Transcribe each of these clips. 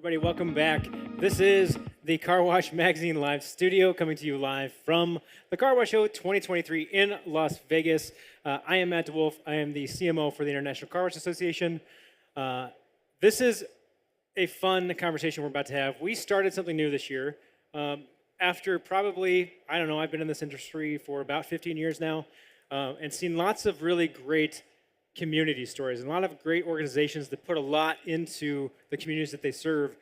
everybody. Welcome back. This is the Car Wash Magazine Live studio coming to you live from the Car Wash Show 2023 in Las Vegas. I am Matt DeWolf. I am the CMO for the International Car Wash Association. This is a fun conversation we're about to have. We started something new this year. After probably, I don't know, I've been in this industry for about 15 years now and seen lots of really great community stories and a lot of great organizations that put a lot into the communities that they serve.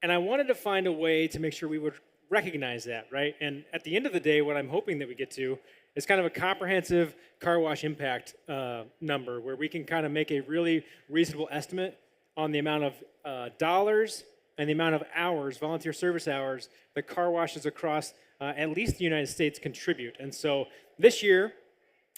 And I wanted to find a way to make sure we would recognize that, right? And at the end of the day, what I'm hoping that we get to is kind of a comprehensive car wash impact number where we can kind of make a really reasonable estimate on the amount of dollars and the amount of hours, volunteer service hours, that car washes across at least the United States contribute. And so this year,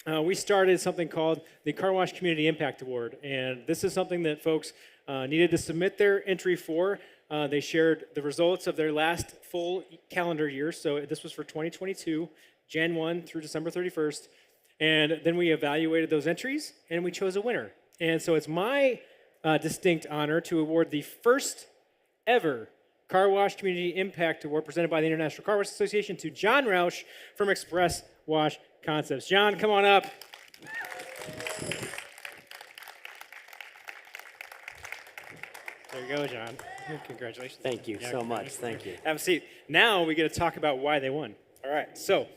we started something called the Car Wash Community Impact Award, and this is something that folks needed to submit their entry for. They shared the results of their last full calendar year, so this was for 2022, Jan 1 through December 31st, and then we evaluated those entries, and we chose a winner. And so it's my distinct honor to award the first ever Car Wash Community Impact Award presented by the International Car Wash Association to John Roush from Express Wash Concepts. John, come on up. There you go, John. Congratulations. Thank you so much. Thank you. Have a seat. Now we get to talk about why they won. All right. So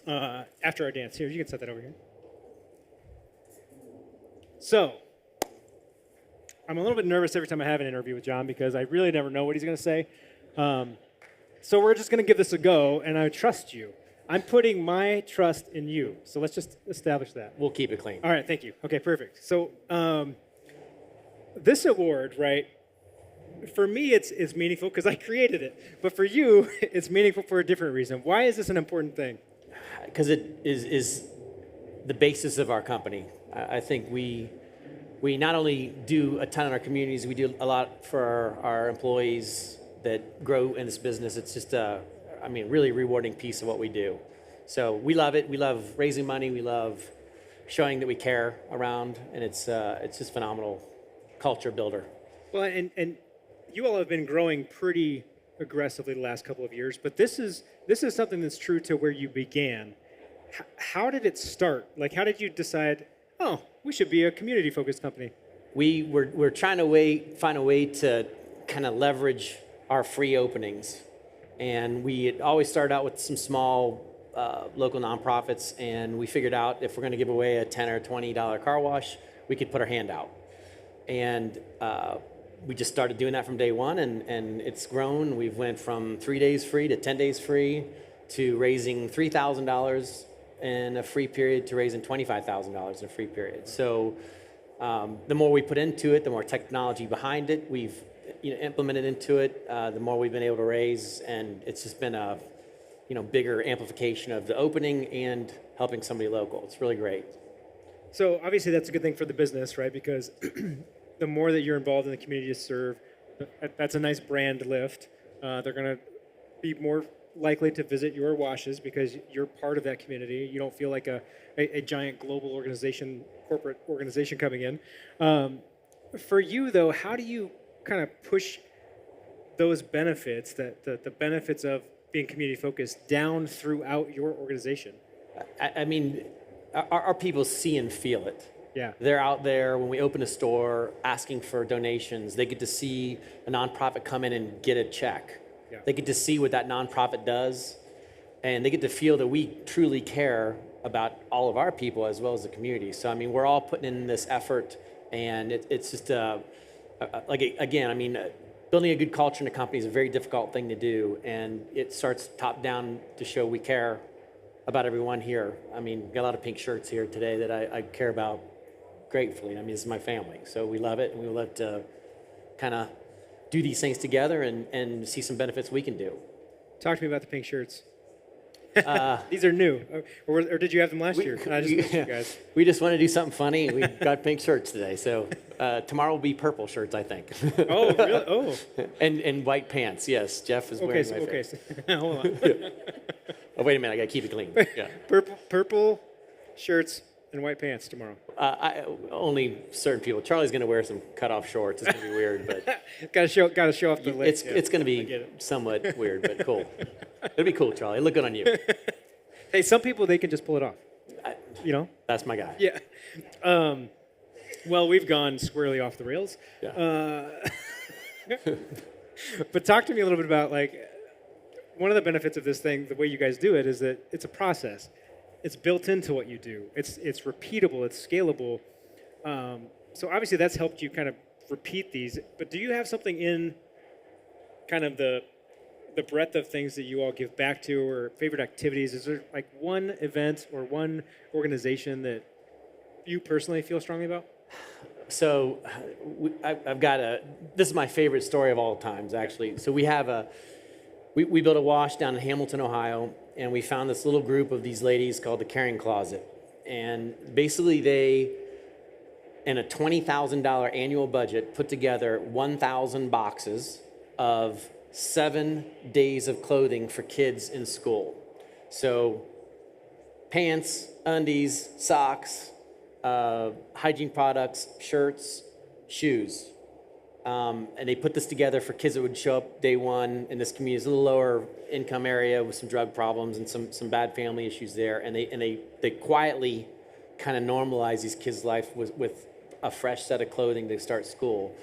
after our dance, here, you can set that over here. So I'm a little bit nervous every time I have an interview with John because I really never know what he's going to say. So we're just going to give this a go, and I trust you. I'm putting my trust in you. So let's just establish that. We'll keep it clean. All right, thank you. Okay, perfect. So this award, right, for me it's meaningful because I created it. But for you, it's meaningful for a different reason. Why is this an important thing? Because it is the basis of our company. I think we not only do a ton in our communities, we do a lot for our employees that grow in this business. It's just really rewarding piece of what we do. So we love it. We love raising money. We love showing that we care around, and it's just phenomenal culture builder. Well, and you all have been growing pretty aggressively the last couple of years, but this is something that's true to where you began. How did it start? Like, how did you decide, oh, we should be a community-focused company? We're trying to find a way to kind of leverage our free openings. And we had always started out with some small local nonprofits, and we figured out if we're going to give away a $10 or $20 car wash, we could put our hand out. And we just started doing that from day one, and it's grown. We've went from 3 days free to 10 days free to raising $3,000 in a free period to raising $25,000 in a free period. So the more we put into it, the more technology behind it we've implemented into it, the more we've been able to raise, and it's just been a bigger amplification of the opening and helping somebody local. It's really great. So obviously that's a good thing for the business, right? Because the more that you're involved in the community you serve, that's a nice brand lift. They're going to be more likely to visit your washes because you're part of that community. You don't feel like a giant global organization, corporate organization coming in. For you, though, how do you kind of push those benefits, the benefits of being community focused, down throughout your organization? I mean, our people see and feel it. Yeah. They're out there when we open a store asking for donations. They get to see a nonprofit come in and get a check. Yeah. They get to see what that nonprofit does, and they get to feel that we truly care about all of our people as well as the community. So, I mean, we're all putting in this effort, and it's just building a good culture in a company is a very difficult thing to do, and it starts top down to show we care about everyone here. I mean, got a lot of pink shirts here today that I care about gratefully. I mean, this is my family, so we love it, and we love to kind of do these things together and see some benefits we can do. Talk to me about the pink shirts. These are new, or did you have them last year? I just missed you guys. We just want to do something funny. We got pink shirts today, so tomorrow will be purple shirts, I think. Oh, really? Oh. And white pants. Yes, Jeff is wearing my Okay, face. hold on. Oh, wait a minute. I got to keep it clean. Yeah. Purple shirts and white pants tomorrow. only certain people. Charlie's going to wear some cutoff shorts. It's going to be weird, but Gotta show off the legs. it's going to I get be it. somewhat weird, but cool. It'll be cool, Charlie. It'll look good on you. Hey, some people, they can just pull it off, you know? That's my guy. Yeah. Well, we've gone squarely off the rails. Yeah. But talk to me a little bit about, like, one of the benefits of this thing, the way you guys do it, is that it's a process. It's built into what you do. It's repeatable. It's scalable. So obviously that's helped you kind of repeat these. But do you have something in kind of the breadth of things that you all give back to, or favorite activities? Is there like one event or one organization that you personally feel strongly about? So I've got this is my favorite story of all times, actually. So we have we built a wash down in Hamilton, Ohio, and we found this little group of these ladies called the Caring Closet. And basically they, in a $20,000 annual budget, put together 1,000 boxes of 7 days of clothing for kids in school. So pants, undies, socks, hygiene products, shirts, shoes. And they put this together for kids that would show up day one in this community. It's a little lower income area with some drug problems and some bad family issues there. And they quietly kind of normalize these kids' life with a fresh set of clothing to start school.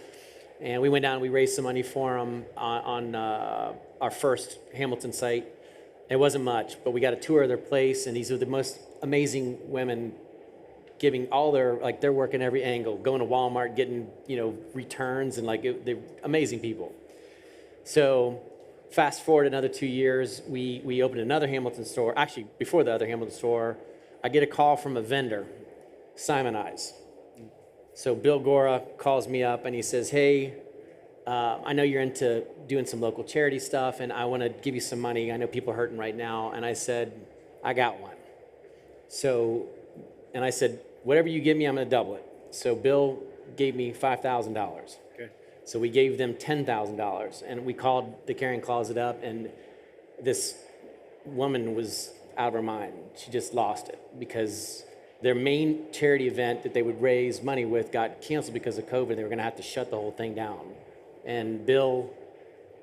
And we went down and we raised some money for them on our first Hamilton site. It wasn't much, but we got a tour of their place, and these are the most amazing women, giving all their, like, they're working every angle, going to Walmart, getting, returns, and they're amazing people. So fast forward another 2 years, we opened another Hamilton store. Actually, before the other Hamilton store, I get a call from a vendor, Simonize. So Bill Gora calls me up and he says, hey, I know you're into doing some local charity stuff, and I want to give you some money. I know people are hurting right now. And I said, I got one. And I said, whatever you give me, I'm going to double it. So Bill gave me $5,000. Okay. So we gave them $10,000. And we called the Caring Closet up, and this woman was out of her mind. She just lost it because their main charity event that they would raise money with got canceled because of COVID. They were going to have to shut the whole thing down. And Bill,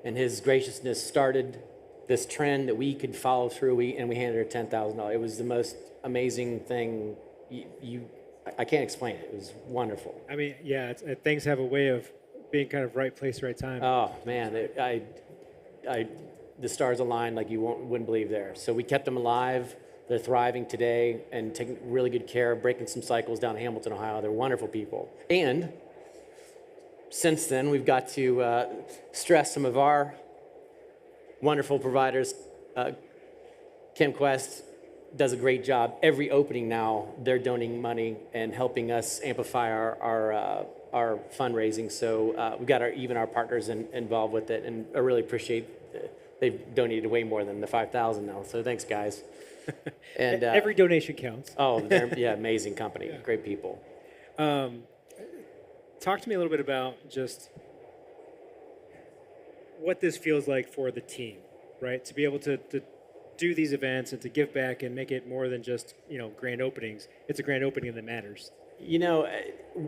and his graciousness, started this trend that we could follow through. And we handed her $10,000. It was the most amazing thing. I can't explain it. It was wonderful. I mean, yeah, things have a way of being kind of right place, right time. Oh man, the stars aligned like you wouldn't believe there. So we kept them alive. They're thriving today and taking really good care, breaking some cycles down in Hamilton, Ohio. They're wonderful people. And since then, we've got to stress some of our wonderful providers. ChemQuest does a great job. Every opening now, they're donating money and helping us amplify our fundraising. So we've got even our partners involved with it, and I really appreciate they've donated way more than the $5,000 now. So thanks, guys. And every donation counts. Oh, yeah, amazing company, yeah. Great people. Talk to me a little bit about just what this feels like for the team, right? To be able to do these events and to give back and make it more than just, grand openings. It's a grand opening that matters.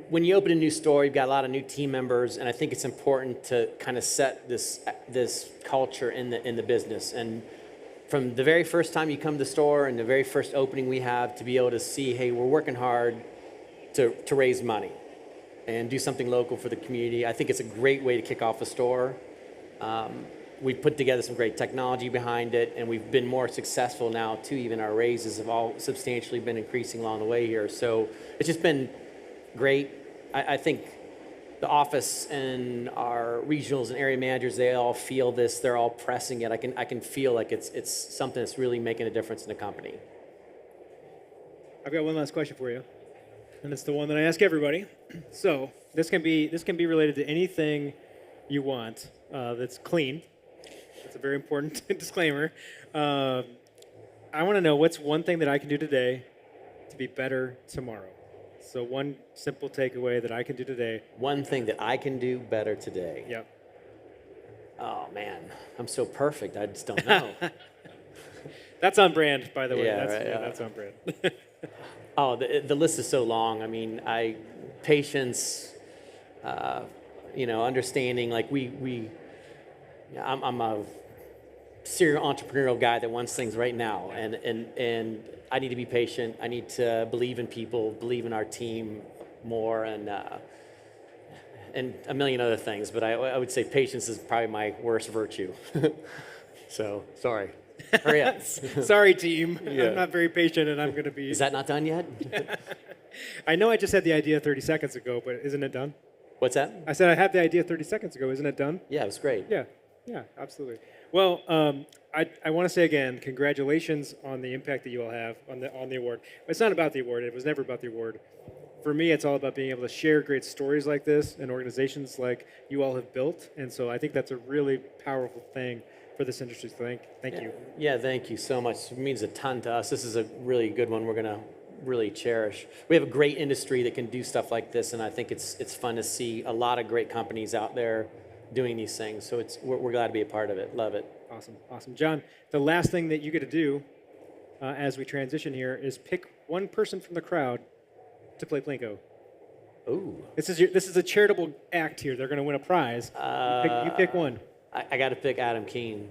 When you open a new store, you've got a lot of new team members, and I think it's important to kind of set this culture in the business. And from the very first time you come to the store and the very first opening we have, to be able to see, hey, we're working hard to raise money and do something local for the community. I think it's a great way to kick off a store. We've put together some great technology behind it, and we've been more successful now too. Even our raises have all substantially been increasing along the way here. So it's just been great. I think the office and our regionals and area managers, they all feel this. They're all pressing it. I can feel like it's something that's really making a difference in the company. I've got one last question for you, and it's the one that I ask everybody. So this can be related to anything you want that's clean. That's a very important disclaimer. I want to know, what's one thing that I can do today to be better tomorrow? So one simple takeaway that I can do today. One thing that I can do better today. Yep. Oh man, I'm so perfect. I just don't know. That's on brand, by the way. Yeah, That's, right, yeah, that's on brand. Oh, the list is so long. I mean, patience, understanding. Like I'm a serial entrepreneurial guy that wants things right now, and I need to be patient. I need to believe in people, believe in our team more, and a million other things. But I would say patience is probably my worst virtue. So sorry. Hurry up. Sorry, team. Yeah. I'm not very patient, and I'm going to be. Is that not done yet? I know I just had the idea 30 seconds ago, but isn't it done? What's that? I said I had the idea 30 seconds ago. Isn't it done? Yeah, it was great. Yeah, absolutely. Well, I want to say again, congratulations on the impact that you all have on the award. It's not about the award. It was never about the award. For me, it's all about being able to share great stories like this and organizations like you all have built. And so I think that's a really powerful thing for this industry. So thank you. Yeah, thank you so much. It means a ton to us. This is a really good one we're going to really cherish. We have a great industry that can do stuff like this, and I think it's fun to see a lot of great companies out there doing these things. So we're glad to be a part of it. Love it. Awesome. John, the last thing that you get to do as we transition here is pick one person from the crowd to play Plinko. Ooh. This is a charitable act here. They're going to win a prize. You pick one. I got to pick Adam Keene.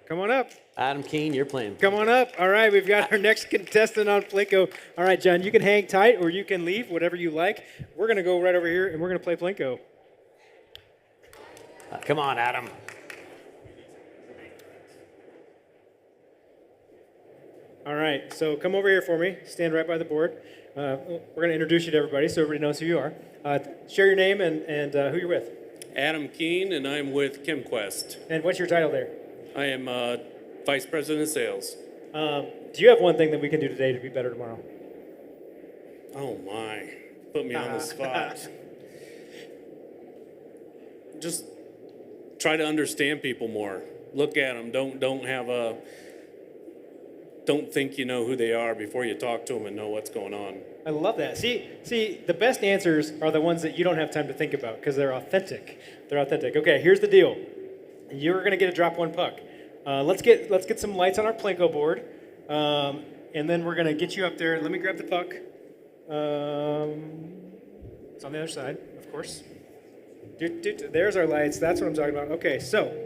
Come on up. Adam Keene, you're playing. Come on up. All right, we've got our next contestant on Plinko. All right, John, you can hang tight or you can leave, whatever you like. We're going to go right over here and we're going to play Plinko. Come on, Adam. All right, so come over here for me. Stand right by the board. We're going to introduce you to everybody so everybody knows who you are. Share your name and who you're with. Adam Keene, and I'm with KimQuest. And what's your title there? I am Vice President of Sales. Do you have one thing that we can do today to be better tomorrow? Oh my, put me on the spot. Just try to understand people more. Look at them. Don't think you know who they are before you talk to them and know what's going on. I love that. See, the best answers are the ones that you don't have time to think about because they're authentic. Okay, here's the deal. You're gonna get a drop one puck. Let's get some lights on our Plinko board, and then we're gonna get you up there. Let me grab the puck. It's on the other side, of course. There's our lights. That's what I'm talking about. Okay, so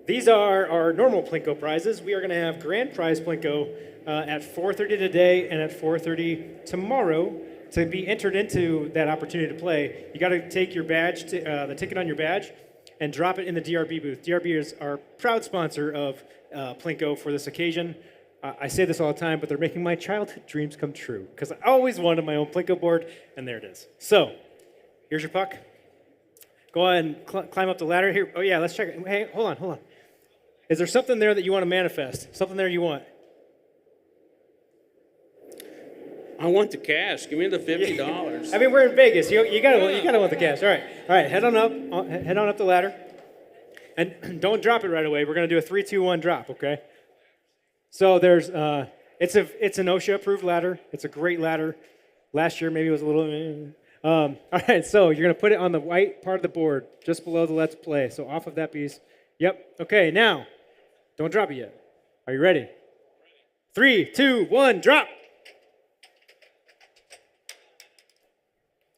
these are our normal Plinko prizes. We are going to have grand prize Plinko at 4:30 today and at 4:30 tomorrow. To be entered into that opportunity to play, you got to take your badge, the ticket on your badge, and drop it in the DRB booth. DRB is our proud sponsor of Plinko for this occasion. I say this all the time, but they're making my childhood dreams come true because I always wanted my own Plinko board, and there it is. So, here's your puck. Go ahead and climb up the ladder here. Oh yeah, let's check it. Hey, hold on. Is there something there that you want to manifest? Something there you want? I want the cash. Give me the $50. I mean, we're in Vegas. You gotta want the cash. All right. Head on up the ladder, and don't drop it right away. We're gonna do a 3, 2, 1 drop. Okay. So there's it's an OSHA approved ladder. It's a great ladder. Last year maybe it was a little. All right. So you're gonna put it on the white part of the board, just below the Let's Play. So off of that piece. Yep. Okay. Now, don't drop it yet. Are you ready? 3, 2, 1, drop.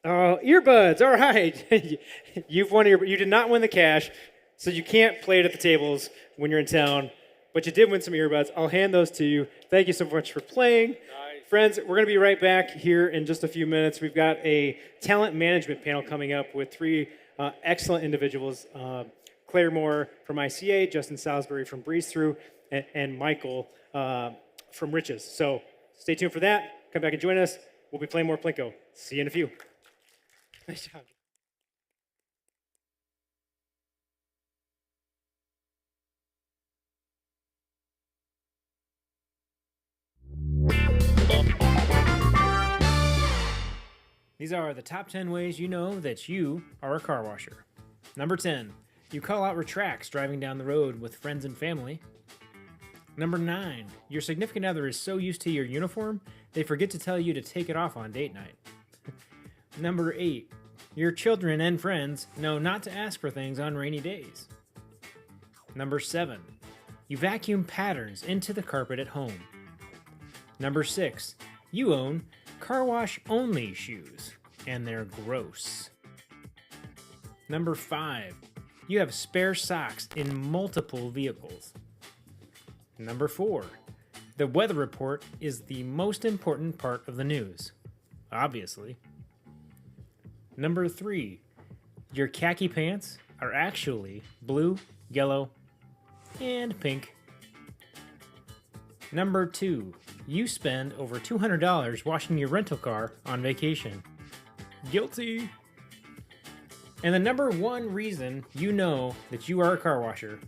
Oh, earbuds. All right. You did not win the cash, so you can't play it at the tables when you're in town, but you did win some earbuds. I'll hand those to you. Thank you so much for playing. Nice. Friends, we're going to be right back here in just a few minutes. We've got a talent management panel coming up with 3 excellent individuals. Claire Moore from ICA, Justin Salisbury from Breeze Through, and Michael from Riches. So stay tuned for that. Come back and join us. We'll be playing more Plinko. See you in a few. Nice job. These are the top 10 ways you know that you are a car washer. Number 10, you call out retracts driving down the road with friends and family. Number 9, your significant other is so used to your uniform, they forget to tell you to take it off on date night. Number 8, your children and friends know not to ask for things on rainy days. Number 7, you vacuum patterns into the carpet at home. Number 6, you own car wash only shoes, and they're gross. Number 5, you have spare socks in multiple vehicles. Number 4, the weather report is the most important part of the news, obviously. Number 3, your khaki pants are actually blue, yellow, and pink. Number 2, you spend over $200 washing your rental car on vacation. Guilty. And the number 1 reason you know that you are a car washer,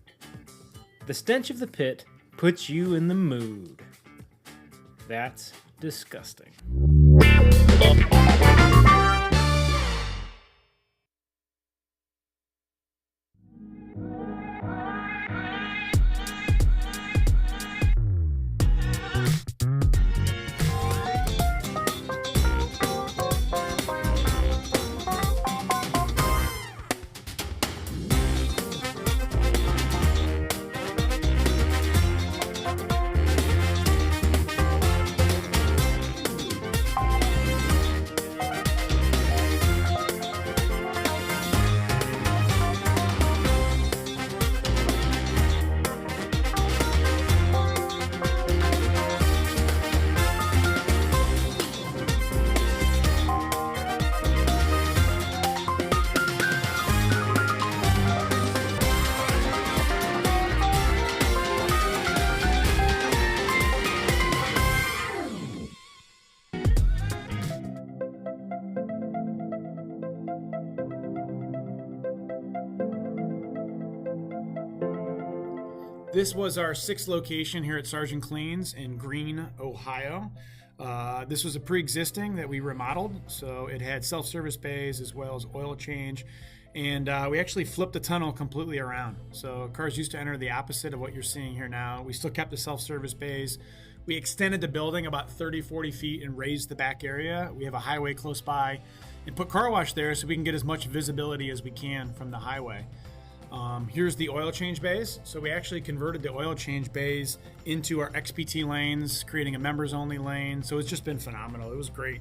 the stench of the pit puts you in the mood. That's disgusting. This was our 6th location here at Sergeant Clean's in Greene, Ohio. This was a pre-existing that we remodeled, so it had self-service bays as well as oil change, and we actually flipped the tunnel completely around. So cars used to enter the opposite of what you're seeing here now. We still kept the self-service bays. We extended the building about 30-40 feet and raised the back area. We have a highway close by and put car wash there so we can get as much visibility as we can from the highway. Here's the oil change bays. So we actually converted the oil change bays into our XPT lanes, creating a members only lane. So it's just been phenomenal. It was great.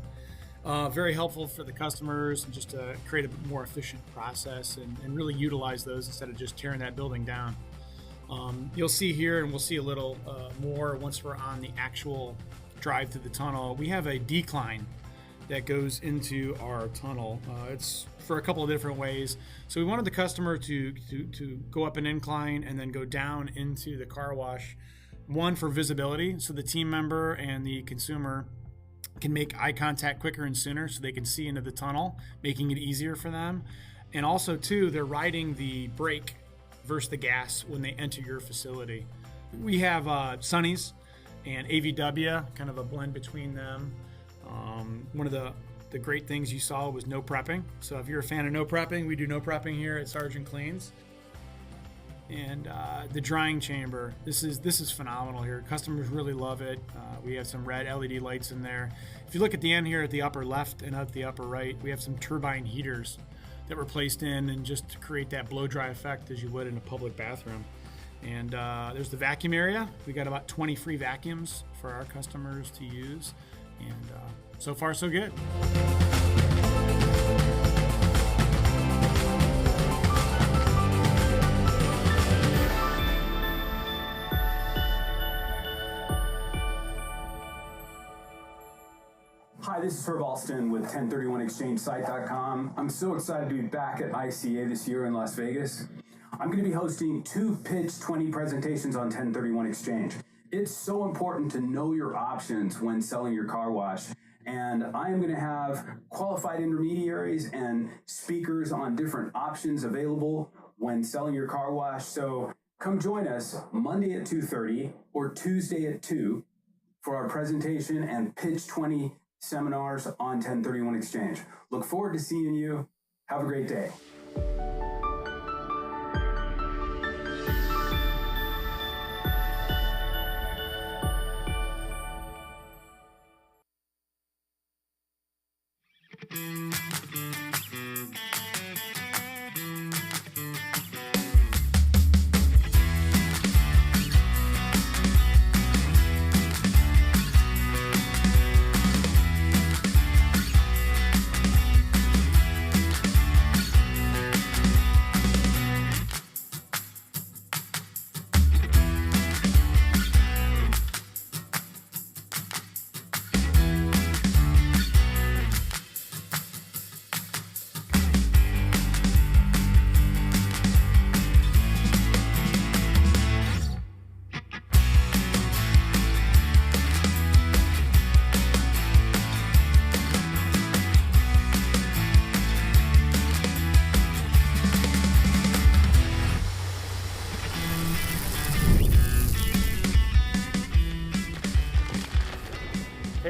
Very helpful for the customers and just to create a more efficient process and really utilize those instead of just tearing that building down. You'll see here, and we'll see a little more once we're on the actual drive through the tunnel. We have a decline that goes into our tunnel. It's for a couple of different ways. So we wanted the customer to go up an incline and then go down into the car wash. One, for visibility, so the team member and the consumer can make eye contact quicker and sooner so they can see into the tunnel, making it easier for them. And also, two, they're riding the brake versus the gas when they enter your facility. We have Sunny's and AVW, kind of a blend between them. One of the great things you saw was no prepping. So if you're a fan of no prepping, we do no prepping here at Sergeant Clean's. And the drying chamber, this is phenomenal here. Customers really love it. We have some red LED lights in there. If you look at the end here at the upper left and at the upper right, we have some turbine heaters that were placed in and just to create that blow dry effect as you would in a public bathroom. And there's the vacuum area. We got about 20 free vacuums for our customers to use. And so far, so good. Hi, this is Herb Alston with 1031exchangesite.com. I'm so excited to be back at ICA this year in Las Vegas. I'm going to be hosting 2 Pitch 20 presentations on 1031 Exchange. It's so important to know your options when selling your car wash. And I am going to have qualified intermediaries and speakers on different options available when selling your car wash. So come join us Monday at 2:30 or Tuesday at 2 for our presentation and Pitch 20 seminars on 1031 Exchange. Look forward to seeing you. Have a great day.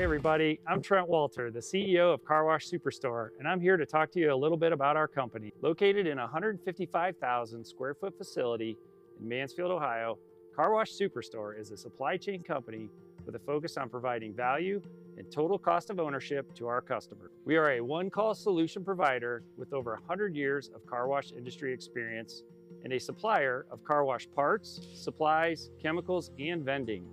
Hey everybody, I'm Trent Walter, the CEO of Car Wash Superstore, and I'm here to talk to you a little bit about our company. Located in a 155,000 square foot facility in Mansfield, Ohio, Car Wash Superstore is a supply chain company with a focus on providing value and total cost of ownership to our customer. We are a one-call solution provider with over 100 years of car wash industry experience and a supplier of car wash parts, supplies, chemicals, and vending.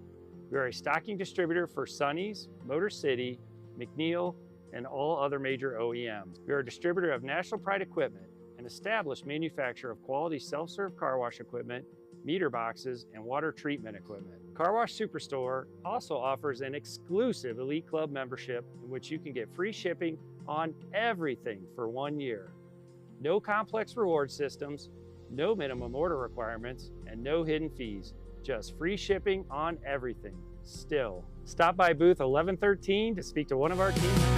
We are a stocking distributor for Sonny's, Motor City, McNeil, and all other major OEMs. We are a distributor of National Pride equipment, an established manufacturer of quality self-serve car wash equipment, meter boxes, and water treatment equipment. Car Wash Superstore also offers an exclusive Elite Club membership in which you can get free shipping on everything for 1 year. No complex reward systems, no minimum order requirements, and no hidden fees. Just free shipping on everything, still. Stop by booth 1113 to speak to one of our team members.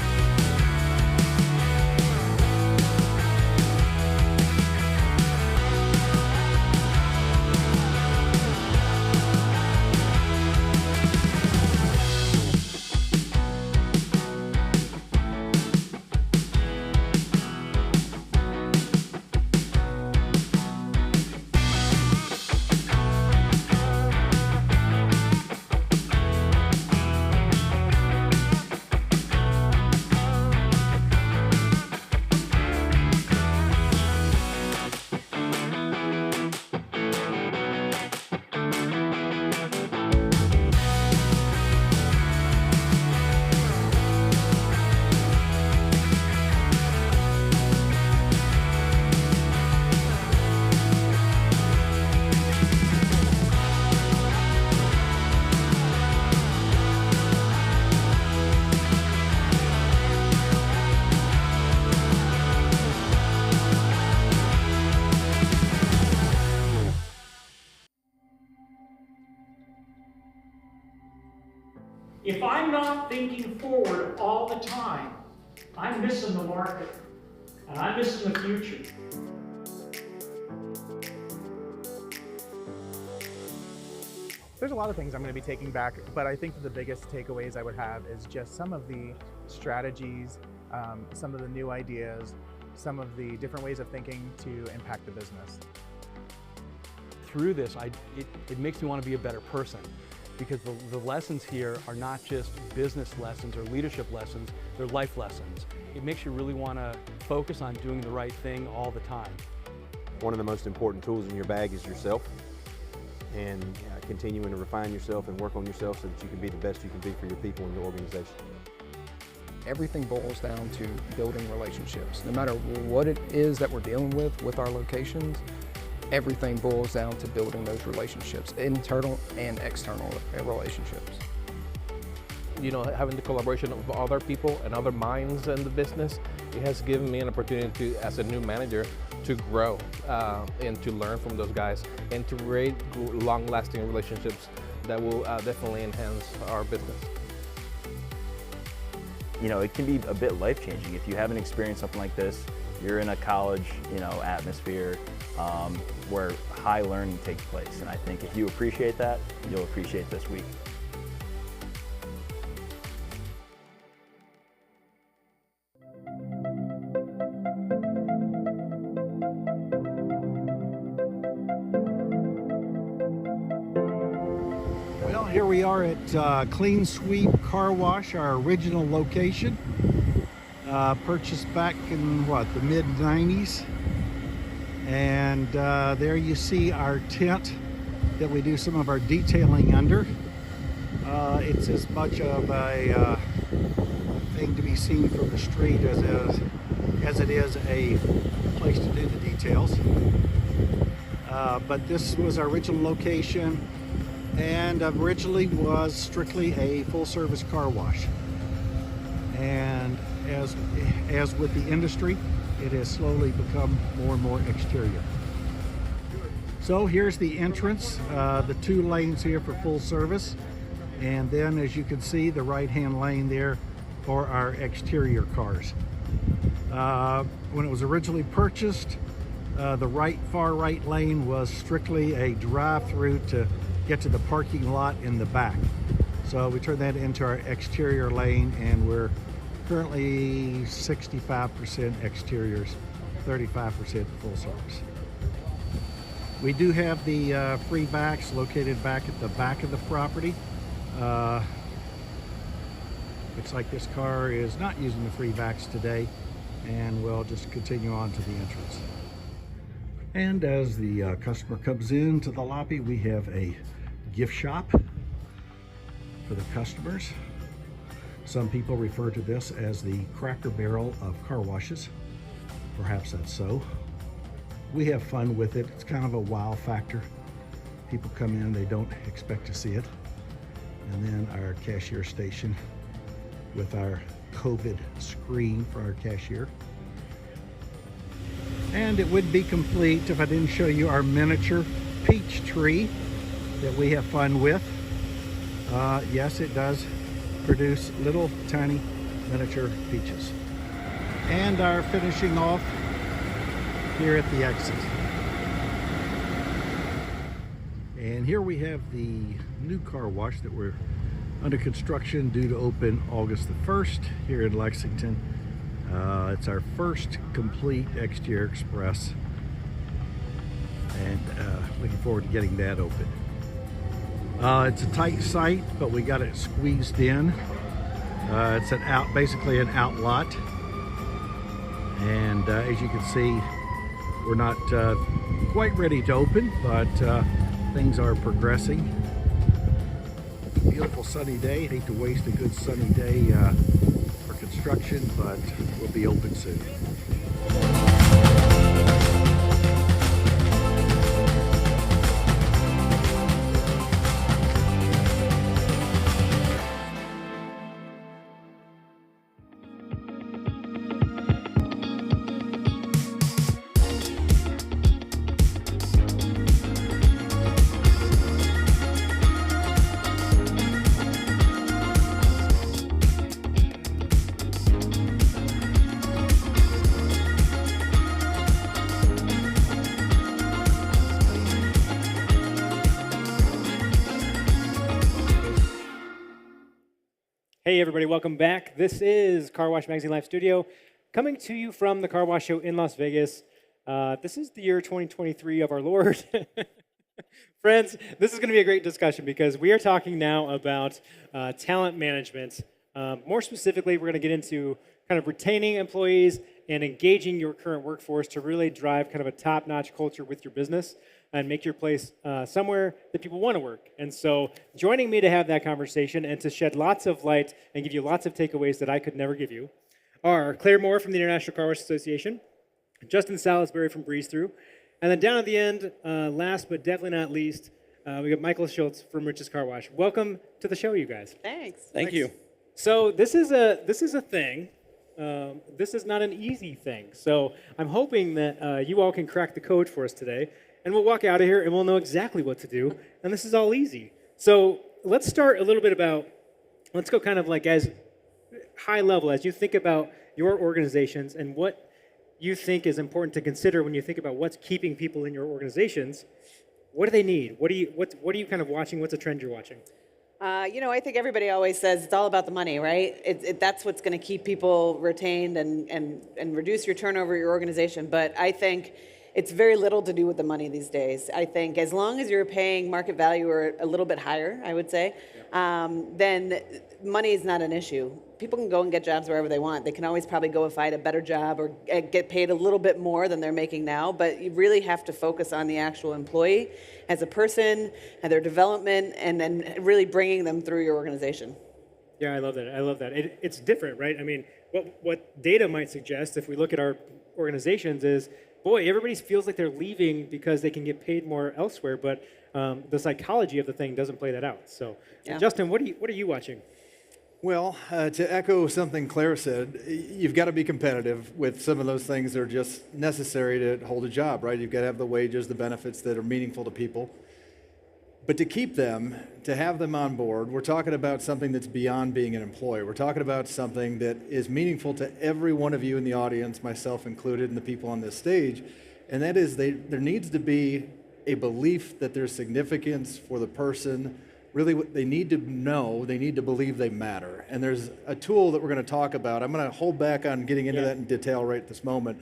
If I'm not thinking forward all the time, I'm missing the market, and I'm missing the future. There's a lot of things I'm going to be taking back, but I think the biggest takeaways I would have is just some of the strategies, some of the new ideas, some of the different ways of thinking to impact the business. Through this, it makes me want to be a better person, because the lessons here are not just business lessons or leadership lessons, they're life lessons. It makes you really want to focus on doing the right thing all the time. One of the most important tools in your bag is yourself, and continuing to refine yourself and work on yourself so that you can be the best you can be for your people and your organization. Everything boils down to building relationships. No matter what it is that we're dealing with our locations, everything boils down to building those relationships, internal and external relationships. You know, having the collaboration of other people and other minds in the business, it has given me an opportunity to, as a new manager, to grow and to learn from those guys and to create long-lasting relationships that will definitely enhance our business. You know, it can be a bit life-changing if you haven't experienced something like this. You're in a college, atmosphere where high learning takes place, and I think if you appreciate that, you'll appreciate this week. Well, here we are at Clean Sweep Car Wash, our original location. Purchased back in the mid-90s. And there you see our tent that we do some of our detailing under. It's as much of a thing to be seen from the street as it is a place to do the details. But this was our original location, and originally was strictly a full-service car wash. And as with the industry, it has slowly become more and more exterior. So here's the entrance, the 2 lanes here for full service, and then as you can see, the right-hand lane there for our exterior cars. When it was originally purchased, the far right lane was strictly a drive-through to get to the parking lot in the back. So we turned that into our exterior lane, and we're currently 65% exteriors, 35% full service. We do have the free backs located back at the back of the property. Looks like this car is not using the free backs today, and we'll just continue on to the entrance. And as the customer comes into the lobby, we have a gift shop for the customers. Some people refer to this as the Cracker Barrel of car washes. Perhaps that's so. We have fun with it. It's kind of a wow factor. People come in, they don't expect to see it. And then our cashier station with our COVID screen for our cashier. And it would be complete if I didn't show you our miniature peach tree that we have fun with. Yes, it does produce little tiny miniature peaches. And our finishing off here at the exit. And here we have the new car wash that we're under construction, due to open August the 1st here in Lexington. It's our first complete exterior express, and looking forward to getting that open. It's a tight site, but we got it squeezed in. It's basically an outlot, and as you can see, we're not quite ready to open, but things are progressing. Beautiful sunny day. Hate to waste a good sunny day for construction, but we'll be open soon. Hey everybody, welcome back. This is Car Wash Magazine Live Studio, coming to you from the Car Wash Show in Las Vegas. This is the year 2023 of our Lord. Friends, this is going to be a great discussion because we are talking now about talent management. More specifically, we're going to get into kind of retaining employees and engaging your current workforce to really drive kind of a top-notch culture with your business and make your place somewhere that people want to work. And so joining me to have that conversation and to shed lots of light and give you lots of takeaways that I could never give you are Claire Moore from the International Car Wash Association, Justin Salisbury from Breeze Through, and then down at the end, last but definitely not least, we got Michael Schultz from Rich's Car Wash. Welcome to the show, you guys. Thanks. Thank you. So this is a thing. This is not an easy thing. So I'm hoping that you all can crack the code for us today. And we'll walk out of here and we'll know exactly what to do. And this is all easy. So let's start a little bit about, let's go kind of like as high level, as you think about your organizations and what you think is important to consider when you think about what's keeping people in your organizations. What do they need? What are you kind of watching? What's a trend you're watching? I think everybody always says it's all about the money, right? That's what's going to keep people retained and reduce your turnover at your organization. But I think it's very little to do with the money these days. I think as long as you're paying market value or a little bit higher, I would say, then money is not an issue. People can go and get jobs wherever they want. They can always probably go and find a better job or get paid a little bit more than they're making now, but you really have to focus on the actual employee as a person and their development and then really bringing them through your organization. Yeah, I love that. I love that. It's different, right? I mean, what data might suggest if we look at our organizations is, boy, everybody feels like they're leaving because they can get paid more elsewhere, but the psychology of the thing doesn't play that out. So, Yeah. Justin, what are you watching? Well, to echo something Claire said, you've got to be competitive with some of those things that are just necessary to hold a job, right? You've got to have the wages, the benefits that are meaningful to people. But to keep them, to have them on board, we're talking about something that's beyond being an employee. We're talking about something that is meaningful to every one of you in the audience, myself included, and the people on this stage. And that is there needs to be a belief that there's significance for the person really what they need to know, they need to believe they matter. And there's a tool that we're going to talk about. I'm going to hold back on getting into that in detail right at this moment.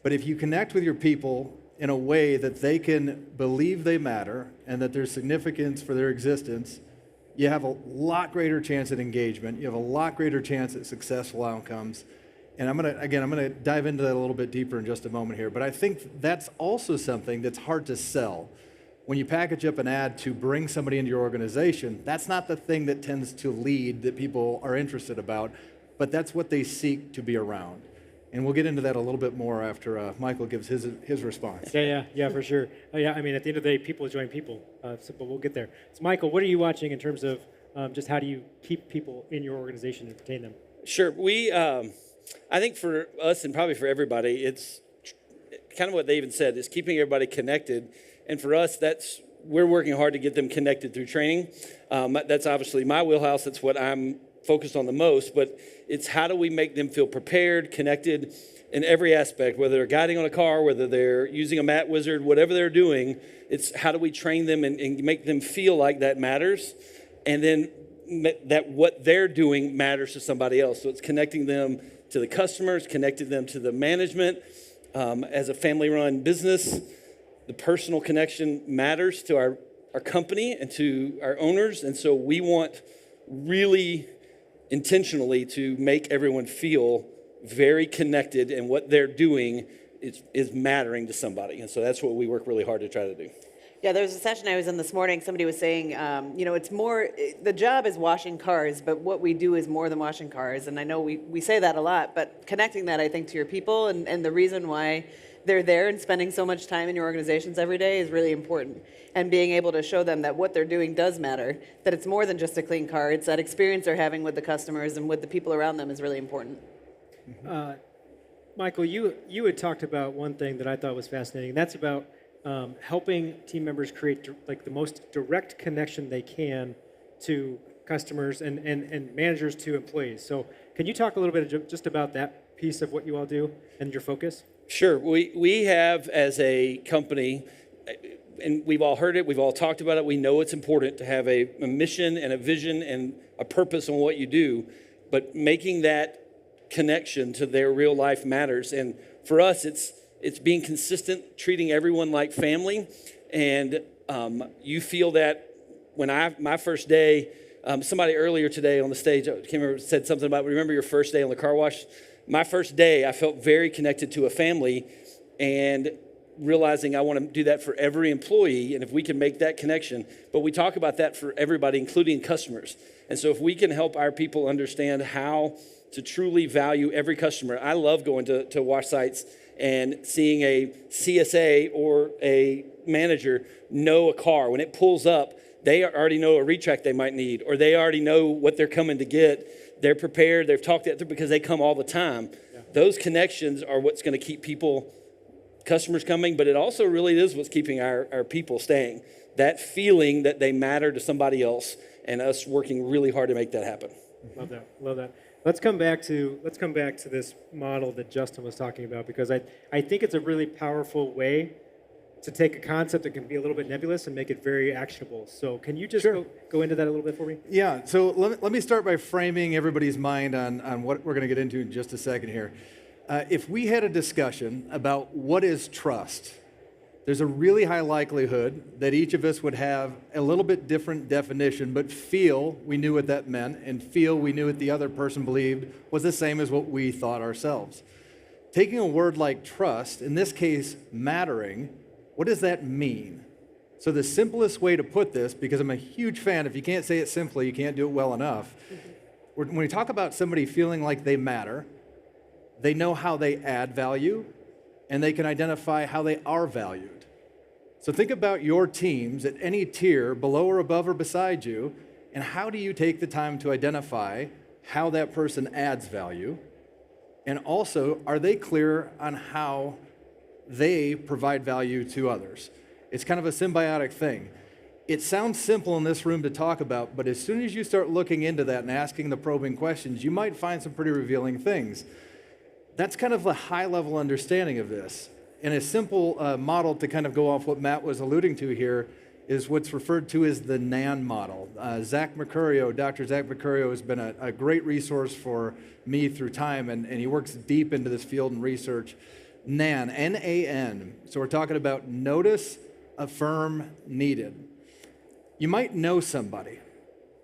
But if you connect with your people in a way that they can believe they matter and that there's significance for their existence, you have a lot greater chance at engagement. You have a lot greater chance at successful outcomes. And I'm going to dive into that a little bit deeper in just a moment here. But I think that's also something that's hard to sell. When you package up an ad to bring somebody into your organization, that's not the thing that tends to lead that people are interested about, but that's what they seek to be around. And we'll get into that a little bit more after Michael gives his response. Yeah, for sure. I mean, at the end of the day, people join people, but we'll get there. So, Michael, what are you watching in terms of just how do you keep people in your organization and retain them? Sure. I think for us and probably for everybody, it's kind of what they even said, is keeping everybody connected. And for us, we're working hard to get them connected through training. That's obviously my wheelhouse. That's what I'm focused on the most. But it's how do we make them feel prepared, connected in every aspect, whether they're guiding on a car, whether they're using a Mat Wizard, whatever they're doing. It's how do we train them and make them feel like that matters, and then that what they're doing matters to somebody else. So it's connecting them to the customers, connecting them to the management. As a family-run business, the personal connection matters to our company and to our owners. And so we want really intentionally to make everyone feel very connected, and what they're doing is mattering to somebody. And so that's what we work really hard to try to do. Yeah, there was a session I was in this morning. Somebody was saying, it's more, the job is washing cars, but what we do is more than washing cars. And I know we say that a lot, but connecting that, I think, to your people and the reason why they're there and spending so much time in your organizations every day is really important. And being able to show them that what they're doing does matter, that it's more than just a clean car. It's that experience they're having with the customers and with the people around them is really important. Michael, you had talked about one thing that I thought was fascinating. That's about helping team members create the most direct connection they can to customers and managers to employees. So can you talk a little bit just about that piece of what you all do and your focus? Sure. We have, as a company, and we've all heard it, we've all talked about it, we know it's important to have a mission and a vision and a purpose on what you do, but making that connection to their real life matters. And for us, it's being consistent, treating everyone like family. And you feel that when my first day, somebody earlier today on the stage, I can't remember, said something about, remember your first day on the car wash? My first day, I felt very connected to a family, and realizing I want to do that for every employee, and if we can make that connection. But we talk about that for everybody, including customers. And so if we can help our people understand how to truly value every customer. I love going to wash sites and seeing a CSA or a manager know a car. When it pulls up, they already know a retract they might need, or they already know what they're coming to get. They're prepared. They've talked that through because they come all the time. Yeah. Those connections are what's going to keep customers coming, but it also really is what's keeping our people staying. That feeling that they matter to somebody else, and us working really hard to make that happen. Love that. Let's come back to this model that Justin was talking about, because I think it's a really powerful way to take a concept that can be a little bit nebulous and make it very actionable. So can you just go into that a little bit for me? Yeah, so let me start by framing everybody's mind on what we're going to get into in just a second here. If we had a discussion about what is trust, there's a really high likelihood that each of us would have a little bit different definition, but feel we knew what that meant and feel we knew what the other person believed was the same as what we thought ourselves. Taking a word like trust, in this case, mattering, what does that mean? So the simplest way to put this, because I'm a huge fan, if you can't say it simply, you can't do it well enough. When we talk about somebody feeling like they matter, they know how they add value, and they can identify how they are valued. So think about your teams at any tier, below or above or beside you, and how do you take the time to identify how that person adds value? And also, are they clear on how they provide value to others? It's kind of a symbiotic thing. It sounds simple in this room to talk about, but as soon as you start looking into that and asking the probing questions, you might find some pretty revealing things. That's kind of a high-level understanding of this. In a simple model to kind of go off what Matt was alluding to here, is what's referred to as the NAN model. Zach Mercurio, Dr. Zach Mercurio has been a great resource for me through time, and he works deep into this field and research. NAN, N-A-N. So we're talking about notice, affirm, needed. You might know somebody,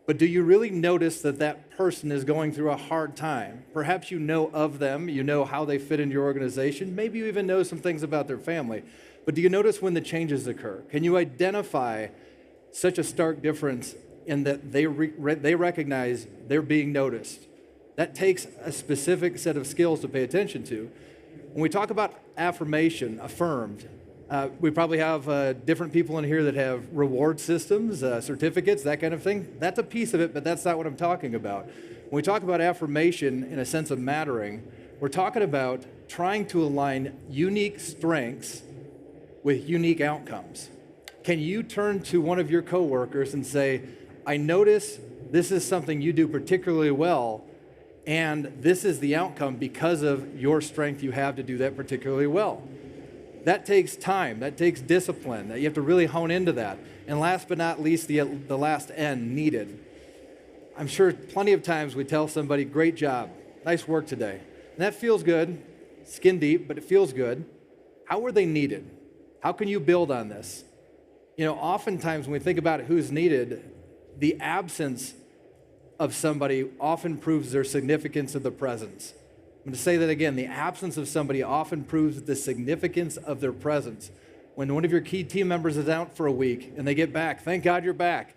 but do you really notice that that person is going through a hard time? Perhaps you know of them, you know how they fit into your organization, maybe you even know some things about their family, but do you notice when the changes occur? Can you identify such a stark difference in that they recognize they're being noticed? That takes a specific set of skills to pay attention to. When we talk about affirmation, affirmed, we probably have different people in here that have reward systems, certificates, that kind of thing. That's a piece of it, but that's not what I'm talking about. When we talk about affirmation in a sense of mattering, we're talking about trying to align unique strengths with unique outcomes. Can you turn to one of your coworkers and say, I notice this is something you do particularly well, and this is the outcome because of your strength you have to do that particularly well? That takes time, that takes discipline, that you have to really hone into that. And last but not least, the last N, needed. I'm sure plenty of times we tell somebody, great job, nice work today. And that feels good, skin deep, but it feels good. How were they needed? How can you build on this? You know, oftentimes when we think about who's needed, the absence of somebody often proves their significance of the presence. I'm going to say that again. The absence of somebody often proves the significance of their presence. When one of your key team members is out for a week and they get back, thank God you're back.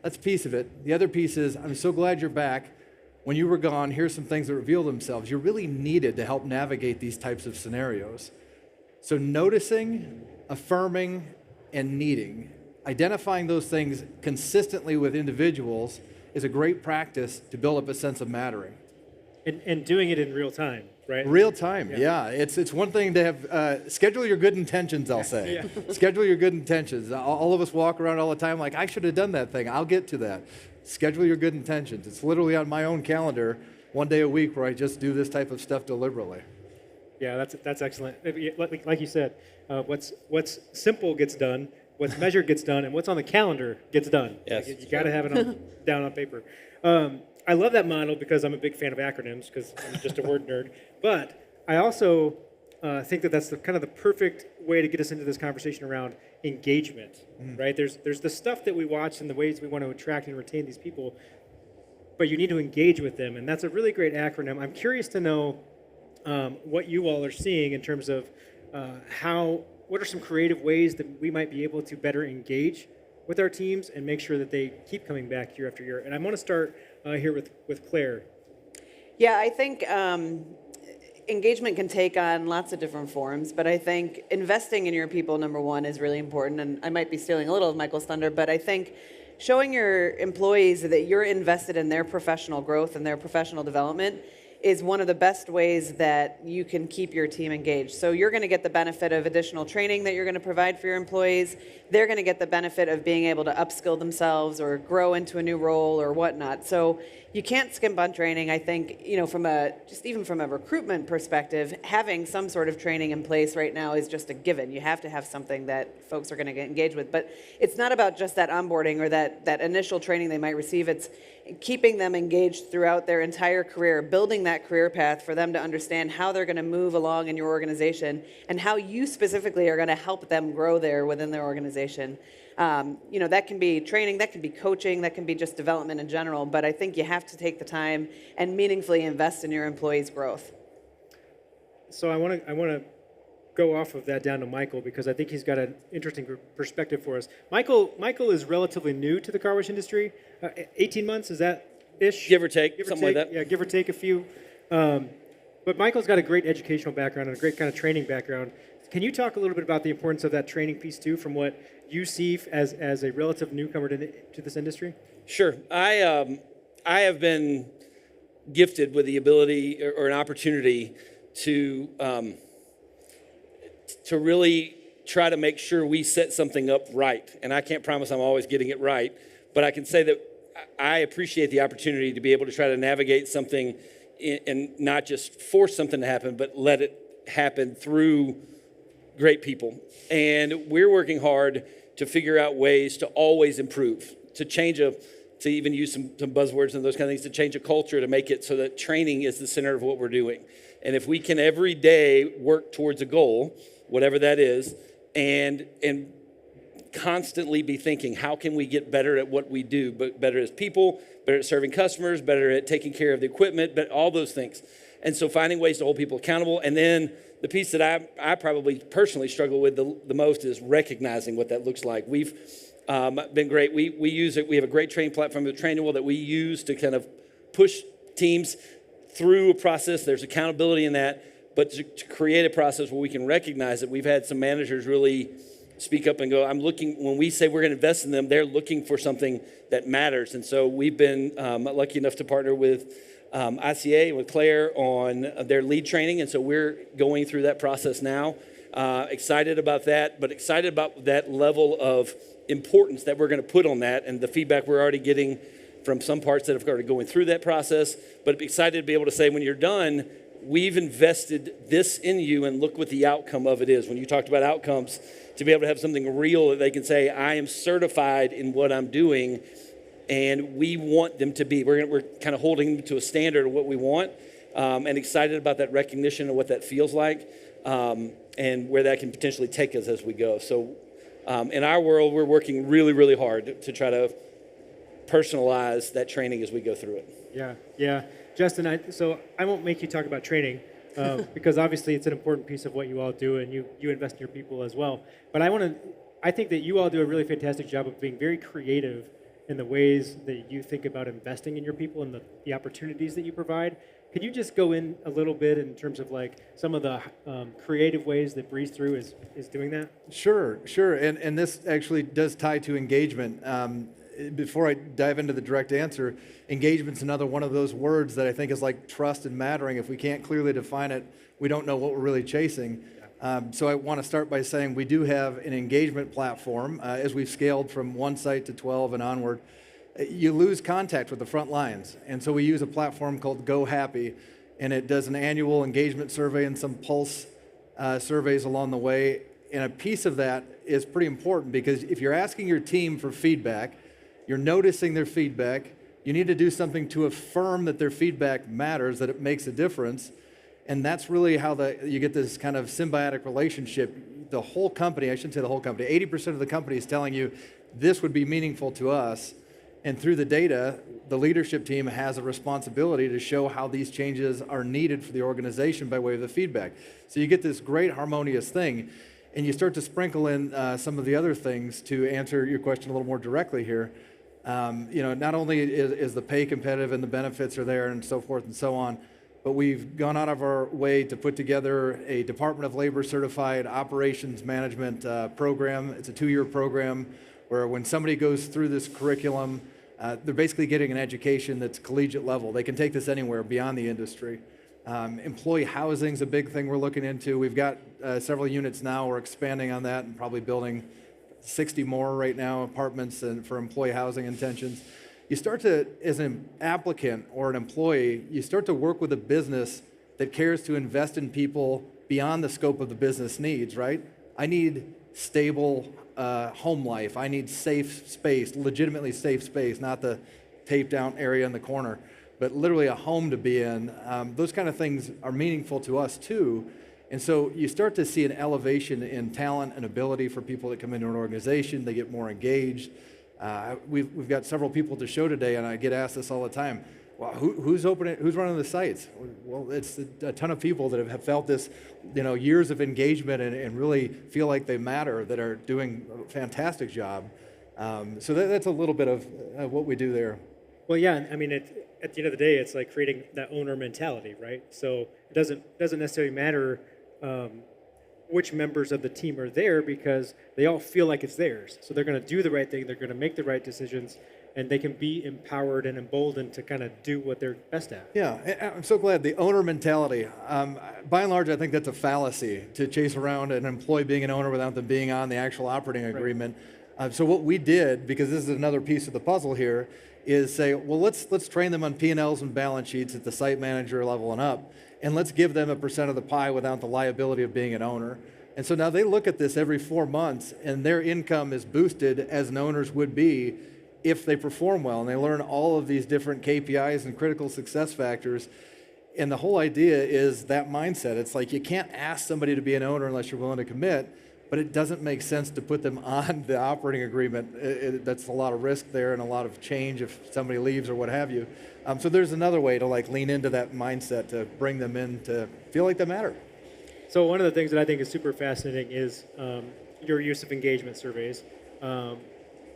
That's a piece of it. The other piece is, I'm so glad you're back. When you were gone, here's some things that reveal themselves. You're really needed to help navigate these types of scenarios. So noticing, affirming, and needing, identifying those things consistently with individuals is a great practice to build up a sense of mattering. And doing it in real time, right? Real time, yeah. It's one thing to have, schedule your good intentions, I'll say. Yeah. Schedule your good intentions. All of us walk around all the time like, I should have done that thing. I'll get to that. Schedule your good intentions. It's literally on my own calendar, one day a week where I just do this type of stuff deliberately. Yeah, that's excellent. Like you said, what's simple gets done, what's measured gets done, and what's on the calendar gets done. Yes. You got to have it down on paper. I love that model because I'm a big fan of acronyms because I'm just a word nerd. But I also think that that's kind of the perfect way to get us into this conversation around engagement, right? There's the stuff that we watch and the ways we want to attract and retain these people, but you need to engage with them, and that's a really great acronym. I'm curious to know what you all are seeing in terms of what are some creative ways that we might be able to better engage with our teams and make sure that they keep coming back year after year. And I want to start here with Claire. Yeah, I think engagement can take on lots of different forms, but I think investing in your people, number one, is really important. And I might be stealing a little of Michael's thunder, but I think showing your employees that you're invested in their professional growth and their professional development is one of the best ways that you can keep your team engaged. So you're going to get the benefit of additional training that you're going to provide for your employees. They're going to get the benefit of being able to upskill themselves or grow into a new role or whatnot. So you can't skimp on training. I think, even from a recruitment perspective, having some sort of training in place right now is just a given. You have to have something that folks are going to get engaged with. But it's not about just that onboarding or that initial training they might receive. It's keeping them engaged throughout their entire career, building that career path for them to understand how they're going to move along in your organization and how you specifically are going to help them grow there within their organization. That can be training, that can be coaching, that can be just development in general, but I think you have to take the time and meaningfully invest in your employees' growth. So I want to go off of that down to Michael because I think he's got an interesting perspective for us. Michael is relatively new to the car wash industry. 18 months, is that ish? Give or take, something like that. Yeah, give or take a few. But Michael's got a great educational background and a great kind of training background. Can you talk a little bit about the importance of that training piece too, from what you see as a relative newcomer to this industry? Sure. I have been gifted with the ability or an opportunity to really try to make sure we set something up right. And I can't promise I'm always getting it right, but I can say that I appreciate the opportunity to be able to try to navigate something and not just force something to happen, but let it happen through great people. And we're working hard to figure out ways to always improve, to even use some buzzwords and those kind of things, to change a culture, to make it so that training is the center of what we're doing. And if we can every day work towards a goal, whatever that is, and constantly be thinking, how can we get better at what we do, but better as people, better at serving customers, better at taking care of the equipment, but all those things. And so finding ways to hold people accountable. And then the piece that I probably personally struggle with the most is recognizing what that looks like. We've been great. We use it. We have a great training platform, the Trainable, that we use to kind of push teams through a process. There's accountability in that, but to create a process where we can recognize it. We've had some managers really speak up and go, when we say we're going to invest in them, they're looking for something that matters. And so we've been lucky enough to partner with ICA and with Claire on their lead training. And so we're going through that process now. Excited about that, but excited about that level of importance that we're going to put on that and the feedback we're already getting from some parts that have already going through that process. But excited to be able to say, when you're done, we've invested this in you and look what the outcome of it is. When you talked about outcomes, to be able to have something real that they can say, I am certified in what I'm doing, and we want them to be. We're kind of holding them to a standard of what we want, and excited about that recognition of what that feels like, and where that can potentially take us as we go. So in our world, we're working really, really hard to try to personalize that training as we go through it. Yeah. Justin, so I won't make you talk about training because obviously it's an important piece of what you all do, and you invest in your people as well. But I think that you all do a really fantastic job of being very creative in the ways that you think about investing in your people and the opportunities that you provide. Could you just go in a little bit in terms of like some of the creative ways that Breeze Through is doing that? Sure. And this actually does tie to engagement. Before I dive into the direct answer, engagement's another one of those words that I think is like trust and mattering. If we can't clearly define it, we don't know what we're really chasing. So I want to start by saying we do have an engagement platform. As we've scaled from 1 site to 12 and onward, you lose contact with the front lines. And so we use a platform called Go Happy, and it does an annual engagement survey and some pulse surveys along the way. And a piece of that is pretty important because if you're asking your team for feedback, you're noticing their feedback, you need to do something to affirm that their feedback matters, that it makes a difference. And that's really how you get this kind of symbiotic relationship. The whole company, I shouldn't say the whole company, 80% of the company is telling you this would be meaningful to us. And through the data, the leadership team has a responsibility to show how these changes are needed for the organization by way of the feedback. So you get this great harmonious thing, and you start to sprinkle in some of the other things to answer your question a little more directly here. Not only is the pay competitive and the benefits are there and so forth and so on, but we've gone out of our way to put together a Department of Labor certified operations management program. It's a 2-year program where when somebody goes through this curriculum, they're basically getting an education that's collegiate level. They can take this anywhere beyond the industry. Employee housing is a big thing we're looking into. We've got several units now. We're expanding on that and probably building 60 more right now, apartments and for employee housing intentions. You start to, as an applicant or an employee, you start to work with a business that cares to invest in people beyond the scope of the business needs, right? I need stable home life. I need safe space, legitimately safe space, not the taped down area in the corner, but literally a home to be in. Those kind of things are meaningful to us too. And so you start to see an elevation in talent and ability for people that come into an organization. They get more engaged. We've got several people to show today, and I get asked this all the time. Well, who's running the sites? Well, it's a ton of people that have felt this, years of engagement and really feel like they matter, that are doing a fantastic job. So that's a little bit of what we do there. Well, yeah, I mean, at the end of the day, it's like creating that owner mentality, right? So it doesn't necessarily matter which members of the team are there because they all feel like it's theirs. So they're going to do the right thing, they're going to make the right decisions, and they can be empowered and emboldened to kind of do what they're best at. Yeah, I'm so glad. The owner mentality, by and large, I think that's a fallacy to chase around an employee being an owner without them being on the actual operating agreement. Right. So what we did, because this is another piece of the puzzle here, is say, well, let's train them on P&Ls and balance sheets at the site manager level and up, and let's give them a % of the pie without the liability of being an owner. And so now they look at this every 4 months, and their income is boosted as an owner's would be if they perform well. And they learn all of these different KPIs and critical success factors. And the whole idea is that mindset. It's like you can't ask somebody to be an owner unless you're willing to commit, but it doesn't make sense to put them on the operating agreement. That's a lot of risk there and a lot of change if somebody leaves or what have you. So there's another way to like lean into that mindset to bring them in to feel like they matter. So one of the things that I think is super fascinating is your use of engagement surveys.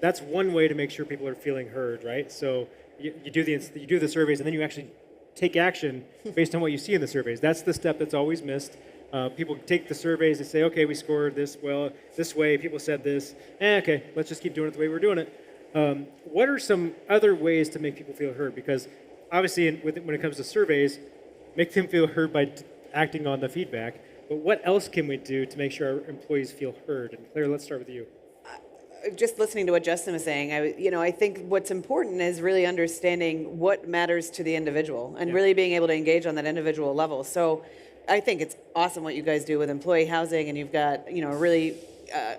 That's one way to make sure people are feeling heard, right? So you do the surveys and then you actually take action based on what you see in the surveys. That's the step that's always missed. People take the surveys and say, okay, we scored this way, people said this. Okay, let's just keep doing it the way we're doing it. What are some other ways to make people feel heard? Because obviously when it comes to surveys, make them feel heard by acting on the feedback. But what else can we do to make sure our employees feel heard? And Claire, let's start with you. Just listening to what Justin was saying, I think what's important is really understanding what matters to the individual and really being able to engage on that individual level. So I think it's awesome what you guys do with employee housing, and you've got, a really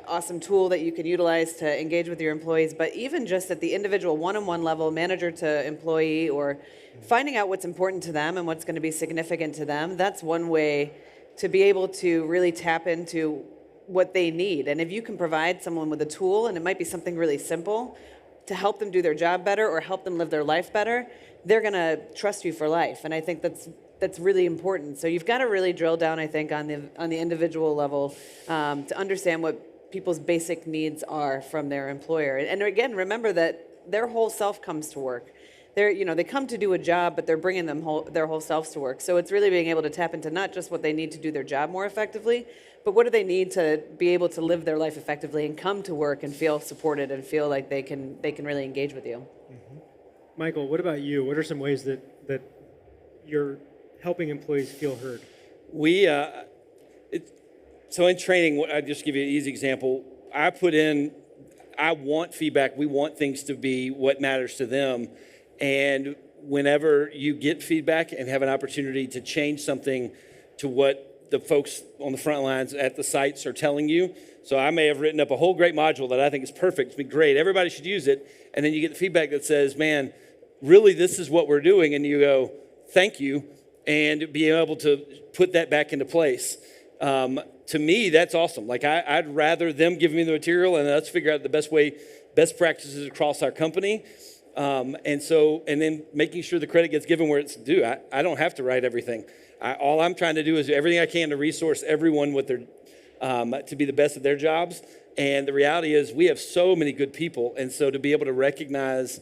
awesome tool that you can utilize to engage with your employees. But even just at the individual one-on-one level, manager to employee, or finding out what's important to them and what's going to be significant to them, that's one way to be able to really tap into what they need. And if you can provide someone with a tool, and it might be something really simple, to help them do their job better or help them live their life better, they're going to trust you for life. And I think that's really important. So you've got to really drill down, I think, on the individual level to understand what people's basic needs are from their employer. And again, remember that their whole self comes to work. They come to do a job, but they're bringing their whole selves to work. So it's really being able to tap into not just what they need to do their job more effectively, but what do they need to be able to live their life effectively and come to work and feel supported and feel like they can really engage with you. Mm-hmm. Michael, what about you? What are some ways that you're helping employees feel heard? So in training, I'll just give you an easy example. I want feedback. We want things to be what matters to them. And whenever you get feedback and have an opportunity to change something to what the folks on the front lines at the sites are telling you. So I may have written up a whole great module that I think is perfect. It's been great. Everybody should use it. And then you get the feedback that says, man, really, this is what we're doing. And you go, thank you. And being able to put that back into place. To me, that's awesome. Like I'd rather them give me the material and let's figure out the best practices across our company. And then making sure the credit gets given where it's due. I don't have to write everything. All I'm trying to do is do everything I can to resource everyone with their, to be the best at their jobs. And the reality is we have so many good people. And so to be able to recognize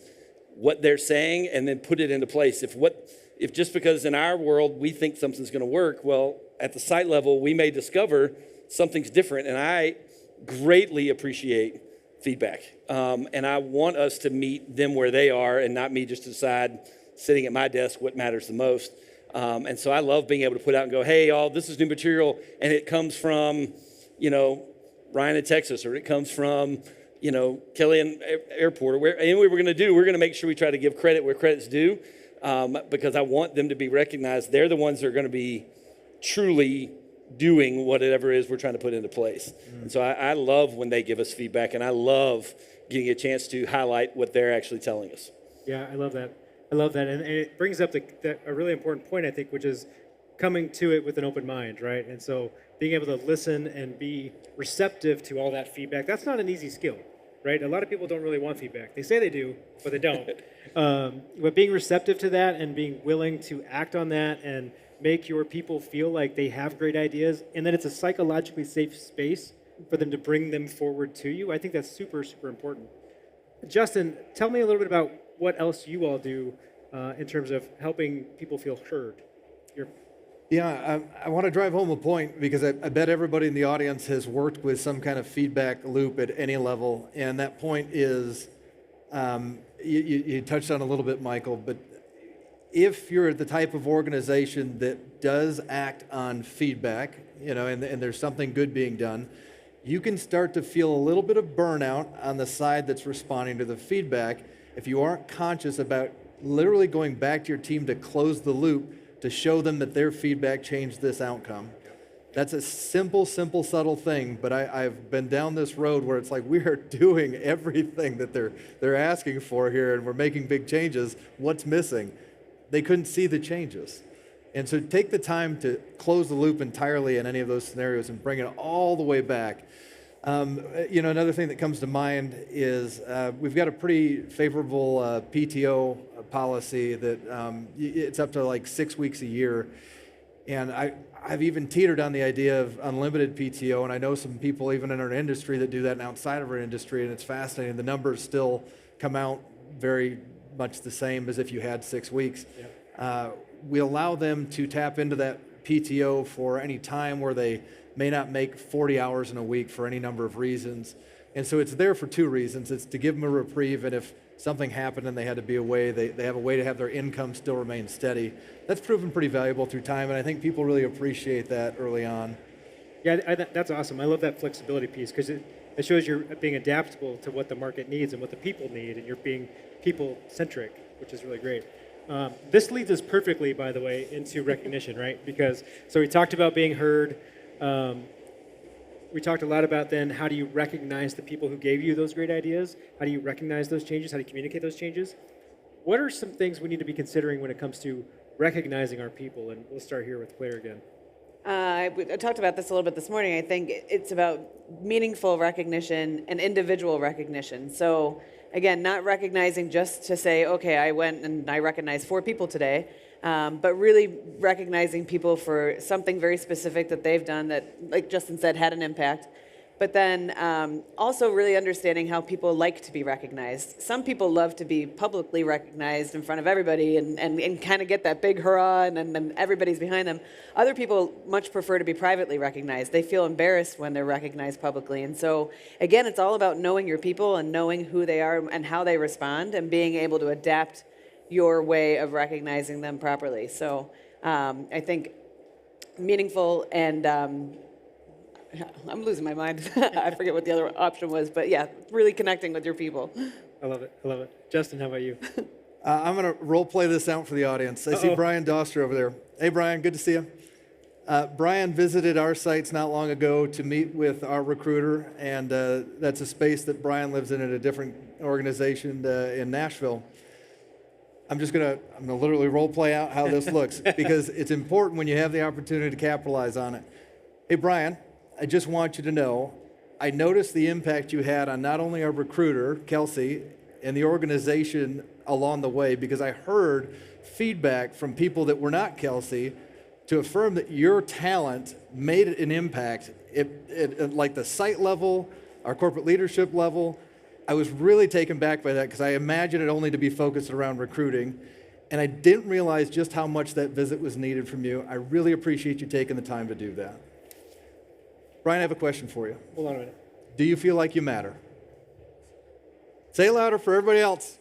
what they're saying and then put it into place. If just because in our world we think something's going to work, well, at the site level, we may discover something's different. And I greatly appreciate feedback. And I want us to meet them where they are and not me just decide sitting at my desk what matters the most. And so I love being able to put out and go, hey, y'all, this is new material, and it comes from, Ryan in Texas, or it comes from, Kelly Airport, or anyway we're going to make sure we try to give credit where credit's due, because I want them to be recognized. They're the ones that are going to be truly doing whatever it is we're trying to put into place. And so I love when they give us feedback, and I love getting a chance to highlight what they're actually telling us. Yeah, I love that. And it brings up a really important point, I think, which is coming to it with an open mind, right? And so being able to listen and be receptive to all that feedback, that's not an easy skill, right? A lot of people don't really want feedback. They say they do, but they don't. But being receptive to that and being willing to act on that and make your people feel like they have great ideas and that it's a psychologically safe space for them to bring them forward to you, I think that's super, super important. Justin, tell me a little bit about what else you all do in terms of helping people feel heard. I want to drive home a point because I bet everybody in the audience has worked with some kind of feedback loop at any level. And that point is, you touched on a little bit, Michael, but if you're the type of organization that does act on feedback, and there's something good being done, you can start to feel a little bit of burnout on the side that's responding to the feedback if you aren't conscious about literally going back to your team to close the loop to show them that their feedback changed this outcome. That's a simple, subtle thing, but I've been down this road where it's like we are doing everything that they're asking for here, and we're making big changes. What's missing? They couldn't see the changes. And so take the time to close the loop entirely in any of those scenarios and bring it all the way back. Another thing that comes to mind is we've got a pretty favorable PTO policy that it's up to like 6 weeks a year. And I've even teetered on the idea of unlimited PTO, and I know some people even in our industry that do that and outside of our industry, and it's fascinating. The numbers still come out very much the same as if you had 6 weeks. We allow them to tap into that PTO for any time where they may not make 40 hours in a week for any number of reasons. And so it's there for 2 reasons. It's to give them a reprieve, and if something happened and they had to be away, they have a way to have their income still remain steady. That's proven pretty valuable through time, and I think people really appreciate that early on. Yeah, that's awesome. I love that flexibility piece because it shows you're being adaptable to what the market needs and what the people need, and you're being people-centric, which is really great. This leads us perfectly, by the way, into recognition, right? Because, so we talked about being heard. We talked a lot about then how do you recognize the people who gave you those great ideas? How do you recognize those changes? How do you communicate those changes? What are some things we need to be considering when it comes to recognizing our people? And we'll start here with Claire again. I talked about this a little bit this morning. I think it's about meaningful recognition and individual recognition. So again, not recognizing just to say, okay, I went and I recognized 4 people today, but really recognizing people for something very specific that they've done that, like Justin said, had an impact. But then also really understanding how people like to be recognized. Some people love to be publicly recognized in front of everybody and kind of get that big hurrah and then everybody's behind them. Other people much prefer to be privately recognized. They feel embarrassed when they're recognized publicly. And so, again, it's all about knowing your people and knowing who they are and how they respond and being able to adapt your way of recognizing them properly. So I think meaningful and I'm losing my mind. I forget what the other option was, but yeah, really connecting with your people. I love it. I love it. Justin, how about you? I'm going to role play this out for the audience. I see Brian Doster over there. Hey, Brian, good to see you. Brian visited our sites not long ago to meet with our recruiter, and that's a space that Brian lives in at a different organization in Nashville. I'm going to literally role play out how this looks because it's important when you have the opportunity to capitalize on it. Hey, Brian, I just want you to know, I noticed the impact you had on not only our recruiter, Kelsey, and the organization along the way, because I heard feedback from people that were not Kelsey to affirm that your talent made an impact at like the site level, our corporate leadership level. I was really taken back by that because I imagined it only to be focused around recruiting, and I didn't realize just how much that visit was needed from you. I really appreciate you taking the time to do that. Brian, I have a question for you. Hold on a minute. Do you feel like you matter? Say it louder for everybody else.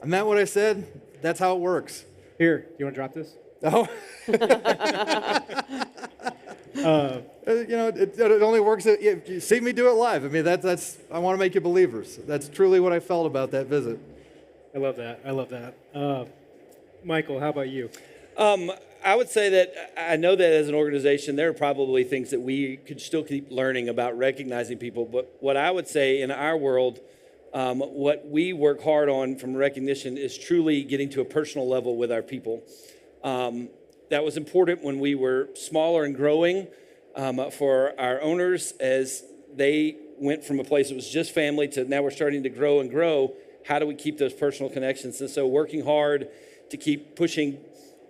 I meant what I said. That's how it works. Here, you want to drop this? Oh. It only works if you see me do it live. I mean, that's I want to make you believers. That's truly what I felt about that visit. I love that. I love that. Michael, how about you? I would say that I know that as an organization, there are probably things that we could still keep learning about recognizing people. But what I would say in our world, what we work hard on from recognition is truly getting to a personal level with our people. That was important when we were smaller and growing for our owners as they went from a place that was just family to now we're starting to grow and grow. How do we keep those personal connections? And so working hard to keep pushing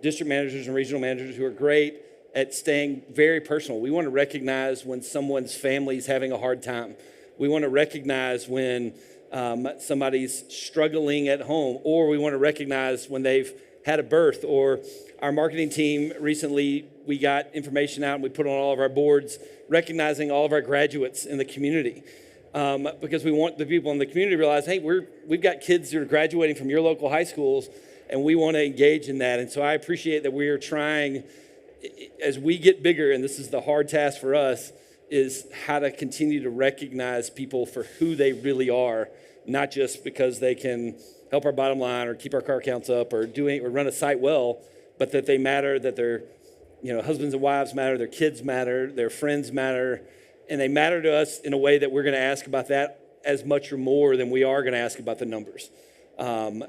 district managers and regional managers who are great at staying very personal. We want to recognize when someone's family is having a hard time. We want to recognize when somebody's struggling at home, or we want to recognize when they've had a birth. Or our marketing team recently, we got information out and we put on all of our boards recognizing all of our graduates in the community. Because we want the people in the community to realize, hey, we've got kids who are graduating from your local high schools, and we want to engage in that. And so I appreciate that we are trying, as we get bigger, and this is the hard task for us, is how to continue to recognize people for who they really are, not just because they can help our bottom line or keep our car counts up or run a site well, but that they matter, that they're husbands and wives matter, their kids matter, their friends matter, and they matter to us in a way that we're going to ask about that as much or more than we are going to ask about the numbers.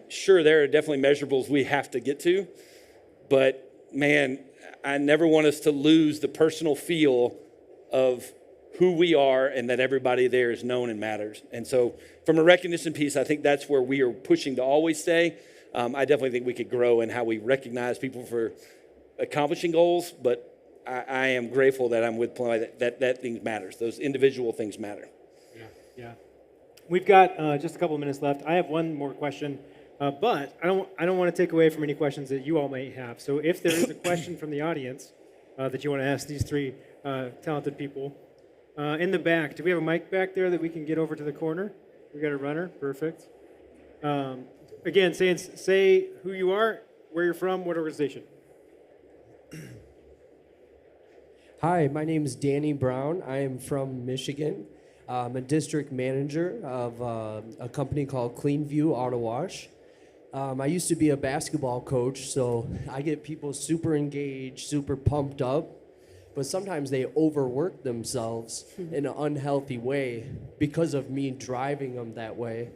Sure, there are definitely measurables we have to get to, but man, I never want us to lose the personal feel of who we are and that everybody there is known and matters. And so from a recognition piece, I think that's where we are pushing to always stay. I definitely think we could grow in how we recognize people for accomplishing goals, but I am grateful that I'm with Plumb, that thing matters. Those individual things matter. Yeah. We've got just a couple of minutes left. I have one more question, but I don't want to take away from any questions that you all may have. So if there is a question from the audience that you want to ask these three talented people, in the back, do we have a mic back there that we can get over to the corner? We got a runner, perfect. Again, say who you are, where you're from, what organization. Hi, my name is Danny Brown. I am from Michigan. I'm a district manager of a company called Cleanview Auto Wash. I used to be a basketball coach, so I get people super engaged, super pumped up, but sometimes they overwork themselves in an unhealthy way because of me driving them that way.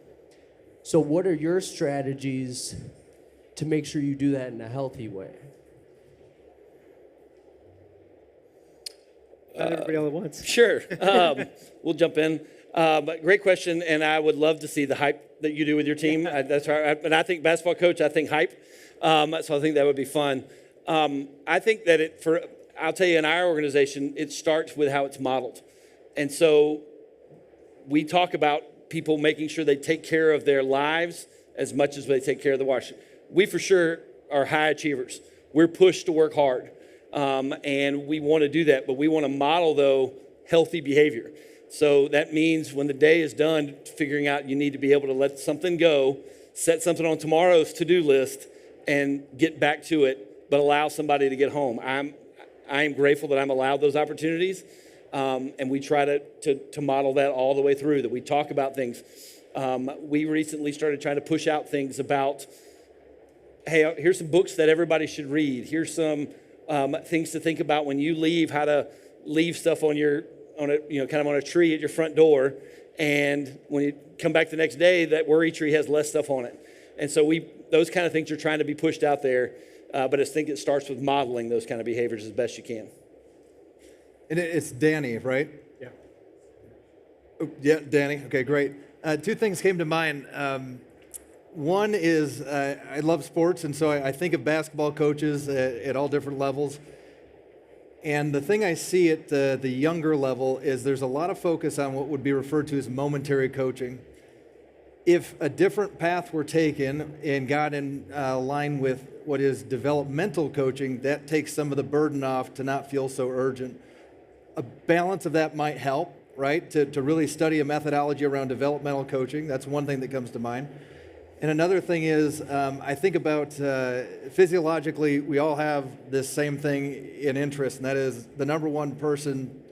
So what are your strategies to make sure you do that in a healthy way? Not everybody all at once. Sure. We'll jump in. But great question, and I would love to see the hype that you do with your team. That's right. And I think basketball coach, I think hype. So I think that would be fun. I think that I'll tell you, in our organization, it starts with how it's modeled. And so we talk about people making sure they take care of their lives as much as they take care of the wash. We for sure are high achievers. We're pushed to work hard. And we want to do that, but we want to model, though, healthy behavior. So that means when the day is done, figuring out you need to be able to let something go, set something on tomorrow's to-do list, and get back to it, but allow somebody to get home. I am grateful that I'm allowed those opportunities, and we try to model that all the way through, that we talk about things. We recently started trying to push out things about, hey, here's some books that everybody should read. Here's some things to think about when you leave, how to leave stuff on a tree at your front door, and when you come back the next day, that worry tree has less stuff on it. And so those kind of things are trying to be pushed out there, but I think it starts with modeling those kind of behaviors as best you can. And it's Danny, right? Yeah. Oh, yeah, Danny. Okay, great. Two things came to mind. One is I love sports, and so I think of basketball coaches at all different levels. And the thing I see at the younger level is there's a lot of focus on what would be referred to as momentary coaching. If a different path were taken and got in line with what is developmental coaching, that takes some of the burden off to not feel so urgent. A balance of that might help, right? To really study a methodology around developmental coaching. That's one thing that comes to mind. And another thing is, I think about physiologically, we all have this same thing in interest, and that is the number one person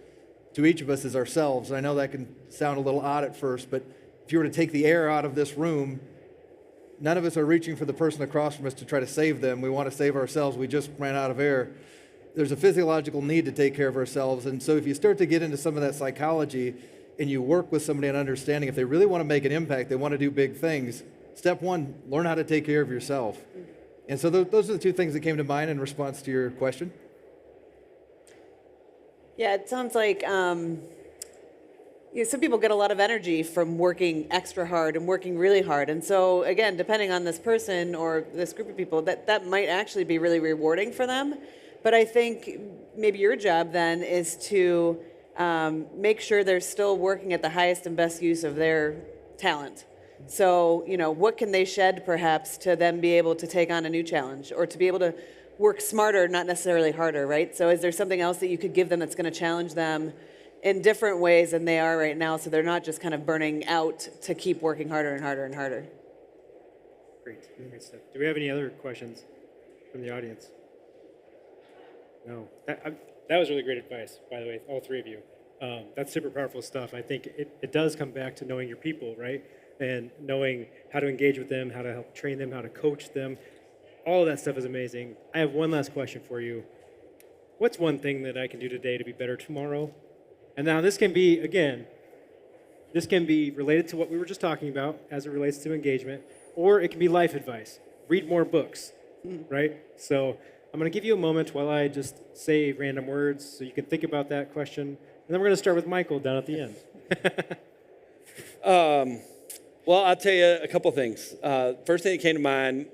to each of us is ourselves. And I know that can sound a little odd at first, but if you were to take the air out of this room, none of us are reaching for the person across from us to try to save them. We want to save ourselves. We just ran out of air. There's a physiological need to take care of ourselves. And so if you start to get into some of that psychology and you work with somebody on understanding, if they really want to make an impact, they want to do big things, step one, learn how to take care of yourself. And so those are the two things that came to mind in response to your question. Yeah, it sounds like some people get a lot of energy from working extra hard and working really hard. And so, again, depending on this person or this group of people, that might actually be really rewarding for them. But I think maybe your job then is to make sure they're still working at the highest and best use of their talent. So, what can they shed perhaps to then be able to take on a new challenge or to be able to work smarter, not necessarily harder, right? So is there something else that you could give them that's going to challenge them in different ways than they are right now, so they're not just kind of burning out to keep working harder and harder and harder? Great stuff. Do we have any other questions from the audience? No. That was really great advice, by the way, all three of you. That's super powerful stuff. I think it does come back to knowing your people, right? And knowing how to engage with them, how to help train them, how to coach them. All of that stuff is amazing. I have one last question for you. what's one thing that I can do today to be better tomorrow? And now this can be, again, this can be related to what we were just talking about as it relates to engagement, or it can be life advice. Read more books, right? So I'm going to give you a moment while I just say random words so you can think about that question. And then we're going to start with Michael down at the end. Well, I'll tell you a couple things. First thing that came to mind,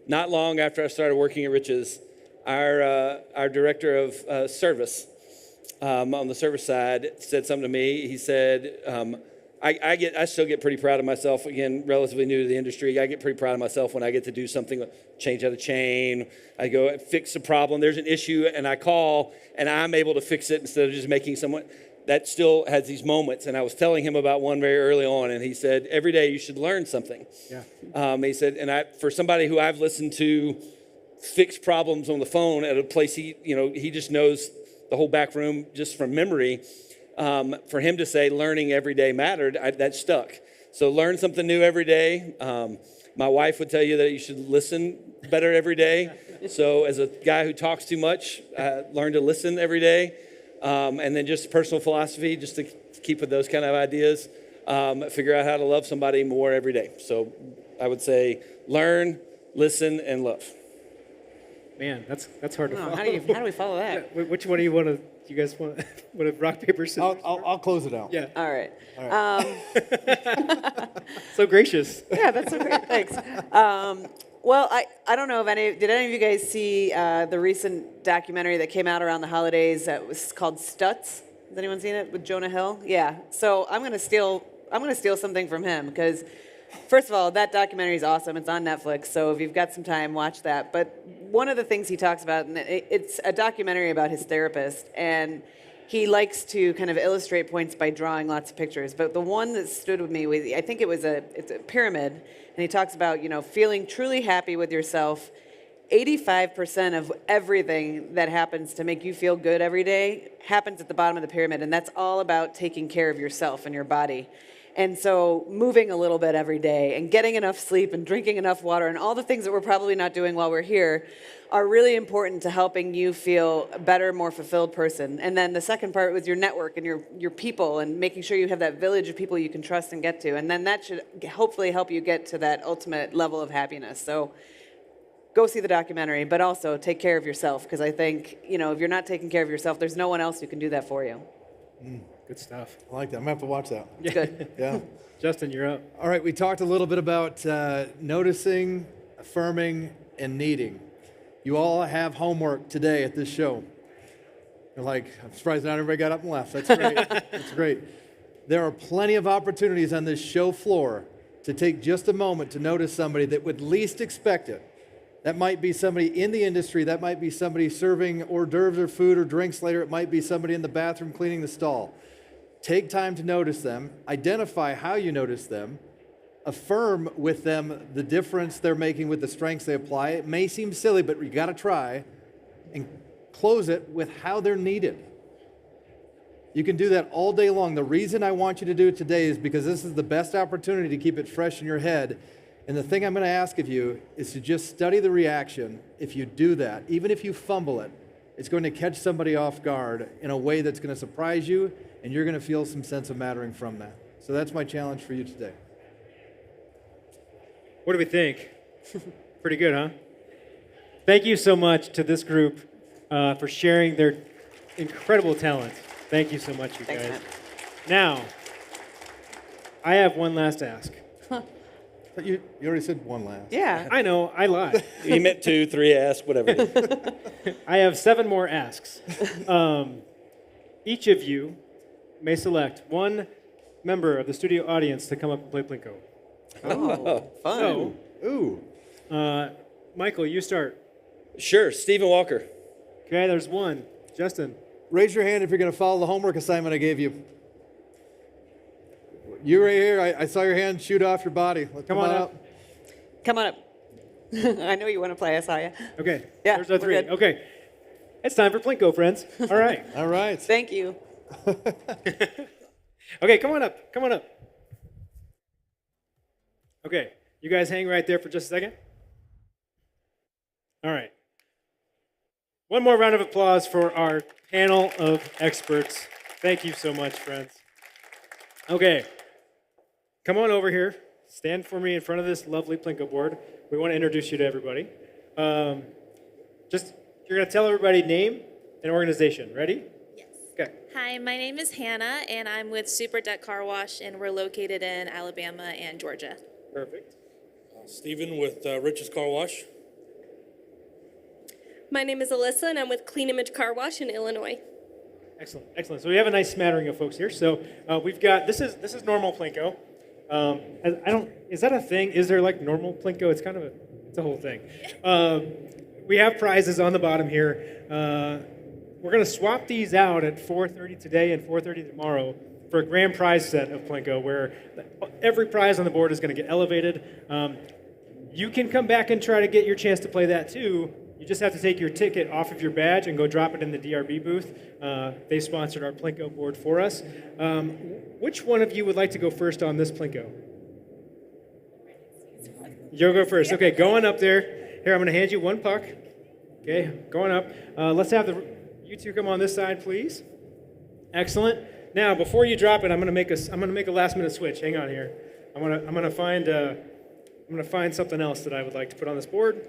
not long after I started working at Riches, our director of service on the service side said something to me. He said, I still get pretty proud of myself, again, relatively new to the industry. I get pretty proud of myself when I get to do something, change out a chain. I go fix a problem. There's an issue, and I call, and I'm able to fix it instead of just making someone. That still has these moments. And I was telling him about one very early on, and he said, every day you should learn something. Yeah. He said, and for somebody who I've listened to fix problems on the phone at a place he just knows the whole back room just from memory. For him to say learning every day mattered, that stuck. So learn something new every day. My wife would tell you that you should listen better every day. So as a guy who talks too much, learn to listen every day. And then just personal philosophy, just to keep with those kind of ideas. Figure out how to love somebody more every day. So I would say learn, listen, and love. Man, that's hard to follow. How do we follow that? Yeah, which one do you want to? You guys want to rock paper scissors? I'll close it out. Yeah. All right. So gracious. Yeah, that's so great. Thanks. Well, I don't know if did any of you guys see the recent documentary that came out around the holidays that was called Stutz? Has anyone seen it with Jonah Hill? Yeah. So I'm gonna steal something from him because, first of all, that documentary is awesome. It's on Netflix, so if you've got some time, watch that. But one of the things he talks about, and it's a documentary about his therapist, and he likes to kind of illustrate points by drawing lots of pictures. But the one that stood with me was, I think it's a pyramid, and he talks about, feeling truly happy with yourself. 85% of everything that happens to make you feel good every day happens at the bottom of the pyramid, and that's all about taking care of yourself and your body. And so moving a little bit every day and getting enough sleep and drinking enough water and all the things that we're probably not doing while we're here are really important to helping you feel a better, more fulfilled person. And then the second part was your network and your people and making sure you have that village of people you can trust and get to. And then that should hopefully help you get to that ultimate level of happiness. So go see the documentary, but also take care of yourself, because I think, if you're not taking care of yourself, there's no one else who can do that for you. Good stuff. I like that. I'm going to have to watch that. Yeah. Good. Yeah. Justin, you're up. All right, we talked a little bit about noticing, affirming, and needing. You all have homework today at this show. You're like, I'm surprised not everybody got up and left. That's great. That's great. There are plenty of opportunities on this show floor to take just a moment to notice somebody that would least expect it. That might be somebody in the industry. That might be somebody serving hors d'oeuvres or food or drinks later. It might be somebody in the bathroom cleaning the stall. Take time to notice them. Identify how you notice them. Affirm with them the difference they're making with the strengths they apply. It may seem silly, but you got to try. And close it with how they're needed. You can do that all day long. The reason I want you to do it today is because this is the best opportunity to keep it fresh in your head. And the thing I'm going to ask of you is to just study the reaction. If you do that, even if you fumble it, it's going to catch somebody off guard in a way that's going to surprise you, and you're going to feel some sense of mattering from that. So that's my challenge for you today. What do we think? Pretty good, huh? Thank you so much to this group for sharing their incredible talent. Thank you so much, you guys. Matt. Now, I have one last ask. But you already said one last. Yeah. I know, I lied. He meant 2, 3, ask, whatever. I have 7 more asks. Each of you may select one member of the studio audience to come up and play Plinko. Oh, fun. So, Michael, you start. Sure, Stephen Walker. Okay, there's one. Justin. Raise your hand if you're going to follow the homework assignment I gave you. You right here, I saw your hand shoot off your body. Come on up. Come on up. I know you want to play, I saw you. Okay, Yeah, there's our we're 3. good. Okay, it's time for Plinko, friends. All right. All right. Thank you. Okay, come on up. Come on up. Okay, you guys hang right there for just a second. All right. One more round of applause for our panel of experts. Thank you so much, friends. Okay, come on over here. Stand for me in front of this lovely Plinko board. We want to introduce you to everybody. You're going to tell everybody name and organization. Ready? Yes. Okay. Hi, my name is Hannah, and I'm with Super Deck Car Wash, and we're located in Alabama and Georgia. Perfect. Stephen with Rich's Car Wash. My name is Alyssa, and I'm with Clean Image Car Wash in Illinois. Excellent, excellent. So we have a nice smattering of folks here. So we've got this is normal Plinko. Is that a thing? Is there like normal Plinko? It's kind of it's a whole thing. We have prizes on the bottom here. We're going to swap these out at 4:30 today and 4:30 tomorrow for a grand prize set of Plinko, where every prize on the board is going to get elevated. You can come back and try to get your chance to play that too. You just have to take your ticket off of your badge and go drop it in the DRB booth. They sponsored our Plinko board for us. Which one of you would like to go first on this Plinko? You'll go first. Okay, going up there. Here, I'm going to hand you one puck. Okay, going up. Let's have you two come on this side, please. Excellent. Now, before you drop it, I'm going to make a last-minute switch. Hang on here. I'm going to find something else that I would like to put on this board.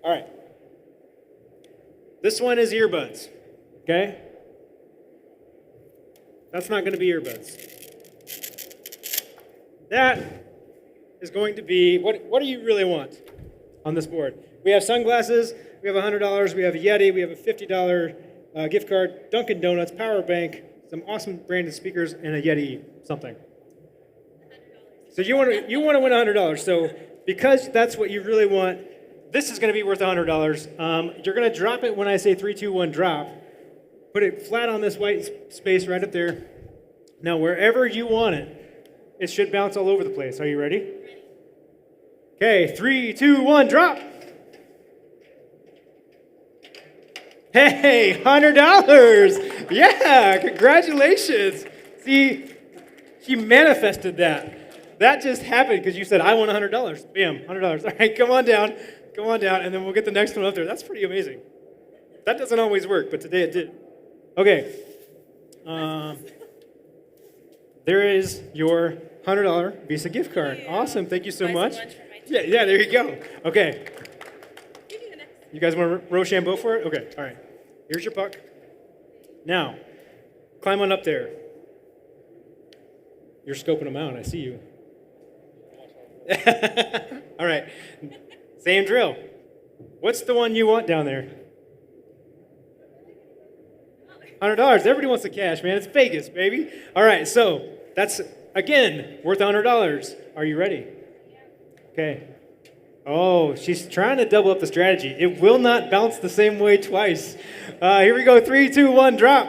All right. This one is earbuds, okay? That's not going to be earbuds. That is going to be, what do you really want on this board? We have sunglasses, we have $100, we have a Yeti, we have a $50 gift card, Dunkin' Donuts, power bank, some awesome branded speakers, and a Yeti something. So you want to win $100. So because that's what you really want, this is going to be worth $100. You're going to drop it when I say 3, 2, 1, drop. Put it flat on this white space right up there. Now, wherever you want it, it should bounce all over the place. Are you ready? Okay, 3, 2, 1, drop. Hey, $100. Yeah, congratulations. See, she manifested that. That just happened because you said, I want $100. Bam, $100. All right, come on down. Come on down, and then we'll get the next one up there. That's pretty amazing. That doesn't always work, but today it did. Okay. There is your $100 Visa gift card. Awesome. Thank you so much. Yeah, there you go. Okay. You guys want Rochambeau for it? Okay, all right. Here's your puck. Now, climb on up there. You're scoping them out. I see you. All right. Same drill. What's the one you want down there? $100. Everybody wants the cash, man. It's Vegas, baby. All right, so that's, again, worth $100. Are you ready? Okay. Oh, she's trying to double up the strategy. It will not bounce the same way twice. Here we go. 3, 2, 1, drop.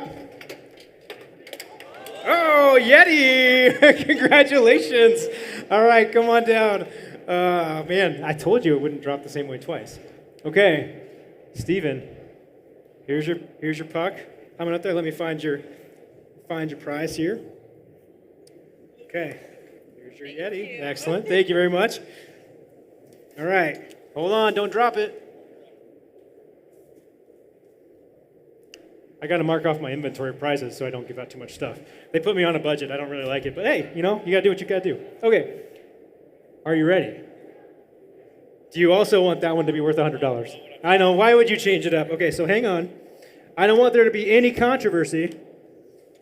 Oh, Yeti! Congratulations. All right, come on down. Man, I told you it wouldn't drop the same way twice. Okay, Steven, here's your puck. Coming up there. Let me find your prize here. Okay, here's your Yeti. Excellent. Thank you very much. All right, hold on. Don't drop it. I got to mark off my inventory of prizes so I don't give out too much stuff. They put me on a budget. I don't really like it, but hey, you got to do what you got to do. Okay. Are you ready? Do you also want that one to be worth $100? I know. Why would you change it up? Okay, so hang on. I don't want there to be any controversy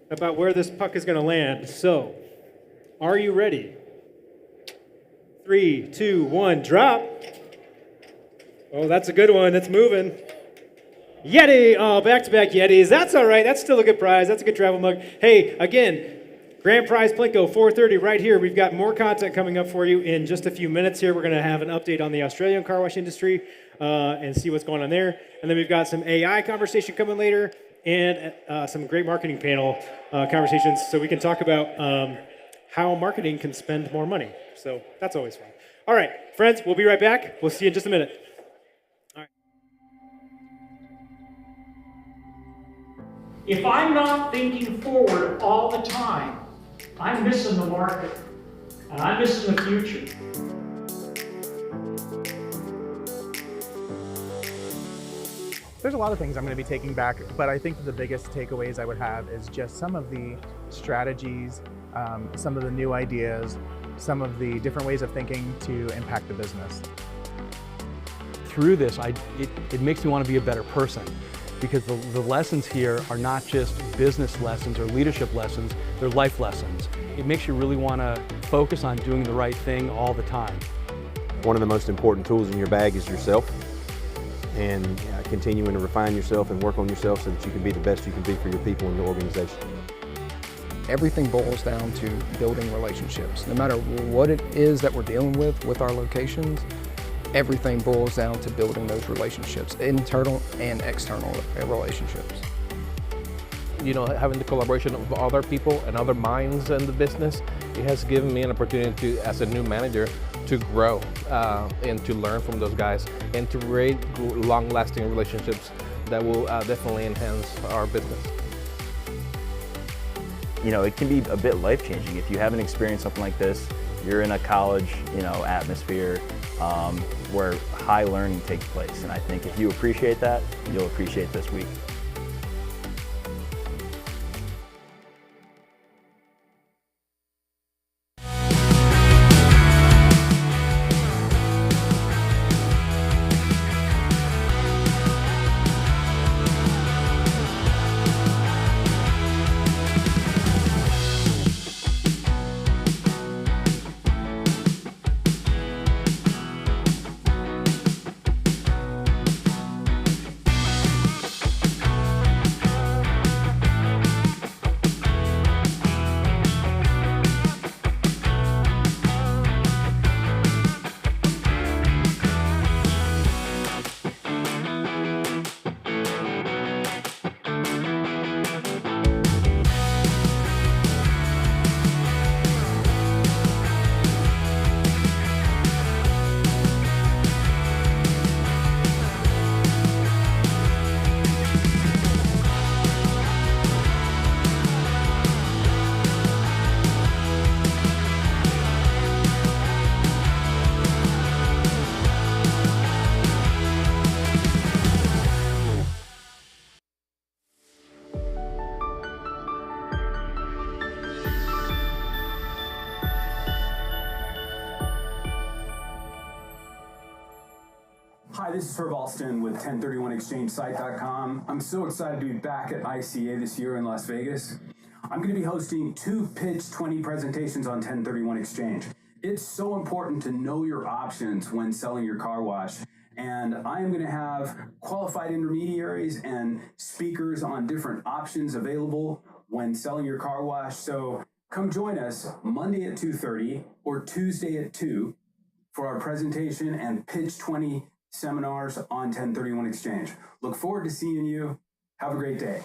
about where this puck is going to land. So, are you ready? 3, 2, 1, drop. Oh, that's a good one. It's moving. Yeti. Oh, back-to-back Yetis. That's all right. That's still a good prize. That's a good travel mug. Hey, again, Grand Prize Plinko, 4:30 right here. We've got more content coming up for you in just a few minutes here. We're going to have an update on the Australian car wash industry and see what's going on there. And then we've got some AI conversation coming later and some great marketing panel conversations so we can talk about how marketing can spend more money. So that's always fun. All right, friends, we'll be right back. We'll see you in just a minute. If I'm not thinking forward all the time, I'm missing the market. And I'm missing the future. There's a lot of things I'm going to be taking back, but I think that the biggest takeaways I would have is just some of the strategies, some of the new ideas, some of the different ways of thinking to impact the business. Through this, it makes me want to be a better person, because the lessons here are not just business lessons or leadership lessons, they're life lessons. It makes you really want to focus on doing the right thing all the time. One of the most important tools in your bag is yourself, and continuing to refine yourself and work on yourself so that you can be the best you can be for your people and your organization. Everything boils down to building relationships. No matter what it is that we're dealing with our locations, everything boils down to building those relationships, internal and external relationships. You know, having the collaboration of other people and other minds in the business, it has given me an opportunity to, as a new manager, to grow and to learn from those guys and to create long-lasting relationships that will definitely enhance our business. You know, it can be a bit life-changing. If you haven't experienced something like this, you're in a college, atmosphere where high learning takes place. And I think if you appreciate that, you'll appreciate this week. Hi, this is Herb Alston with 1031exchangesite.com. I'm so excited to be back at ICA this year in Las Vegas. I'm going to be hosting 2 Pitch 20 presentations on 1031 Exchange. It's so important to know your options when selling your car wash. And I am going to have qualified intermediaries and speakers on different options available when selling your car wash. So come join us Monday at 2:30 or Tuesday at 2 for our presentation and Pitch 20 seminars on 1031 Exchange. Look forward to seeing you. Have a great day.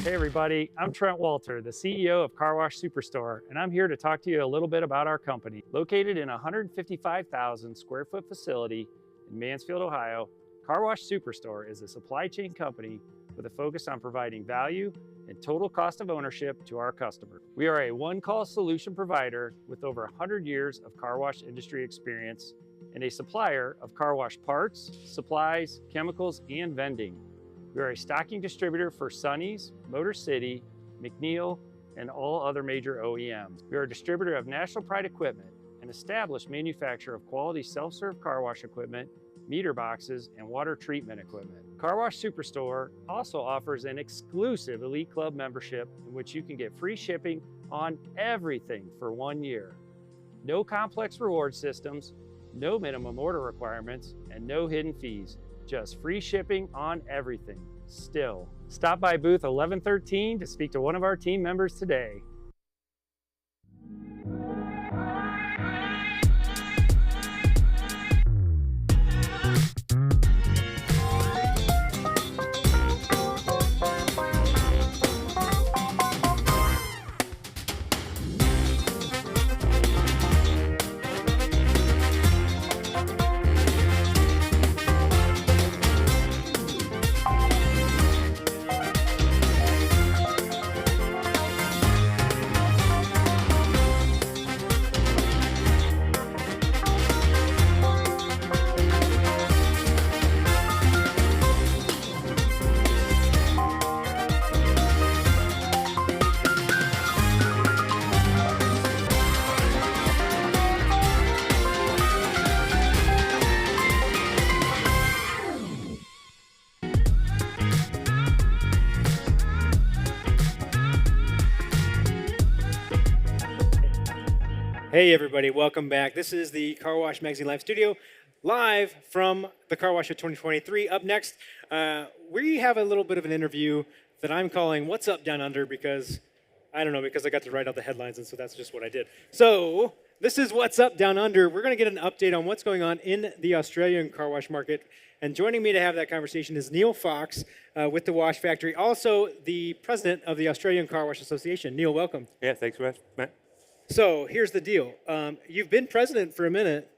Hey everybody, I'm Trent Walter, the CEO of Car Wash Superstore, and I'm here to talk to you a little bit about our company. Located in a 155,000 square foot facility in Mansfield, Ohio, Car Wash Superstore is a supply chain company with a focus on providing value and total cost of ownership to our customer. We are a one-call solution provider with over 100 years of car wash industry experience and a supplier of car wash parts, supplies, chemicals, and vending. We are a stocking distributor for Sonny's, Motor City, McNeil, and all other major OEMs. We are a distributor of National Pride equipment, an established manufacturer of quality self-serve car wash equipment, meter boxes, and water treatment equipment. Car Wash Superstore also offers an exclusive Elite Club membership in which you can get free shipping on everything for 1 year. No complex reward systems, no minimum order requirements, and no hidden fees. Just free shipping on everything. Still, stop by booth 1113 to speak to one of our team members today. Hey everybody, welcome back. This is the Car Wash Magazine Live Studio, live from the Car Wash Show 2023. Up next, we have a little bit of an interview that I'm calling What's Up Down Under because, I don't know, because I got to write out the headlines and so that's just what I did. So, this is What's Up Down Under. We're going to get an update on what's going on in the Australian car wash market. And joining me to have that conversation is Neil Fox with The Wash Factory, also the president of the Australian Car Wash Association. Neil, welcome. Yeah, thanks for that, Matt. So here's the deal. You've been president for a minute.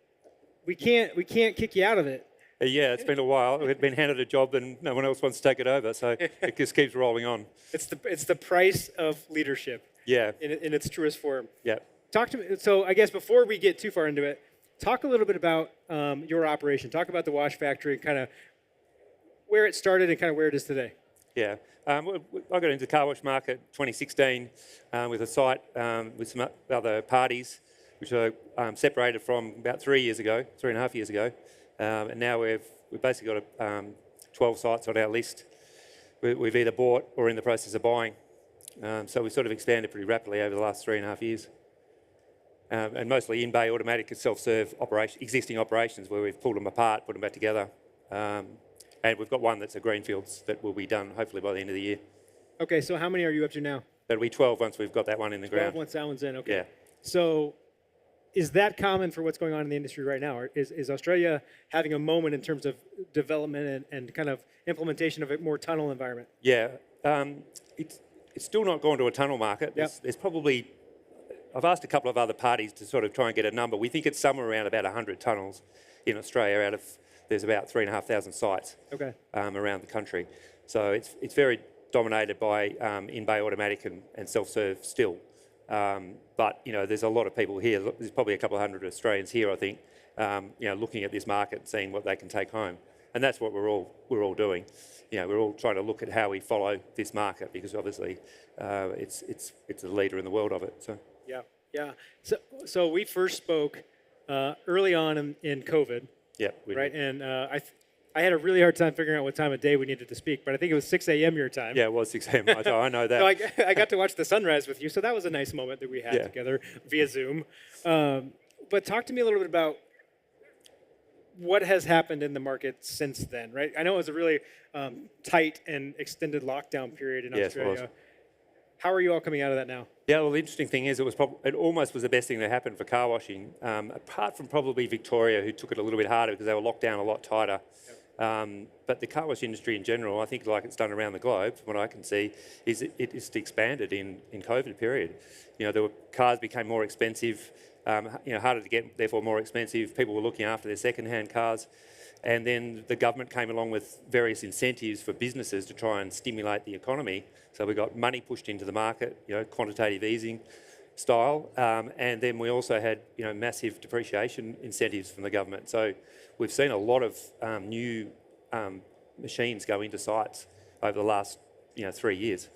We can't kick you out of it. Yeah, it's been a while. We've been handed a job and no one else wants to take it over, so it just keeps rolling on. It's the price of leadership. Yeah. In its truest form. Yeah. Talk to me. So I guess before we get too far into it, talk a little bit about your operation. Talk about the Wash Factory, kind of where it started and kind of where it is today. Yeah. I got into the car wash market 2016 with a site with some other parties, which I separated from about 3.5 years ago. And now we've basically got 12 sites on our list. We've either bought or in the process of buying. So we've sort of expanded pretty rapidly over the last 3.5 years. And mostly in-bay automatic and self-serve existing operations where we've pulled them apart, put them back together. And we've got one that's a greenfields that will be done hopefully by the end of the year. Okay, so how many are you up to now? That'll be 12 once we've got that one in the 12 ground. once that one's in, okay. Yeah. So is that common for what's going on in the industry right now? Or is Australia having a moment in terms of development and kind of implementation of a more tunnel environment? Yeah. It's still not gone to a tunnel market. There's probably, I've asked a couple of other parties to sort of try and get a number. We think it's somewhere around about 100 tunnels in Australia out of, there's about 3,500 sites around the country. So it's very dominated by in-bay automatic and self-serve still. But, you know, there's a lot of people here. There's probably a couple of hundred Australians here, I think, you know, looking at this market and seeing what they can take home. And that's what we're all doing. You know, we're all trying to look at how we follow this market because obviously it's the leader in the world of it. So. Yeah. So we first spoke early on in COVID. Yeah. Right, and I had a really hard time figuring out what time of day we needed to speak, but I think it was 6 a.m. your time. Yeah, it was 6 a.m. I know that. So I got to watch the sunrise with you, so that was a nice moment that we had together via Zoom. But talk to me a little bit about what has happened in the market since then, right? I know it was a really tight and extended lockdown period in Australia. It was. How are you all coming out of that now? Yeah, well, the interesting thing is it almost was the best thing that happened for car washing, apart from probably Victoria, who took it a little bit harder because they were locked down a lot tighter. But the car wash industry in general, I think like it's done around the globe, from what I can see, is it just expanded in COVID period. You know, cars became more expensive, you know, harder to get, therefore more expensive. People were looking after their second-hand cars. And then the government came along with various incentives for businesses to try and stimulate the economy. So we got money pushed into the market, you know, quantitative easing, style, and then we also had massive depreciation incentives from the government. So we've seen a lot of new machines go into sites over the last 3 years.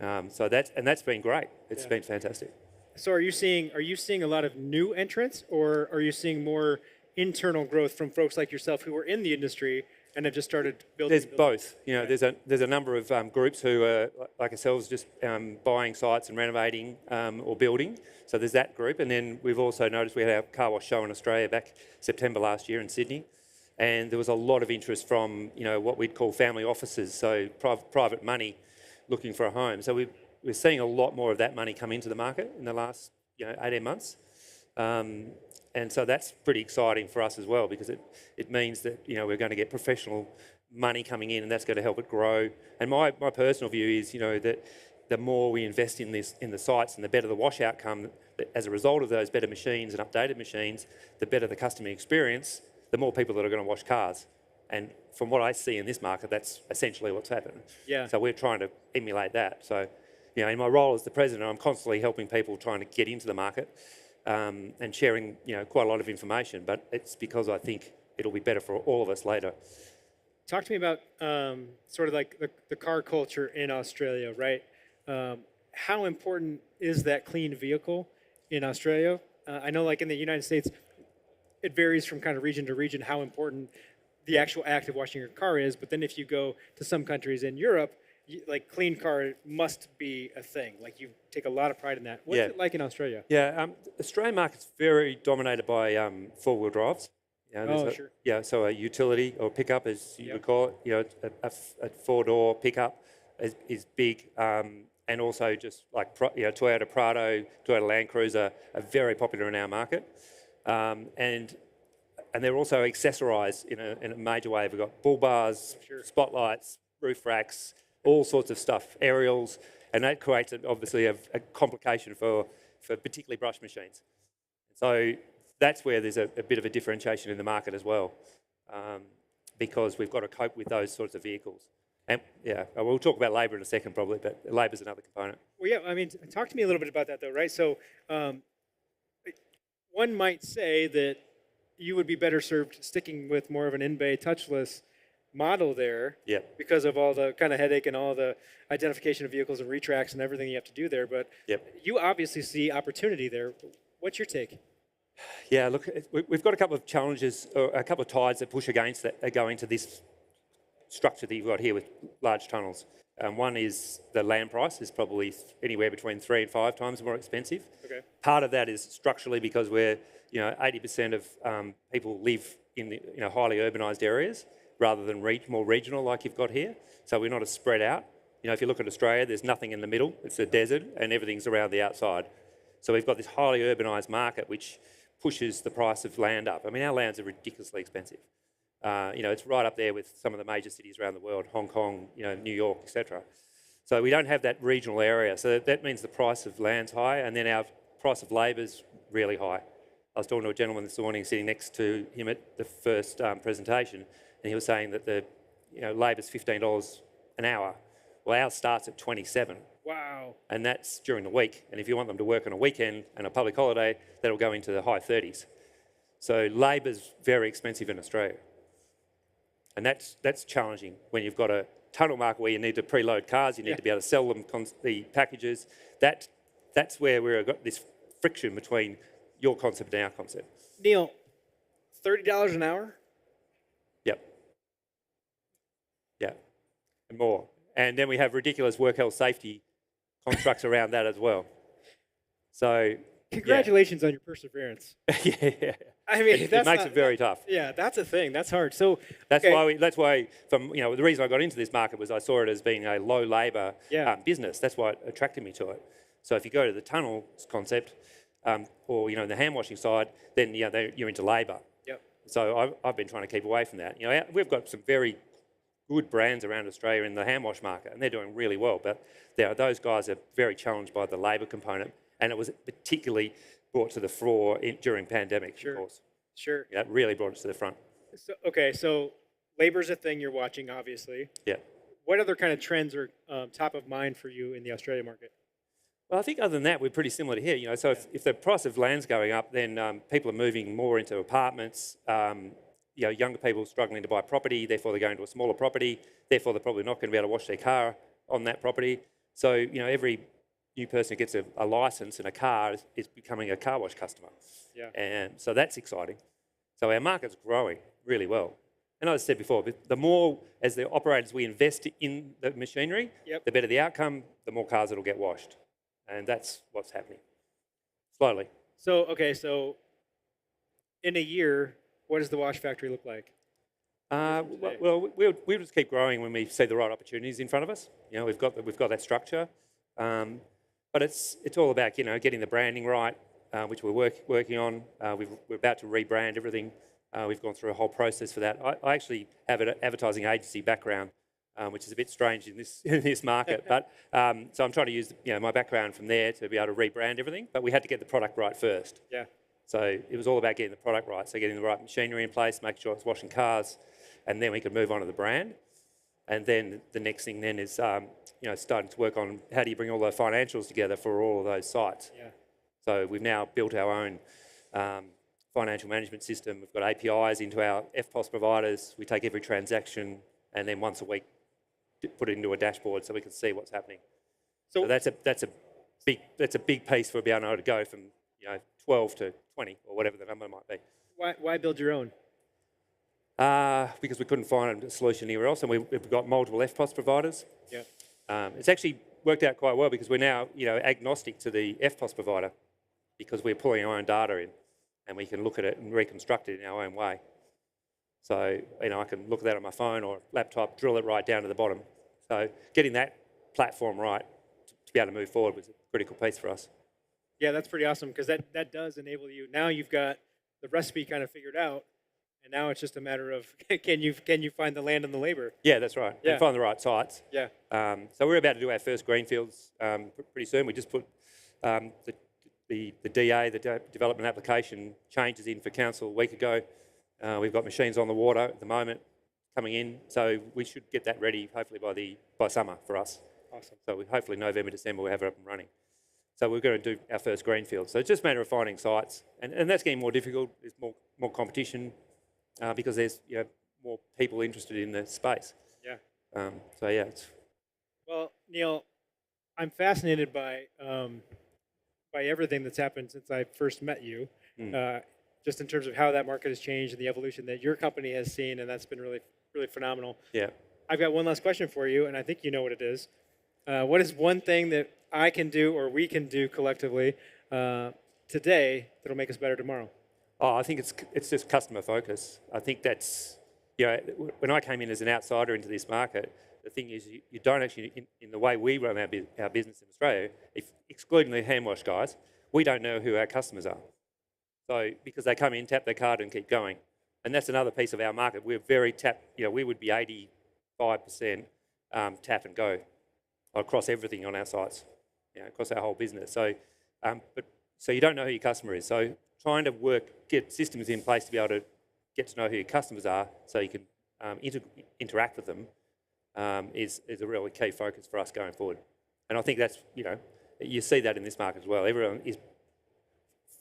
So that's been great. It's been fantastic. So are you seeing a lot of new entrants, or are you seeing more internal growth from folks like yourself who are in the industry and have just started building? There's both. There's a number of groups who are like ourselves, just buying sites and renovating or building. So there's that group, and then we've also noticed we had our car wash show in Australia back September last year in Sydney, and there was a lot of interest from what we'd call family offices, so private money looking for a home. So we're seeing a lot more of that money come into the market in the last 18 months. And so that's pretty exciting for us as well, because it means that we're going to get professional money coming in, and that's going to help it grow. And my personal view is that the more we invest in the sites and the better the wash outcome, as a result of those better machines and updated machines, the better the customer experience, the more people that are going to wash cars. And from what I see in this market, that's essentially what's happened. Yeah. So we're trying to emulate that. So in my role as the president, I'm constantly helping people trying to get into the market. And sharing, quite a lot of information, but it's because I think it'll be better for all of us later. Talk to me about sort of like the car culture in Australia, right? How important is that clean vehicle in Australia? I know, like in the United States, it varies from kind of region to region how important the actual act of washing your car is. But then if you go to some countries in Europe, like clean car must be a thing. Like you take a lot of pride in that. What's it like in Australia? Yeah, Australian market's very dominated by four-wheel drives. Sure. Yeah, so a utility or pickup, as you would call it. A four-door pickup is big, and also just like Toyota Prado, Toyota Land Cruiser are very popular in our market, and they're also accessorised in a major way. We've got bull bars, spotlights, roof racks, all sorts of stuff, aerials, and that creates obviously a complication for particularly brush machines. So that's where there's a bit of a differentiation in the market as well, because we've got to cope with those sorts of vehicles. And we'll talk about labour in a second probably, but labour is another component. Well, yeah, I mean, talk to me a little bit about that though, right? So one might say that you would be better served sticking with more of an in-bay touchless model there, because of all the kind of headache and all the identification of vehicles and retracts and everything you have to do there. But you obviously see opportunity there. What's your take? Yeah, look, we've got a couple of challenges, or a couple of tides that push against that go into this structure that you've got here with large tunnels. One is the land price is probably anywhere between 3 and 5 times more expensive. Okay. Part of that is structurally because we're 80% of people live in the highly urbanised areas, rather than more regional like you've got here. So we're not as spread out. If you look at Australia, there's nothing in the middle. It's a desert and everything's around the outside. So we've got this highly urbanised market which pushes the price of land up. I mean, our lands are ridiculously expensive. It's right up there with some of the major cities around the world, Hong Kong, New York, etc. So we don't have that regional area. So that means the price of land's high, and then our price of labour's really high. I was talking to a gentleman this morning sitting next to him at the first presentation, and he was saying that the labour's $15 an hour. Well, ours starts at 27. Wow. And that's during the week. And if you want them to work on a weekend and a public holiday, that'll go into the high 30s. So labour's very expensive in Australia. And that's challenging when you've got a tunnel market where you need to preload cars, you need to be able to sell them the packages. That's where we've got this friction between your concept and our concept. Neil, $30 an hour? Yeah, and more. And then we have ridiculous work health safety constructs around that as well. So congratulations on your perseverance. Yeah. I mean, it makes it very tough. Yeah, that's a thing. That's hard. So that's why the reason I got into this market was I saw it as being a low labour business. That's why it attracted me to it. So if you go to the tunnels concept, or the hand washing side, then you're into labour. Yep. So I've been trying to keep away from that. We've got some very good brands around Australia in the hand wash market, and they're doing really well. But those guys are very challenged by the labour component, and it was particularly brought to the fore during pandemic, of course. Sure. It really brought it to the front. So labor's a thing you're watching, obviously. Yeah. What other kind of trends are top of mind for you in the Australia market? Well, I think other than that, we're pretty similar to here. You know, so if the price of land's going up, then people are moving more into apartments. You know, younger people struggling to buy property, therefore they're going to a smaller property. Therefore, they're probably not going to be able to wash their car on that property. So, you know, every new person who gets a license and a car is becoming a car wash customer. Yeah. And so that's exciting. So our market's growing really well. And as I said before, the more as the operators we invest in the machinery, Yep. the better the outcome, the more cars that'll get washed. And that's what's happening, slowly. So, okay, so in a year, what does the wash factory look like? Well, we'll just keep growing when we see the right opportunities in front of us. You know, we've got that structure, but it's all about, you know, getting the branding right, which we're working on. We're about to rebrand everything. We've gone through a whole process for that. I actually have an advertising agency background, which is a bit strange in this market, but so I'm trying to use, you know, my background from there to be able to rebrand everything. But we had to get the product right first. Yeah. So it was all about getting the product right. So getting the right machinery in place, making sure it's washing cars, and then we could move on to the brand. And then the next thing then is, you know, starting to work on how do you bring all the financials together for all of those sites. Yeah. So we've now built our own financial management system. We've got APIs into our FPOS providers. We take every transaction and then once a week put it into a dashboard so we can see what's happening. So that's a big piece for being able to go from, you know, 12 to 20 or whatever the number might be. Why build your own? Because we couldn't find a solution anywhere else, and we've got multiple FPOS providers. Yeah. It's actually worked out quite well because we're now, you know, agnostic to the FPOS provider because we're pulling our own data in, and we can look at it and reconstruct it in our own way. So, you know, I can look at that on my phone or laptop, drill it right down to the bottom. So getting that platform right to be able to move forward was a critical piece for us. Yeah, that's pretty awesome because that does enable you. Now you've got the recipe kind of figured out, and now it's just a matter of can you find the land and the labor? Yeah, that's right. Yeah. And find the right sites. Yeah. So we're about to do our first greenfields pretty soon. We just put the DA, the development application changes in for council a week ago. We've got machines on the water at the moment coming in, so we should get that ready hopefully by summer for us. Awesome. So hopefully November, December we'll have it up and running. So we're going to do our first greenfield. So it's just a matter of finding sites, and that's getting more difficult. There's more competition because there's, you know, more people interested in the space. Yeah. So yeah. Well, Neil, I'm fascinated by everything that's happened since I first met you. Just in terms of how that market has changed and the evolution that your company has seen, and that's been really, really phenomenal. Yeah. I've got one last question for you, and I think you know what it is. What is one thing that I can do or we can do collectively today that'll make us better tomorrow? Oh, I think it's just customer focus. I think that's, you know, when I came in as an outsider into this market, the thing is you don't actually, in the way we run our business in Australia, excluding the hand wash guys, we don't know who our customers are. So because they come in, tap their card and keep going. And that's another piece of our market. We're very you know, we would be 85% tap and go across everything on our sites, you know, across our whole business. So, so you don't know who your customer is. So trying to get systems in place to be able to get to know who your customers are so you can interact with them is a really key focus for us going forward. And I think that's, you know, you see that in this market as well. Everyone is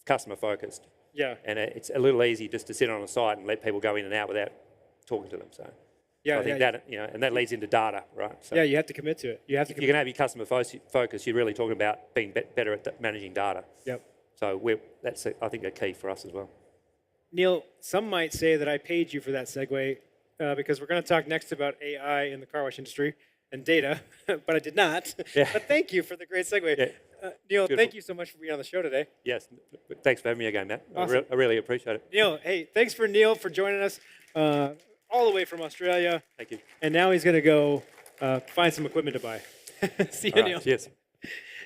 customer focused. Yeah. And it's a little easy just to sit on a site and let people go in and out without talking to them. So yeah, I think that, you know, and that leads into data, right? So yeah, you have to commit to it. You have to. If you're going to have your customer focus, you're really talking about being better at managing data. Yep. So that's, I think, a key for us as well. Neil, some might say that I paid you for that segue because we're going to talk next about AI in the car wash industry and data, but I did not. Yeah. But thank you for the great segue. Yeah. Neil, Beautiful. Thank you so much for being on the show today. Yes, thanks for having me again, Matt. Awesome. I really appreciate it. Neil, hey, thanks for Neil for joining us all the way from Australia. Thank you. And now he's going to go find some equipment to buy. See you, All right, Neil. cheers.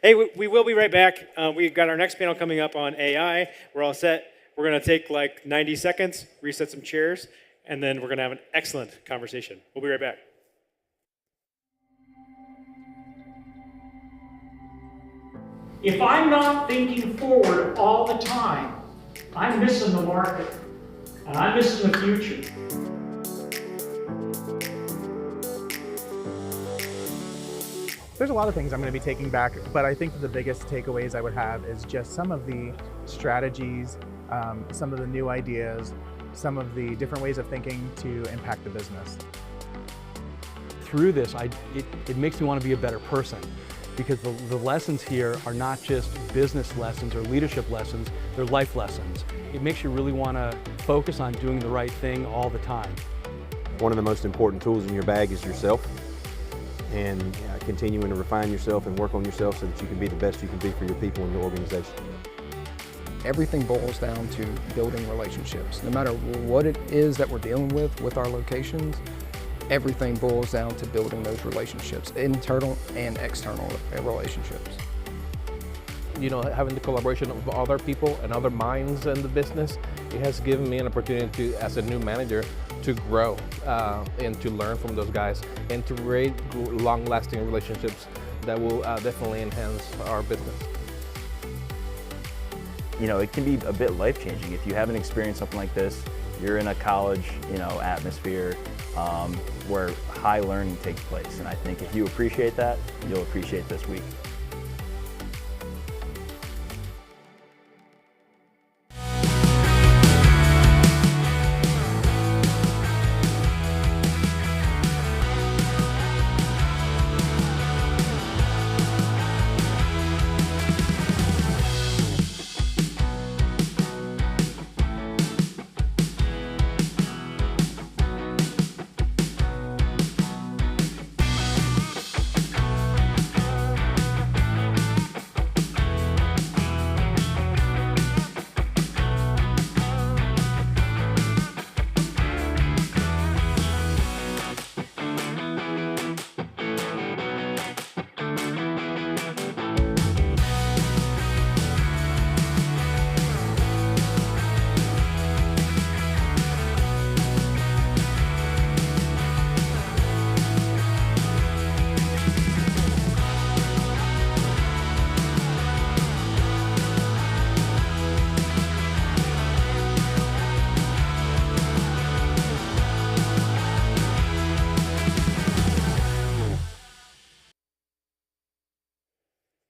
Hey, we will be right back. We've got our next panel coming up on AI. We're all set. We're going to take like 90 seconds, reset some chairs, and then we're going to have an excellent conversation. We'll be right back. If I'm not thinking forward all the time, I'm missing the market, and I'm missing the future. There's a lot of things I'm going to be taking back, but I think that the biggest takeaways I would have is just some of the strategies, some of the new ideas, some of the different ways of thinking to impact the business. Through this, it makes me want to be a better person, because the lessons here are not just business lessons or leadership lessons, they're life lessons. It makes you really want to focus on doing the right thing all the time. One of the most important tools in your bag is yourself, and continuing to refine yourself and work on yourself so that you can be the best you can be for your people and your organization. Everything boils down to building relationships. No matter what it is that we're dealing with our locations, everything boils down to building those relationships, internal and external relationships. You know, having the collaboration of other people and other minds in the business, it has given me an opportunity to, as a new manager, to grow and to learn from those guys and to create long-lasting relationships that will definitely enhance our business. You know, it can be a bit life-changing. If you haven't experienced something like this, you're in a college, atmosphere where high learning takes place. And I think if you appreciate that, you'll appreciate this week.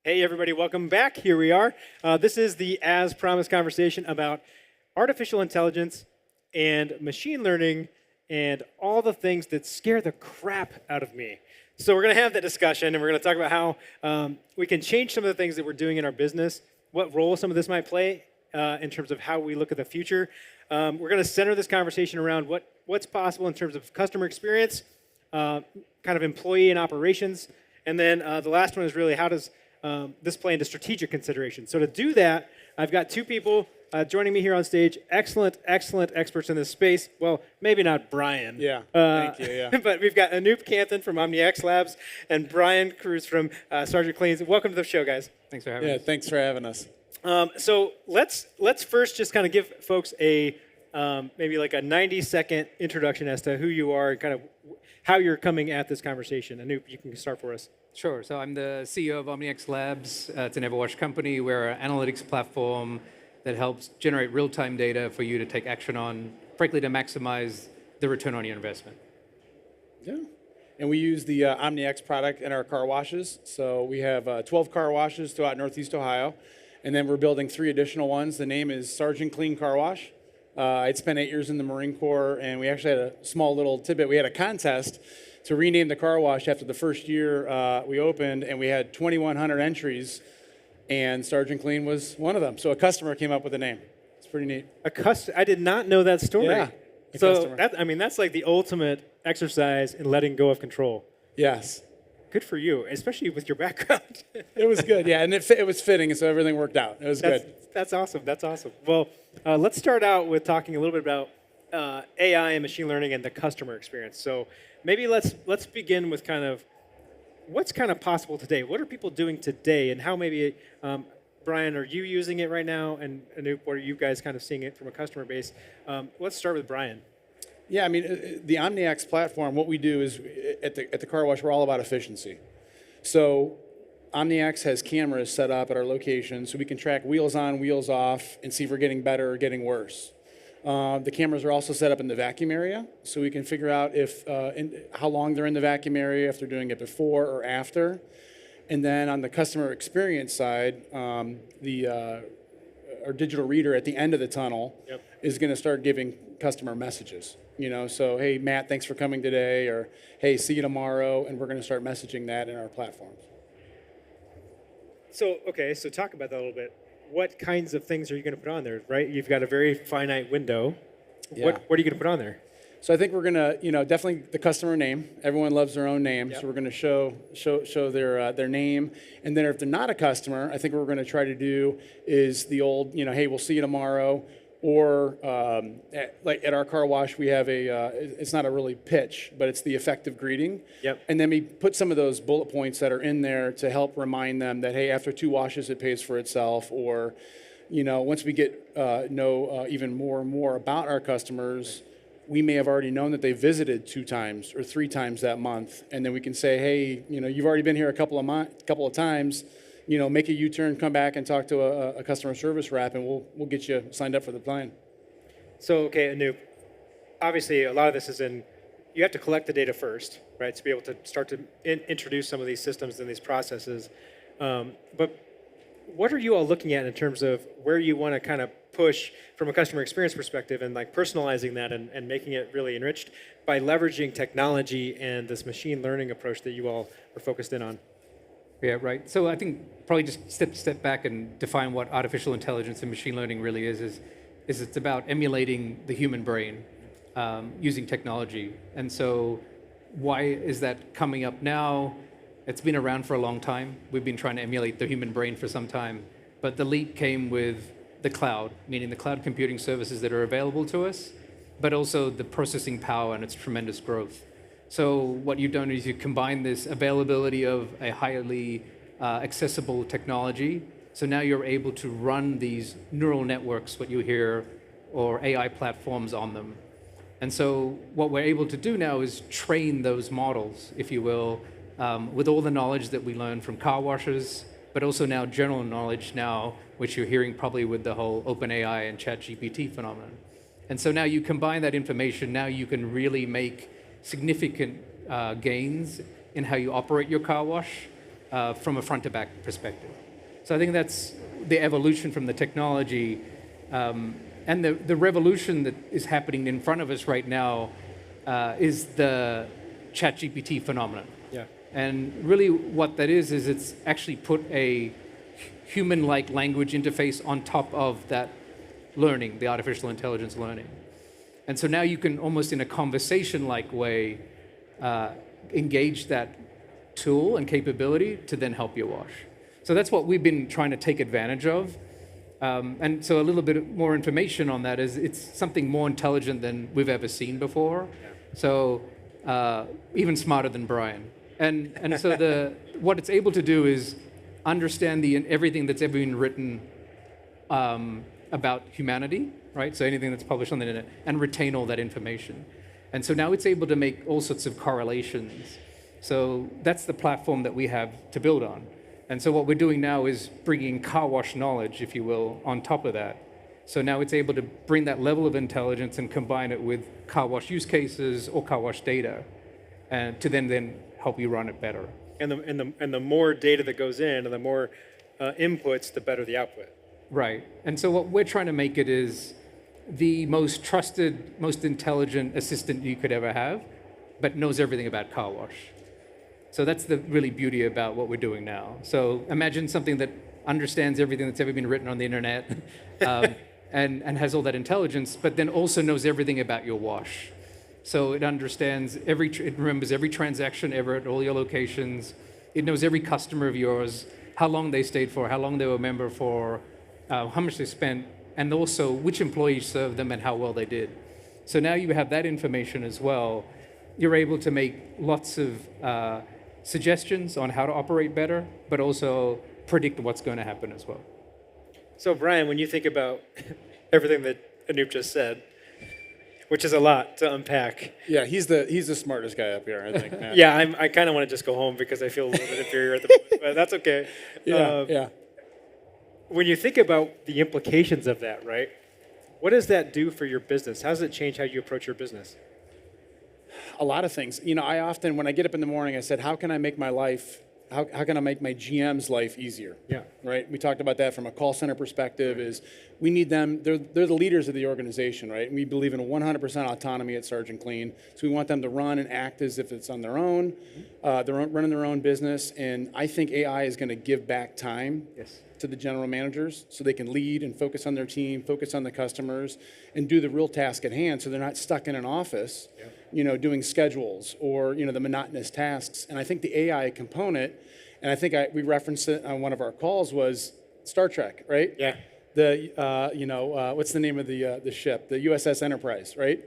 Hey, everybody, welcome back. Here we are. This is the As Promised conversation about artificial intelligence and machine learning and all the things that scare the crap out of me. So we're going to have that discussion, and we're going to talk about how we can change some of the things that we're doing in our business, what role some of this might play in terms of how we look at the future. We're going to center this conversation around what's possible in terms of customer experience, kind of employee and operations, and then the last one is really how does this play into strategic consideration. So to do that, I've got two people joining me here on stage, excellent experts in this space. Well, maybe not Brian. Yeah, thank you, yeah. But we've got Anoop Kanthan from OmniX Labs and Brian Cruz from Sargent Cleans. Welcome to the show, guys. Thanks for having us. Yeah, thanks for having us. So let's first just kind of give folks a maybe like a 90-second introduction as to who you are and kind of how you're coming at this conversation. Anoop, you can start for us. Sure. So I'm the CEO of OmniX Labs. It's an Everwash company. We're an analytics platform that helps generate real-time data for you to take action on, frankly, to maximize the return on your investment. Yeah. And we use the OmniX product in our car washes. So we have 12 car washes throughout Northeast Ohio. And then we're building 3 additional ones. The name is Sargent Clean Car Wash. I'd spent 8 years in the Marine Corps, and we actually had a small little tidbit. We had a contest to rename the car wash after the first year we opened, and we had 2,100 entries, and Sargent Clean was one of them. So a customer came up with a name. It's pretty neat. I did not know that story. Yeah. So that's like the ultimate exercise in letting go of control. Yes. Good for you, especially with your background. It was good, yeah, and it was fitting, and so everything worked out. It was good. That's awesome. That's awesome. Well, let's start out with talking a little bit about AI and machine learning and the customer experience. So maybe let's begin with kind of what's kind of possible today. What are people doing today, and how maybe Brian, are you using it right now, and Anoop, what are you guys kind of seeing it from a customer base? Let's start with Brian. Yeah, I mean, the OmniX platform, what we do is at the car wash, we're all about efficiency. So OmniX has cameras set up at our location so we can track wheels on, wheels off, and see if we're getting better or getting worse. The cameras are also set up in the vacuum area, so we can figure out if how long they're in the vacuum area, if they're doing it before or after. And then on the customer experience side, our digital reader at the end of the tunnel is going to start giving customer messages. So hey, Matt, thanks for coming today, or hey, see you tomorrow, and we're going to start messaging that in our platforms. So talk about that a little bit. What kinds of things are you going to put on there, right? You've got a very finite window. Yeah. What are you going to put on there? So I think we're going to, definitely the customer name. Everyone loves their own name, so we're going to show their name. And then if they're not a customer, I think what we're going to try to do is the old, hey, we'll see you tomorrow. Or at our car wash, we have it's not a really pitch, but it's the effective greeting. Yep. And then we put some of those bullet points that are in there to help remind them that, hey, after 2 washes, it pays for itself. Or, once we get know even more and more about our customers, we may have already known that they visited 2 times or 3 times that month. And then we can say, hey, you've already been here a couple of times. Make a U-turn, come back and talk to a customer service rep, and we'll get you signed up for the plan. So, okay, Anoop, obviously a lot of this is you have to collect the data first, right, to be able to start to introduce some of these systems and these processes. But what are you all looking at in terms of where you want to kind of push from a customer experience perspective and like personalizing that and making it really enriched by leveraging technology and this machine learning approach that you all are focused in on? Yeah, right. So I think probably just step back and define what artificial intelligence and machine learning really is it's about emulating the human brain using technology. And so why is that coming up now? It's been around for a long time. We've been trying to emulate the human brain for some time. But the leap came with the cloud, meaning the cloud computing services that are available to us, but also the processing power and its tremendous growth. So what you've done is you combine this availability of a highly accessible technology. So now you're able to run these neural networks, what you hear, or AI platforms on them. And so what we're able to do now is train those models, if you will, with all the knowledge that we learned from car washes, but also now general knowledge now, which you're hearing probably with the whole OpenAI and ChatGPT phenomenon. And so now you combine that information, now you can really make significant gains in how you operate your car wash from a front to back perspective. So I think that's the evolution from the technology and the revolution that is happening in front of us right now is the ChatGPT phenomenon. Yeah. And really what that is it's actually put a human-like language interface on top of that learning, the artificial intelligence learning. And so now you can almost in a conversation-like way engage that tool and capability to then help you wash. So that's what we've been trying to take advantage of. And so a little bit more information on that is it's something more intelligent than we've ever seen before. So even smarter than Brian. And so what it's able to do is understand everything that's ever been written about humanity, right? So anything that's published on the internet, and retain all that information. And so now it's able to make all sorts of correlations. So that's the platform that we have to build on. And so what we're doing now is bringing car wash knowledge, if you will, on top of that. So now it's able to bring that level of intelligence and combine it with car wash use cases or car wash data, and to then help you run it better. And the more data that goes in and the more inputs, the better the output. Right. And so what we're trying to make it is the most trusted, most intelligent assistant you could ever have, but knows everything about car wash. So that's the really beauty about what we're doing now. So imagine something that understands everything that's ever been written on the internet and has all that intelligence, but then also knows everything about your wash. So it understands it remembers every transaction ever at all your locations. It knows every customer of yours, how long they stayed for, how long they were a member for, how much they spent, and also which employees served them and how well they did. So now you have that information as well. You're able to make lots of suggestions on how to operate better, but also predict what's going to happen as well. So Brian, when you think about everything that Anoop just said, which is a lot to unpack. Yeah, he's the smartest guy up here, I think. Matt. Yeah, I kind of want to just go home because I feel a little bit inferior at the moment, but that's okay. Yeah. When you think about the implications of that, right? What does that do for your business? How does it change how you approach your business? A lot of things. I often, when I get up in the morning, I said, how can I make my life how can I make my GM's life easier? Yeah. Right? We talked about that from a call center perspective is we need them, they're the leaders of the organization, right? And we believe in 100% autonomy at Sergeant Clean. So we want them to run and act as if it's on their own. They're running their own business. And I think AI is going to give back time to the general managers so they can lead and focus on their team, focus on the customers, and do the real task at hand so they're not stuck in an office, doing schedules or, the monotonous tasks. And I think the AI component, and I think we referenced it on one of our calls, was Star Trek, right? Yeah. What's the name of the ship? The USS Enterprise, right?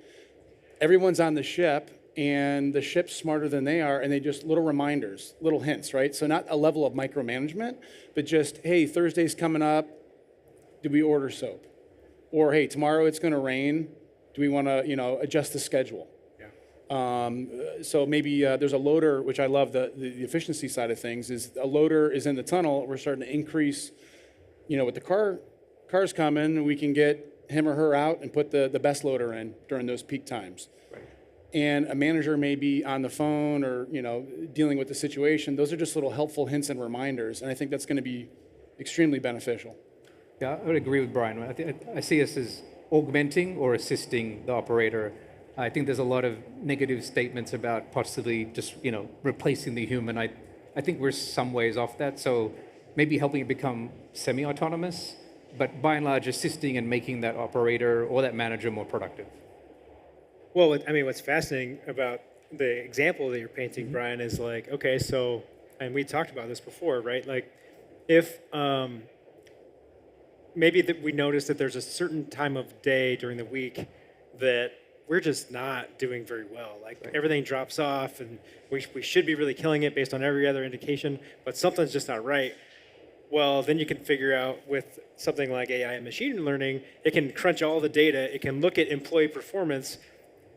Everyone's on the ship, and the ship's smarter than they are, and they just little reminders, little hints, right? So not a level of micromanagement, but just, hey, Thursday's coming up. Do we order soap? Or, hey, tomorrow it's going to rain. Do we want to, adjust the schedule? So maybe there's a loader, which I love the efficiency side of things, is a loader is in the tunnel. We're starting to increase, with the cars coming, we can get him or her out and put the best loader in during those peak times. Right. And a manager may be on the phone or, dealing with the situation. Those are just little helpful hints and reminders. And I think that's going to be extremely beneficial. Yeah, I would agree with Brian. I see us as augmenting or assisting the operator. I think there's a lot of negative statements about possibly just, replacing the human. I think we're some ways off that. So maybe helping it become semi-autonomous, but by and large assisting and making that operator or that manager more productive. Well, what's fascinating about the example that you're painting, Brian, is like, okay, so, and we talked about this before, right? Like, if maybe that we notice that there's a certain time of day during the week that we're just not doing very well. Like everything drops off, and we should be really killing it based on every other indication, but something's just not right. Well, then you can figure out with something like AI and machine learning, it can crunch all the data, it can look at employee performance,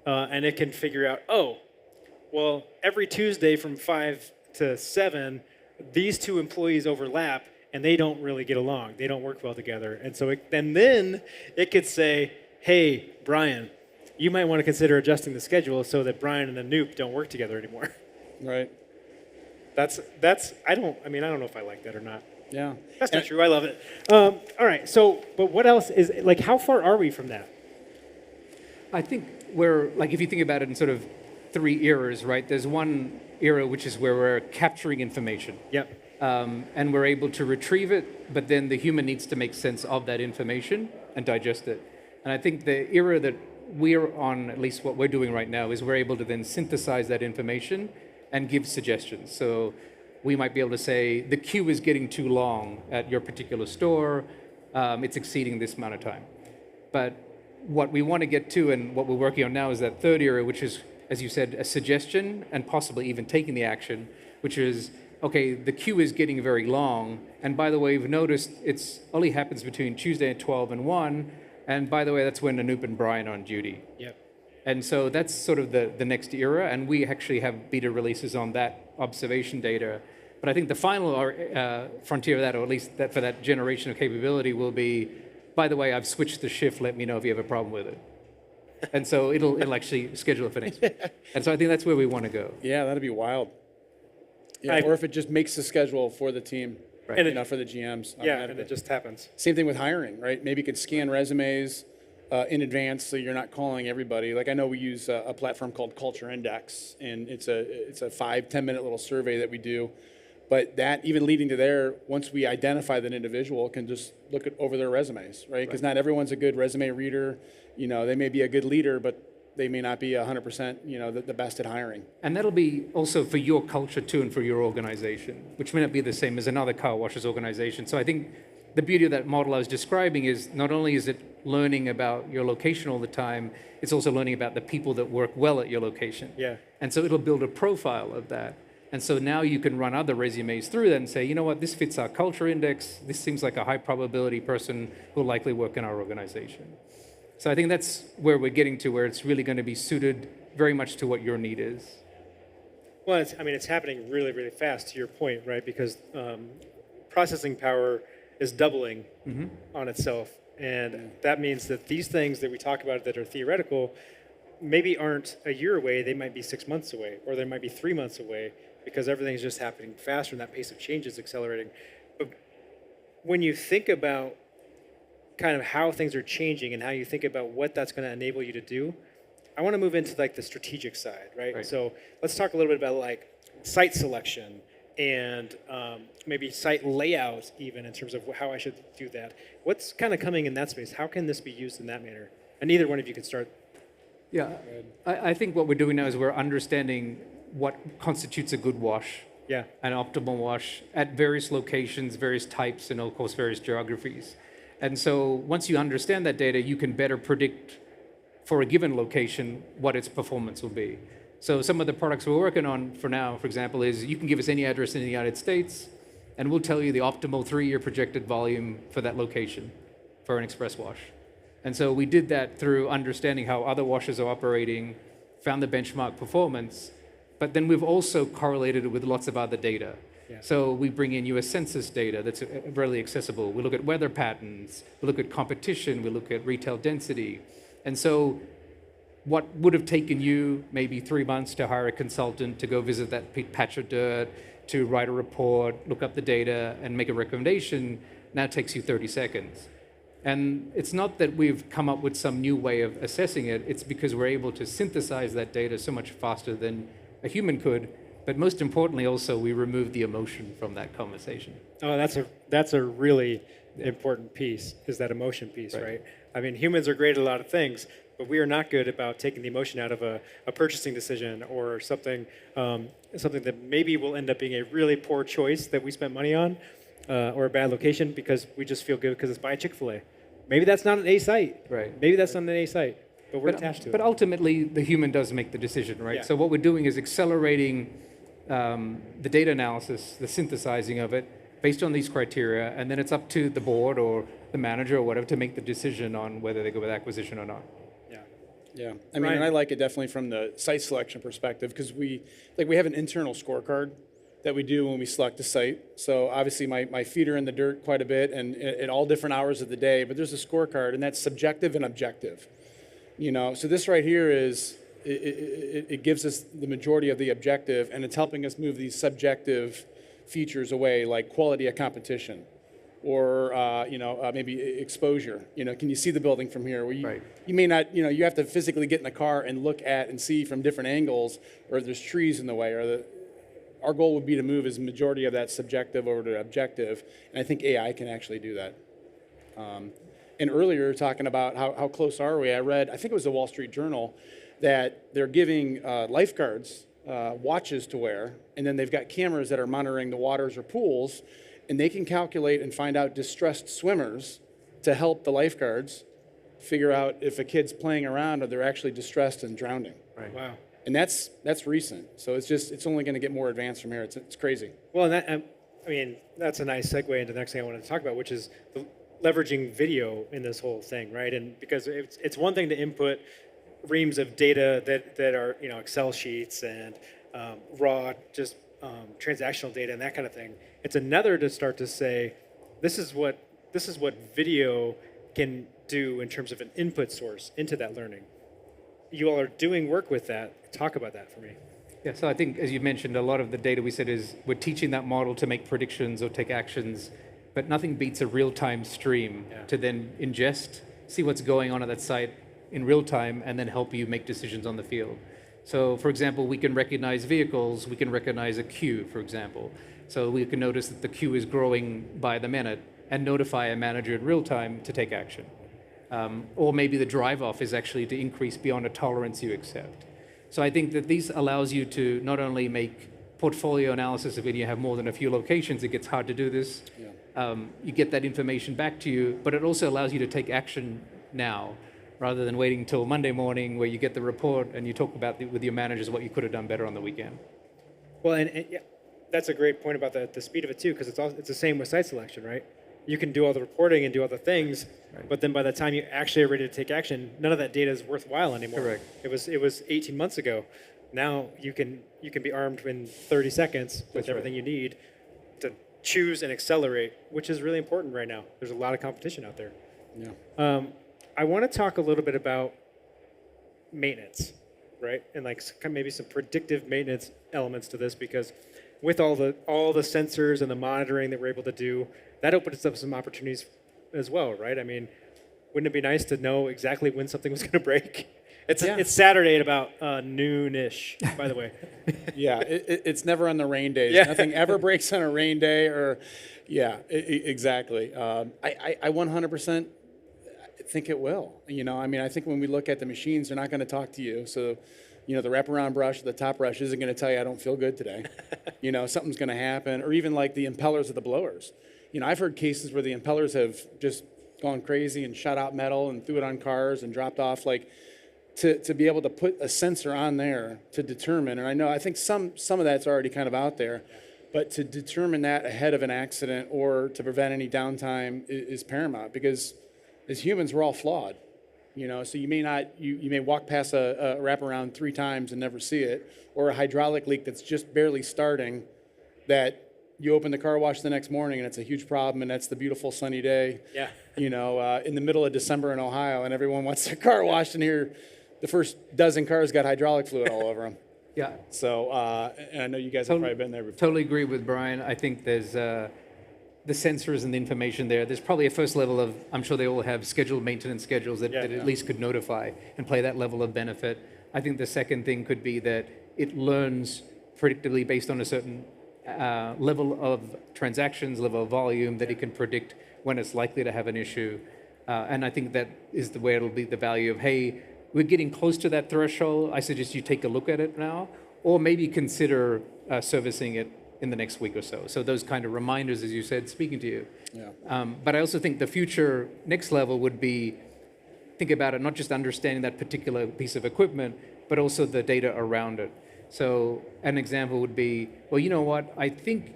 and it can figure out, oh, well, every Tuesday from 5 to 7, these two employees overlap, and they don't really get along. They don't work well together. And so then it could say, hey, Brian, you might want to consider adjusting the schedule so that Brian and Anoop don't work together anymore. Right. I don't know if I like that or not. Yeah. That's not true. I love it. All right. So, but what else is, like, how far are we from that? I think if you think about it in sort of 3 eras, right? There's one era which is where we're capturing information. Yep. And we're able to retrieve it, but then the human needs to make sense of that information and digest it. And I think the era that we're on, at least what we're doing right now, is we're able to then synthesize that information and give suggestions. So we might be able to say, the queue is getting too long at your particular store, it's exceeding this amount of time. But what we want to get to and what we're working on now is that third era, which is, as you said, a suggestion and possibly even taking the action, which is, okay, the queue is getting very long, and by the way, we've noticed it's only happens between Tuesday at 12 and 1, and by the way, that's when Anoop and Brian are on duty. Yep. And so that's sort of the next era, and we actually have beta releases on that observation data. But I think the final frontier of that, or at least that for that generation of capability, will be, by the way, I've switched the shift, let me know if you have a problem with it. And so it'll actually schedule it for next week. And so I think that's where we want to go. Yeah, that'd be wild. Yeah, or if it just makes the schedule for the team, right. And for the GMs. Yeah, and it just happens. Same thing with hiring, right? Maybe you could scan resumes in advance so you're not calling everybody. Like I know we use a platform called Culture Index, and it's a 5-10 minute little survey that we do. But that, even leading to there, once we identify that individual, can just look over their resumes, right? Because not everyone's a good resume reader. They may be a good leader, but they may not be 100%, the best at hiring. And that'll be also for your culture too, and for your organization, which may not be the same as another car washer's organization. So I think the beauty of that model I was describing is not only is it learning about your location all the time, it's also learning about the people that work well at your location. Yeah. And so it'll build a profile of that. And so now you can run other resumes through that and say, you know what, this fits our culture index. This seems like a high probability person who will likely work in our organization. So I think that's where we're getting to, where it's really going to be suited very much to what your need is. Well, it's happening really, really fast, to your point, right? Because processing power is doubling on itself. And that means that these things that we talk about that are theoretical maybe aren't a year away. They might be 6 months away, or they might be 3 months away. because everything's just happening faster and that pace of change is accelerating. But when you think about kind of how things are changing and how you think about what that's going to enable you to do, I want to move into like the strategic side, right? So let's talk a little bit about like site selection and maybe site layout, even in terms of how I should do that. What's kind of coming in that space? How can this be used in that manner? And either one of you can start. Yeah, I think what we're doing now is we're understanding what constitutes a good wash, an optimal wash at various locations, various types, and of course various geographies. And so once you understand that data, you can better predict for a given location what its performance will be. So some of the products we're working on for now, for example, is you can give us any address in the United States, and we'll tell you the optimal 3-year projected volume for that location for an express wash. And so we did that through understanding how other washes are operating, found the benchmark performance, but then we've also correlated it with lots of other data. So we bring in US Census data that's readily accessible. We look at weather patterns, we look at competition, we look at retail density. And so what would have taken you maybe 3 months to hire a consultant to go visit that patch of dirt, to write a report, look up the data, and make a recommendation, now takes you 30 seconds. And it's not that we've come up with some new way of assessing it, it's because we're able to synthesize that data so much faster than a human could. But most importantly, also, we remove the emotion from that conversation. Oh, that's a really important piece, is that emotion piece, right? I mean, humans are great at a lot of things, but we are not good about taking the emotion out of a purchasing decision or something that maybe will end up being a really poor choice that we spent money on, or a bad location because we just feel good because it's by Chick-fil-A. Maybe that's not an A site. Right. Maybe that's not an A site, but we're attached to it. But ultimately, the human does make the decision, right? Yeah. So what we're doing is accelerating the data analysis, the synthesizing of it, based on these criteria, and then it's up to the board or the manager or whatever to make the decision on whether they go with acquisition or not. Yeah, I mean, and I like it definitely from the site selection perspective because we have an internal scorecard that we do when we select a site. So obviously my feet are in the dirt quite a bit and at all different hours of the day, but there's a scorecard and that's subjective and objective. You know, so this right here is, it gives us the majority of the objective and it's helping us move these subjective features away, like quality of competition or maybe exposure. You know, can you see the building from here? Well, you may not, you have to physically get in the car and look at and see from different angles, or there's trees in the way, or our goal would be to move as majority of that subjective over to objective, and I think AI can actually do that. And earlier, talking about how close are we, I read, I think it was the Wall Street Journal, that they're giving lifeguards watches to wear, and then they've got cameras that are monitoring the waters or pools, and they can calculate and find out distressed swimmers to help the lifeguards figure out if a kid's playing around or they're actually distressed and drowning. Right. Wow. And that's recent. So it's only going to get more advanced from here. It's crazy. Well, and I mean, that's a nice segue into the next thing I wanted to talk about, which is leveraging video in this whole thing, right? And because it's one thing to input reams of data that are, Excel sheets and raw, just transactional data and that kind of thing. It's another to start to say, this is what video can do in terms of an input source into that learning. You all are doing work with that. Talk about that for me. Yeah, so I think, as you mentioned, a lot of the data we said is we're teaching that model to make predictions or take actions, but nothing beats a real-time stream to then ingest, see what's going on at that site in real time, and then help you make decisions on the field. So, for example, we can recognize vehicles, we can recognize a queue, for example. So we can notice that the queue is growing by the minute and notify a manager in real time to take action. Or maybe the drive-off is actually to increase beyond a tolerance you accept. So I think that these allows you to not only make portfolio analysis of when you have more than a few locations, it gets hard to do this. You get that information back to you, but it also allows you to take action now, rather than waiting until Monday morning where you get the report and you talk about with your managers what you could have done better on the weekend. Well, and yeah, that's a great point about the speed of it too, because it's the same with site selection, right? You can do all the reporting and do all the things, but then by the time you actually are ready to take action, none of that data is worthwhile anymore. Correct. It was 18 months ago. Now you can be armed in 30 seconds with everything you need to choose and accelerate, which is really important right now. There's a lot of competition out there. Yeah. I want to talk a little bit about maintenance. right? And like maybe some predictive maintenance elements to this, because with all the sensors and the monitoring that we're able to do, that opens up some opportunities as well, right? I mean, wouldn't it be nice to know exactly when something was going to break? It's Saturday at about noon-ish, by the way. Yeah, it's never on the rain days. Yeah. Nothing ever breaks on a rain day, or exactly. I 100% think it will. You know, I mean, I think when we look at the machines, they're not going to talk to you. So, you know, the wraparound brush, the top brush isn't going to tell you I don't feel good today. You know, something's going to happen, or even like the impellers of the blowers. You know, I've heard cases where the impellers have just gone crazy and shot out metal and threw it on cars and dropped off. Like, to be able to put a sensor on there to determine, and I think some of that's already kind of out there, but to determine that ahead of an accident or to prevent any downtime is paramount, because as humans, we're all flawed. You know, so you may walk past a wraparound 3 times and never see it, or a hydraulic leak that's just barely starting, that you open the car wash the next morning and it's a huge problem, and that's the beautiful sunny day. Yeah. You know, in the middle of December in Ohio, and everyone wants their car washed, and here the first dozen cars got hydraulic fluid all over them. Yeah. So, and I know you guys have probably been there before. Totally agree with Brian. I think there's the sensors and the information there. There's probably a first level of, I'm sure they all have scheduled maintenance schedules that at least could notify and play that level of benefit. I think the second thing could be that it learns predictably based on a certain level of transactions, level of volume, that it can predict when it's likely to have an issue. And I think that is the way it'll be the value of, hey, we're getting close to that threshold. I suggest you take a look at it now, or maybe consider servicing it in the next week or so. So those kind of reminders, as you said, speaking to you. Yeah. But I also think the future next level would be, think about it, not just understanding that particular piece of equipment, but also the data around it. So an example would be, well, you know what, I think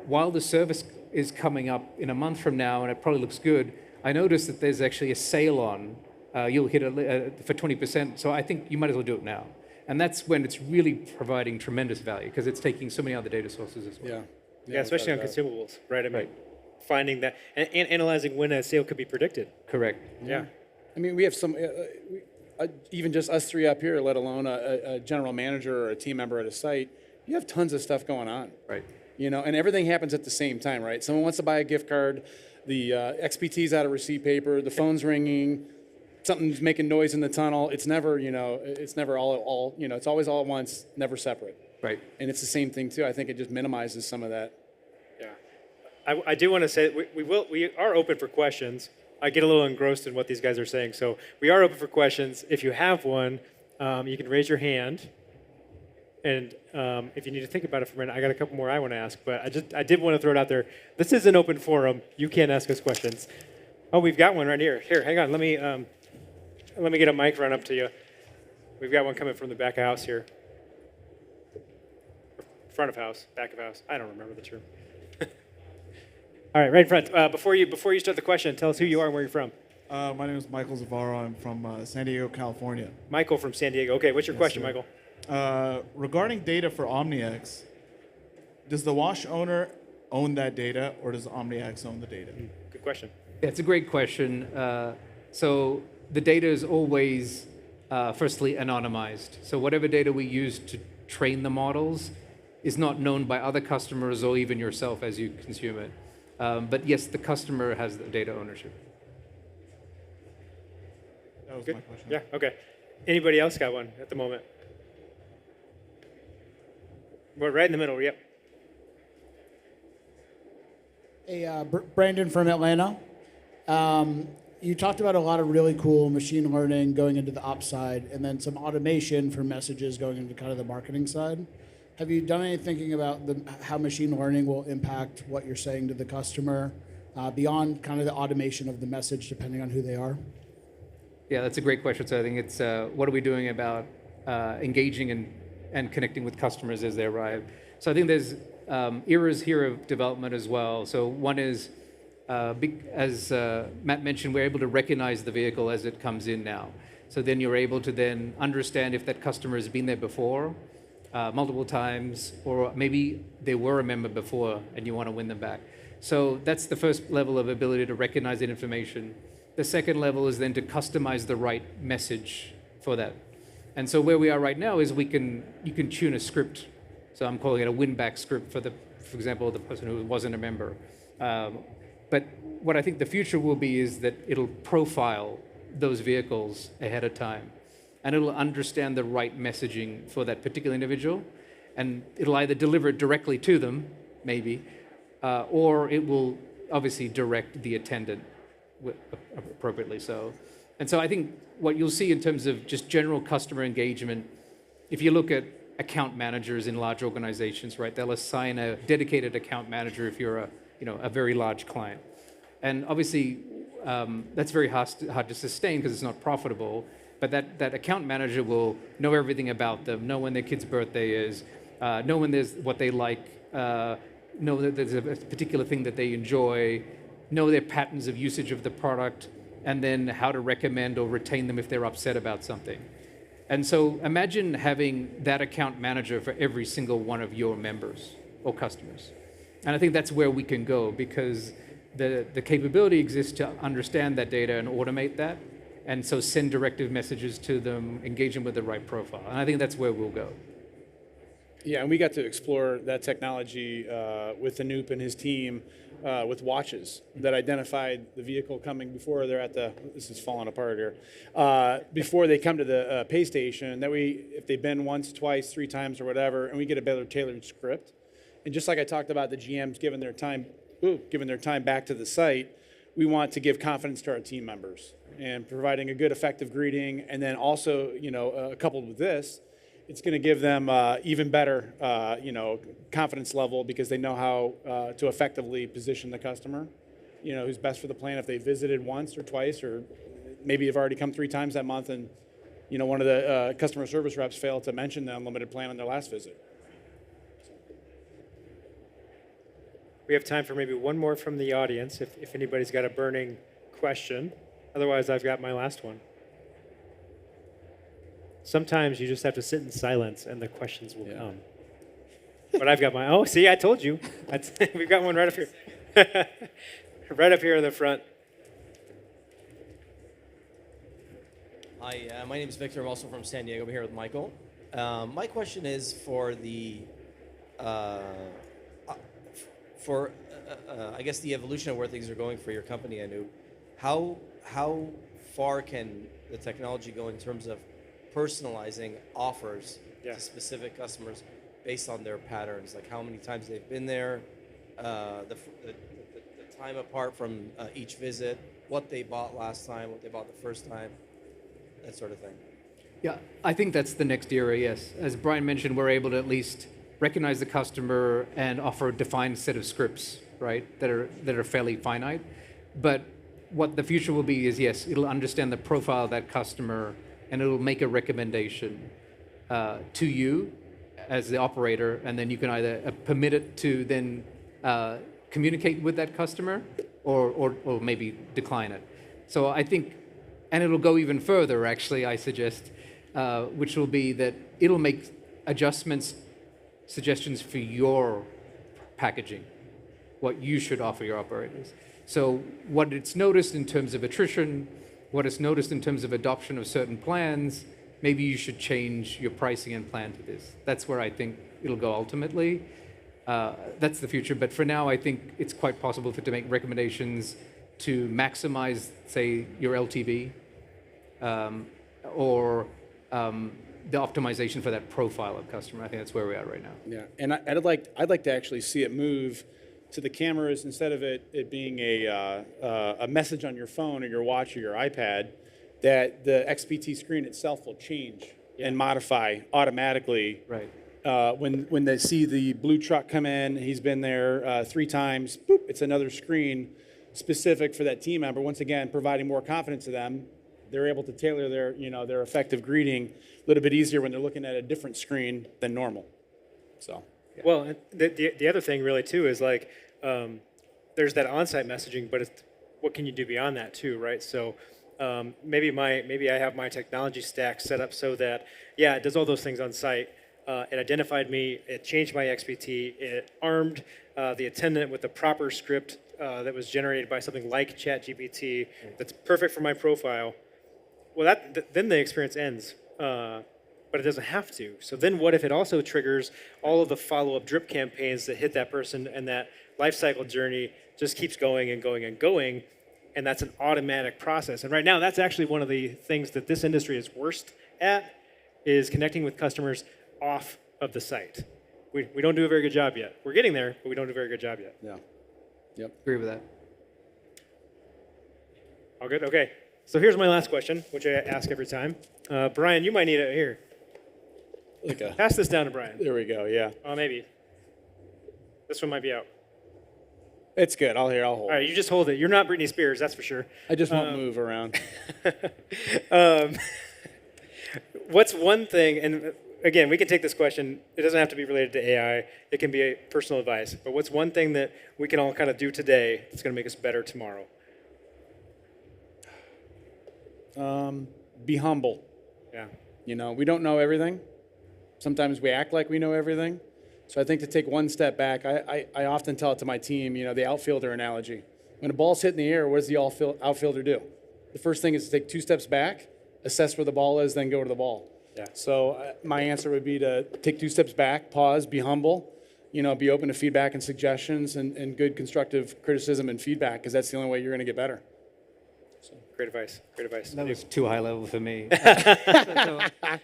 while the service is coming up in a month from now, and it probably looks good, I noticed that there's actually a sale on, you'll hit for 20%, so I think you might as well do it now. And that's when it's really providing tremendous value, because it's taking so many other data sources as well. Yeah, especially on consumables, right? I mean, finding that and analyzing when a sale could be predicted. Correct. Yeah. I mean, we have some, even just us 3 up here, let alone a general manager or a team member at a site, you have tons of stuff going on. Right. You know, and everything happens at the same time, right? Someone wants to buy a gift card, the XPT's out of receipt paper, the phone's ringing, something's making noise in the tunnel. It's never, you know, it's never all, you know, it's always all at once, never separate. Right. And it's the same thing too. I think it just minimizes some of that. Yeah. I do want to say we are open for questions. I get a little engrossed in what these guys are saying, so we are open for questions. If you have one, you can raise your hand. And if you need to think about it for a minute, I got a couple more I want to ask, but I did want to throw it out there. This is an open forum. You can ask us questions. Oh, we've got one right here. Here, hang on. Let me get a mic run up to you. We've got one coming from the back of house here. Front of house, back of house. I don't remember the term. All right, right in front. Before you start the question, tell us who you are and where you're from. My name is Michael Zavaro. I'm from San Diego, California. Michael from San Diego. Okay, what's your question, sir. Michael? Regarding data for OmniX, does the wash owner own that data, or does OmniX own the data? Good question. Yeah, it's a great question. So the data is always, firstly, anonymized. So whatever data we use to train the models is not known by other customers or even yourself as you consume it. But yes, the customer has the data ownership. That was Good. my question. Yeah, okay. Anybody else got one at the moment? We're right in the middle, yep. Hey, Brandon from Atlanta. You talked about a lot of really cool machine learning going into the ops side, and then some automation for messages going into kind of the marketing side. Have you done any thinking about how machine learning will impact what you're saying to the customer beyond kind of the automation of the message, depending on who they are? Yeah, that's a great question. So I think it's what are we doing about engaging and connecting with customers as they arrive. So I think there's eras here of development as well. So one is, as Matt mentioned, we're able to recognize the vehicle as it comes in now. So then you're able to then understand if that customer has been there before, multiple times, or maybe they were a member before and you want to win them back. So that's the first level of ability to recognize that information. The second level is then to customize the right message for that. And so where we are right now is you can tune a script. So I'm calling it a win-back script for example, the person who wasn't a member. But what I think the future will be is that it'll profile those vehicles ahead of time, and it'll understand the right messaging for that particular individual, and it'll either deliver it directly to them, maybe, or it will obviously direct the attendant appropriately so. And so I think what you'll see in terms of just general customer engagement, if you look at account managers in large organizations, right, they'll assign a dedicated account manager if you're a very large client. And obviously, that's very hard to sustain because it's not profitable, but that account manager will know everything about them, know when their kid's birthday is, know when there's what they like, know that there's a particular thing that they enjoy, know their patterns of usage of the product, and then how to recommend or retain them if they're upset about something. And so imagine having that account manager for every single one of your members or customers. And I think that's where we can go, because the capability exists to understand that data and automate that, and so send directive messages to them, engage them with the right profile. And I think that's where we'll go. Yeah, and we got to explore that technology with Anoop and his team with watches that identified the vehicle coming before they're at this is falling apart here, before they come to the pay station, that if they've been once, twice, 3 times or whatever, and we get a better tailored script. And just like I talked about the GMs giving their time back to the site, we want to give confidence to our team members and providing a good, effective greeting. And then also, coupled with this, it's going to give them even better, confidence level, because they know how to effectively position the customer, who's best for the plan. If they visited once or twice, or maybe have already come 3 times that month, and one of the customer service reps failed to mention the unlimited plan on their last visit. We have time for maybe one more from the audience, if anybody's got a burning question. Otherwise, I've got my last one. Sometimes you just have to sit in silence and the questions will come. But I've got see, I told you. We've got one right up here. Right up here in the front. Hi, my name is Victor. I'm also from San Diego. I'm here with Michael. My question is for I guess the evolution of where things are going for your company, Anoop. How far can the technology go in terms of personalizing offers to specific customers based on their patterns, like how many times they've been there, the time apart from each visit, what they bought last time, what they bought the first time, that sort of thing? Yeah, I think that's the next era, yes. As Brian mentioned, we're able to at least recognize the customer and offer a defined set of scripts, right, that are fairly finite. But what the future will be is, yes, it'll understand the profile of that customer, and it'll make a recommendation to you as the operator, and then you can either permit it to then communicate with that customer or maybe decline it. So I think, and it'll go even further, actually, I suggest, which will be that it'll make suggestions for your packaging, what you should offer your operators. So what it's noticed in terms of attrition, what it's noticed in terms of adoption of certain plans, maybe you should change your pricing and plan to this. That's where I think it'll go ultimately. That's the future. But for now, I think it's quite possible to make recommendations to maximize, say, your LTV or the optimization for that profile of customer. I think that's where we are right now. Yeah, and I'd like to actually see it move to the cameras, instead of it being a message on your phone or your watch or your iPad, that the XPT screen itself will change and modify automatically. Right. When they see the blue truck come in, he's been there 3 times, boop, it's another screen specific for that team member. Once again, providing more confidence to them. They're able to tailor their effective greeting a little bit easier when they're looking at a different screen than normal. So. Well, the other thing really too is like there's that on-site messaging, but what can you do beyond that too, right? So maybe I have my technology stack set up so that it does all those things on site. It identified me. It changed my XPT. It armed the attendant with the proper script that was generated by something like ChatGPT that's perfect for my profile. Well, then the experience ends. but it doesn't have to. So then what if it also triggers all of the follow-up drip campaigns that hit that person, and that life cycle journey just keeps going and going and going, and that's an automatic process. And right now, that's actually one of the things that this industry is worst at, is connecting with customers off of the site. We don't do a very good job yet. We're getting there, but we don't do a very good job yet. Yeah. Yep. Agree with that. All good? Okay. So here's my last question, which I ask every time. Brian, you might need it here. Pass this down to Brian. There we go, yeah. Oh, maybe. This one might be out. It's good. I'll hold. All right, you just hold it. You're not Britney Spears, that's for sure. I just won't move around. What's one thing, and again, we can take this question, it doesn't have to be related to AI, it can be a personal advice, but what's one thing that we can all kind of do today that's going to make us better tomorrow? Be humble. Yeah. You know, we don't know everything. Sometimes we act like we know everything. So I think to take one step back, I often tell it to my team, you know, the outfielder analogy. When a ball's hit in the air, what does the outfielder do? The first thing is to take 2 steps back, assess where the ball is, then go to the ball. Yeah. So my answer would be to take 2 steps back, pause, be humble, you know, be open to feedback and suggestions and good constructive criticism and feedback, because that's the only way you're going to get better. Great advice. Great advice. That was too high level for me. Too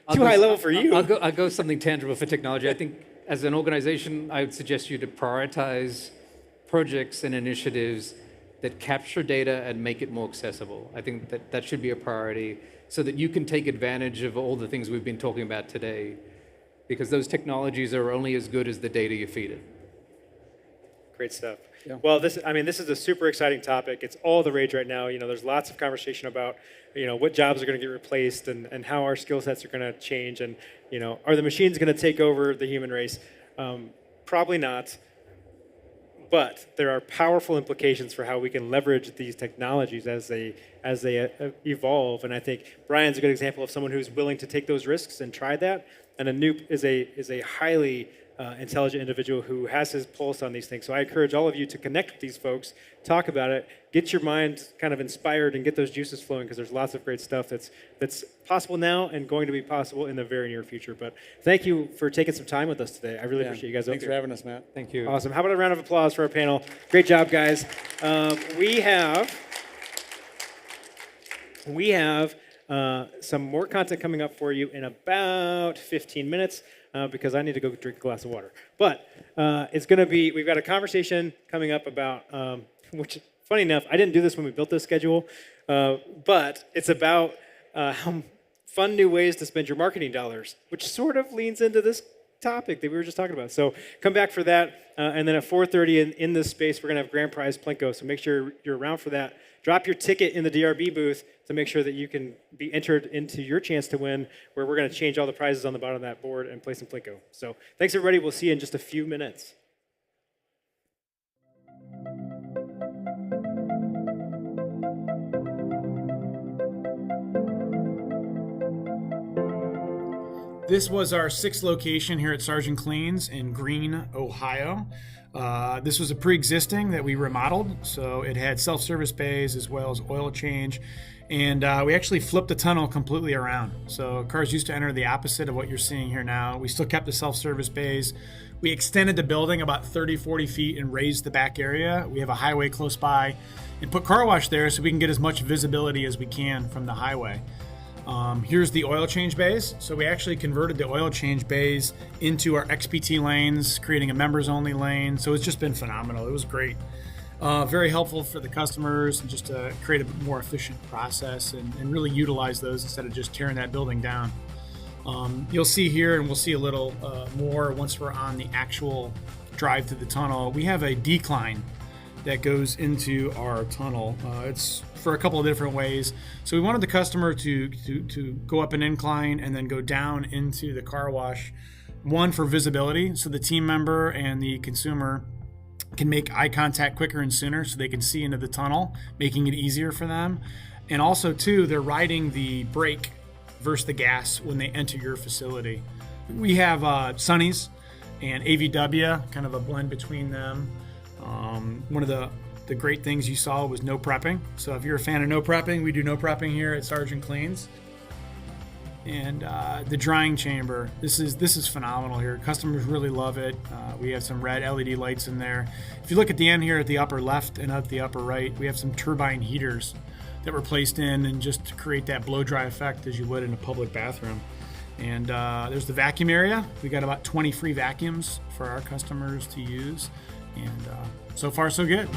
high level for you. I'll go something tangible for technology. I think as an organization, I would suggest you to prioritize projects and initiatives that capture data and make it more accessible. I think that should be a priority so that you can take advantage of all the things we've been talking about today, because those technologies are only as good as the data you feed it. Great stuff. Yeah. Well, this is a super exciting topic. It's all the rage right now. You know, there's lots of conversation about, you know, what jobs are going to get replaced and how our skill sets are going to change. And, you know, are the machines going to take over the human race? Probably not. But there are powerful implications for how we can leverage these technologies as they evolve. And I think Brian's a good example of someone who's willing to take those risks and try that. And Anoop is a highly intelligent individual who has his pulse on these things. So I encourage all of you to connect with these folks, talk about it, get your mind kind of inspired and get those juices flowing, because there's lots of great stuff that's possible now and going to be possible in the very near future. But thank you for taking some time with us today. I really appreciate you guys. Thanks for having us, Matt. Thank you. Awesome. How about a round of applause for our panel? Great job, guys. We have some more content coming up for you in about 15 minutes. Because I need to go drink a glass of water. But it's going to be, we've got a conversation coming up about, which, funny enough, I didn't do this when we built this schedule, but it's about fun new ways to spend your marketing dollars, which sort of leans into this topic that we were just talking about. So come back for that. And then at 4:30 in this space, we're going to have grand prize Plinko. So make sure you're around for that. Drop your ticket in the DRB booth to make sure that you can be entered into your chance to win, where we're going to change all the prizes on the bottom of that board and play some Plinko. So thanks, everybody. We'll see you in just a few minutes. This was our 6th location here at Sergeant Clean's in Greene, Ohio. This was a pre-existing that we remodeled, so it had self-service bays as well as oil change, and we actually flipped the tunnel completely around. So cars used to enter the opposite of what you're seeing here now. We still kept the self-service bays. We extended the building about 30, 40 feet and raised the back area. We have a highway close by and put car wash there so we can get as much visibility as we can from the highway. Here's the oil change bays. So we actually converted the oil change bays into our XPT lanes, creating a members only lane. So it's just been phenomenal. It was great. Very helpful for the customers, and just to create a more efficient process and really utilize those instead of just tearing that building down. You'll see here, and we'll see a little more once we're on the actual drive through the tunnel. We have a decline that goes into our tunnel. It's for a couple of different ways. So we wanted the customer to go up an incline and then go down into the car wash. One, for visibility, so the team member and the consumer can make eye contact quicker and sooner so they can see into the tunnel, making it easier for them. And also, two, they're riding the brake versus the gas when they enter your facility. We have Sunny's and AVW, kind of a blend between them. One of the great things you saw was no prepping. So if you're a fan of no prepping, we do no prepping here at Sergeant Clean's. And the drying chamber, this is phenomenal here. Customers really love it. We have some red LED lights in there. If you look at the end here at the upper left and at the upper right, we have some turbine heaters that were placed in and just to create that blow dry effect as you would in a public bathroom. And there's the vacuum area. We got about 20 free vacuums for our customers to use. And so far, so good.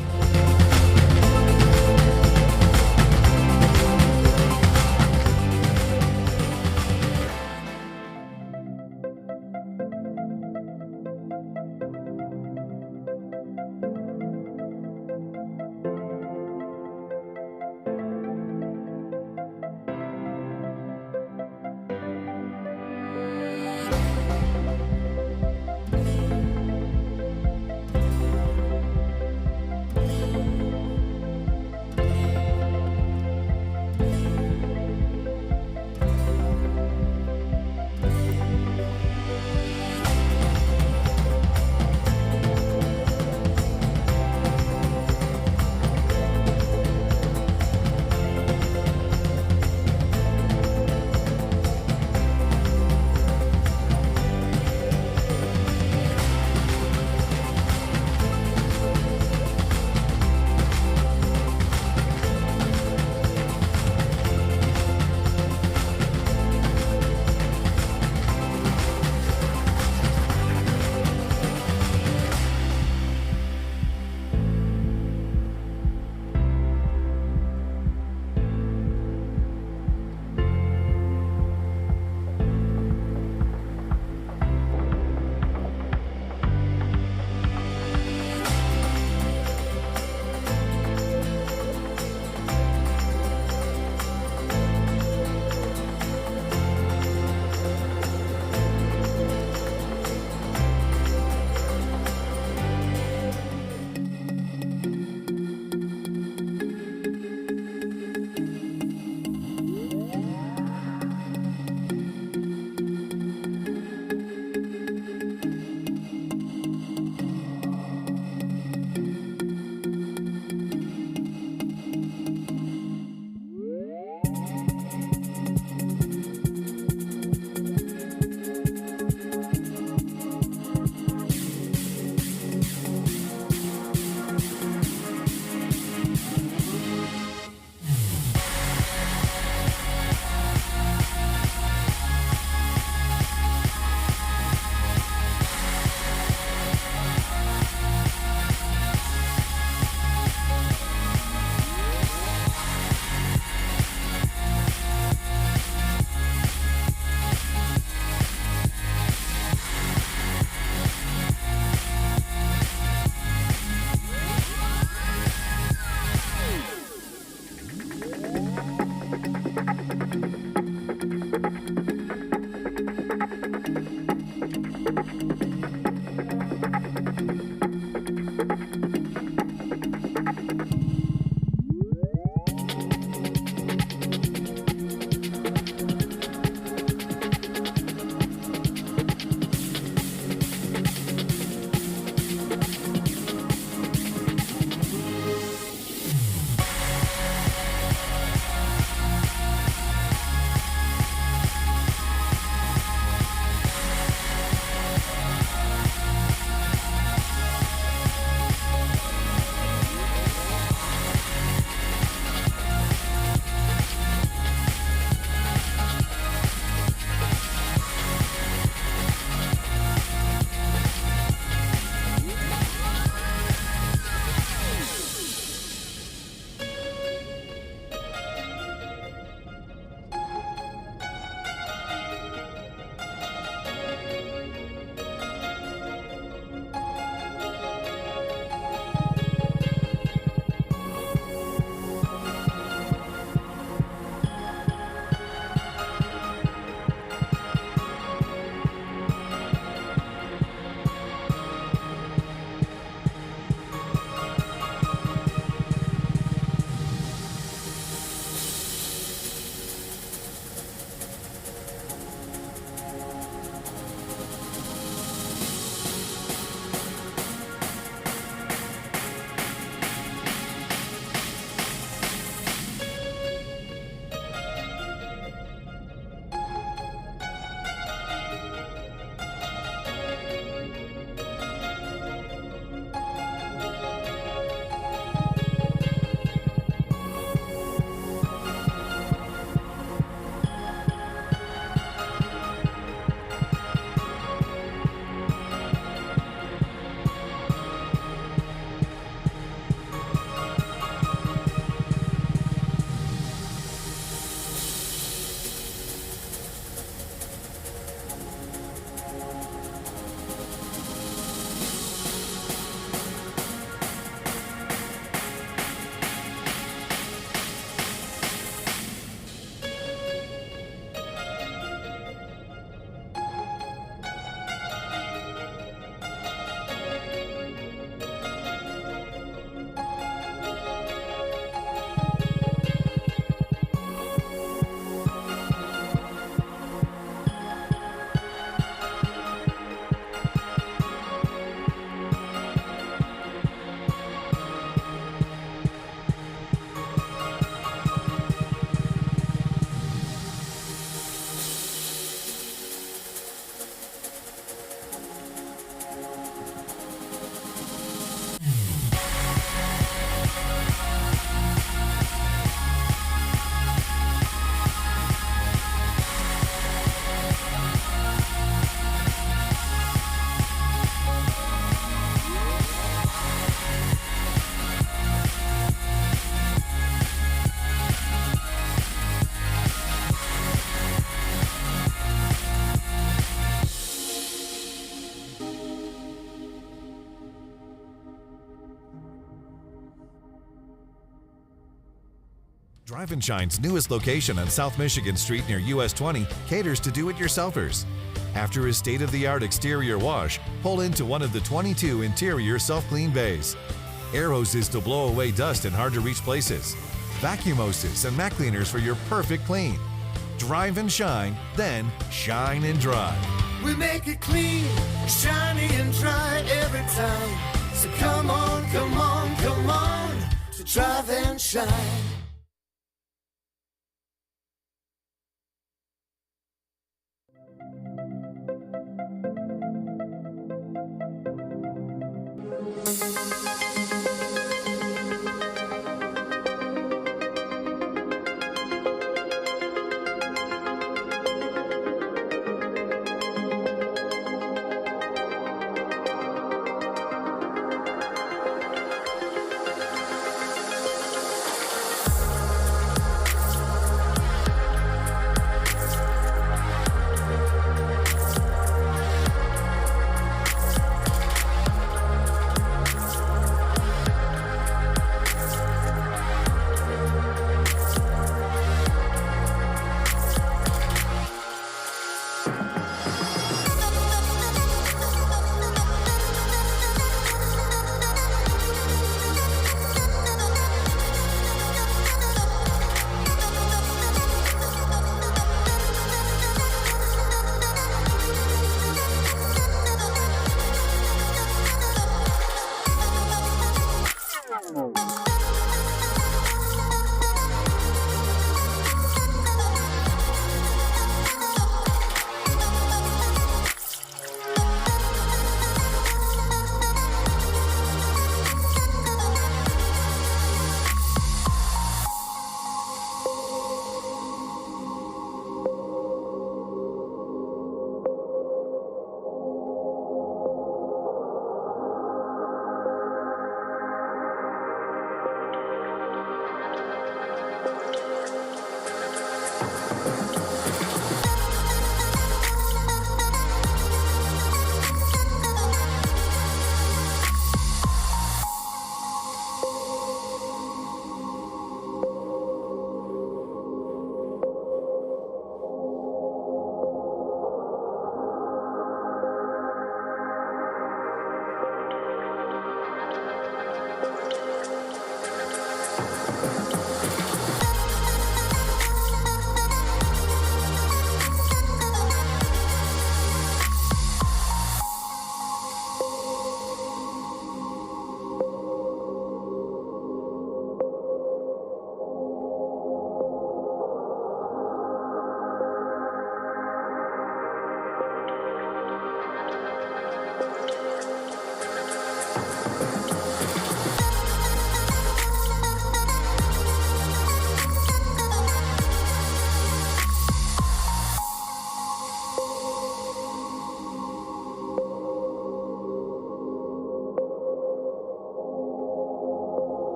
Drive and Shine's newest location on South Michigan Street near US 20 caters to do-it-yourselfers. After a state-of-the-art exterior wash, pull into one of the 22 interior self-clean bays. Air hoses to blow away dust in hard-to-reach places. Vacuum hoses and mat cleaners for your perfect clean. Drive and shine, then shine and dry. We make it clean, shiny and dry every time. So come on, come on, come on to Drive and Shine.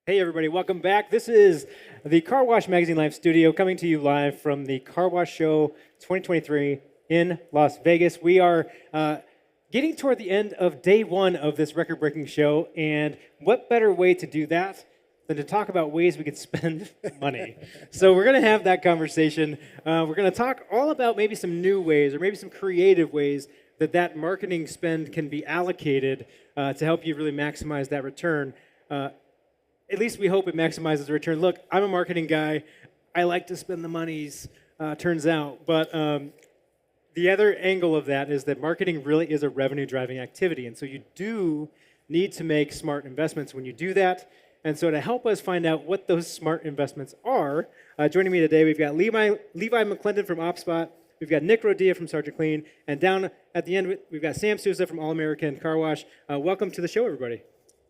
Hey, everybody, welcome back. This is the Car Wash Magazine Live studio coming to you live from the Car Wash Show 2023 in Las Vegas. We are getting toward the end of day one of this record-breaking show, and what better way to do that than to talk about ways we could spend money. So we're going to have that conversation. We're going to talk all about maybe some new ways or maybe some creative ways that marketing spend can be allocated to help you really maximize that return. At least we hope it maximizes the return. Look, I'm a marketing guy. I like to spend the monies, turns out. But the other angle of that is that marketing really is a revenue-driving activity. And so you do need to make smart investments when you do that. And so to help us find out what those smart investments are, joining me today, we've got Levi McClendon from OpSpot. We've got Nick Rodia from Sergeant Clean. And down at the end, we've got Sam Souza from All American Car Wash. Welcome to the show, everybody.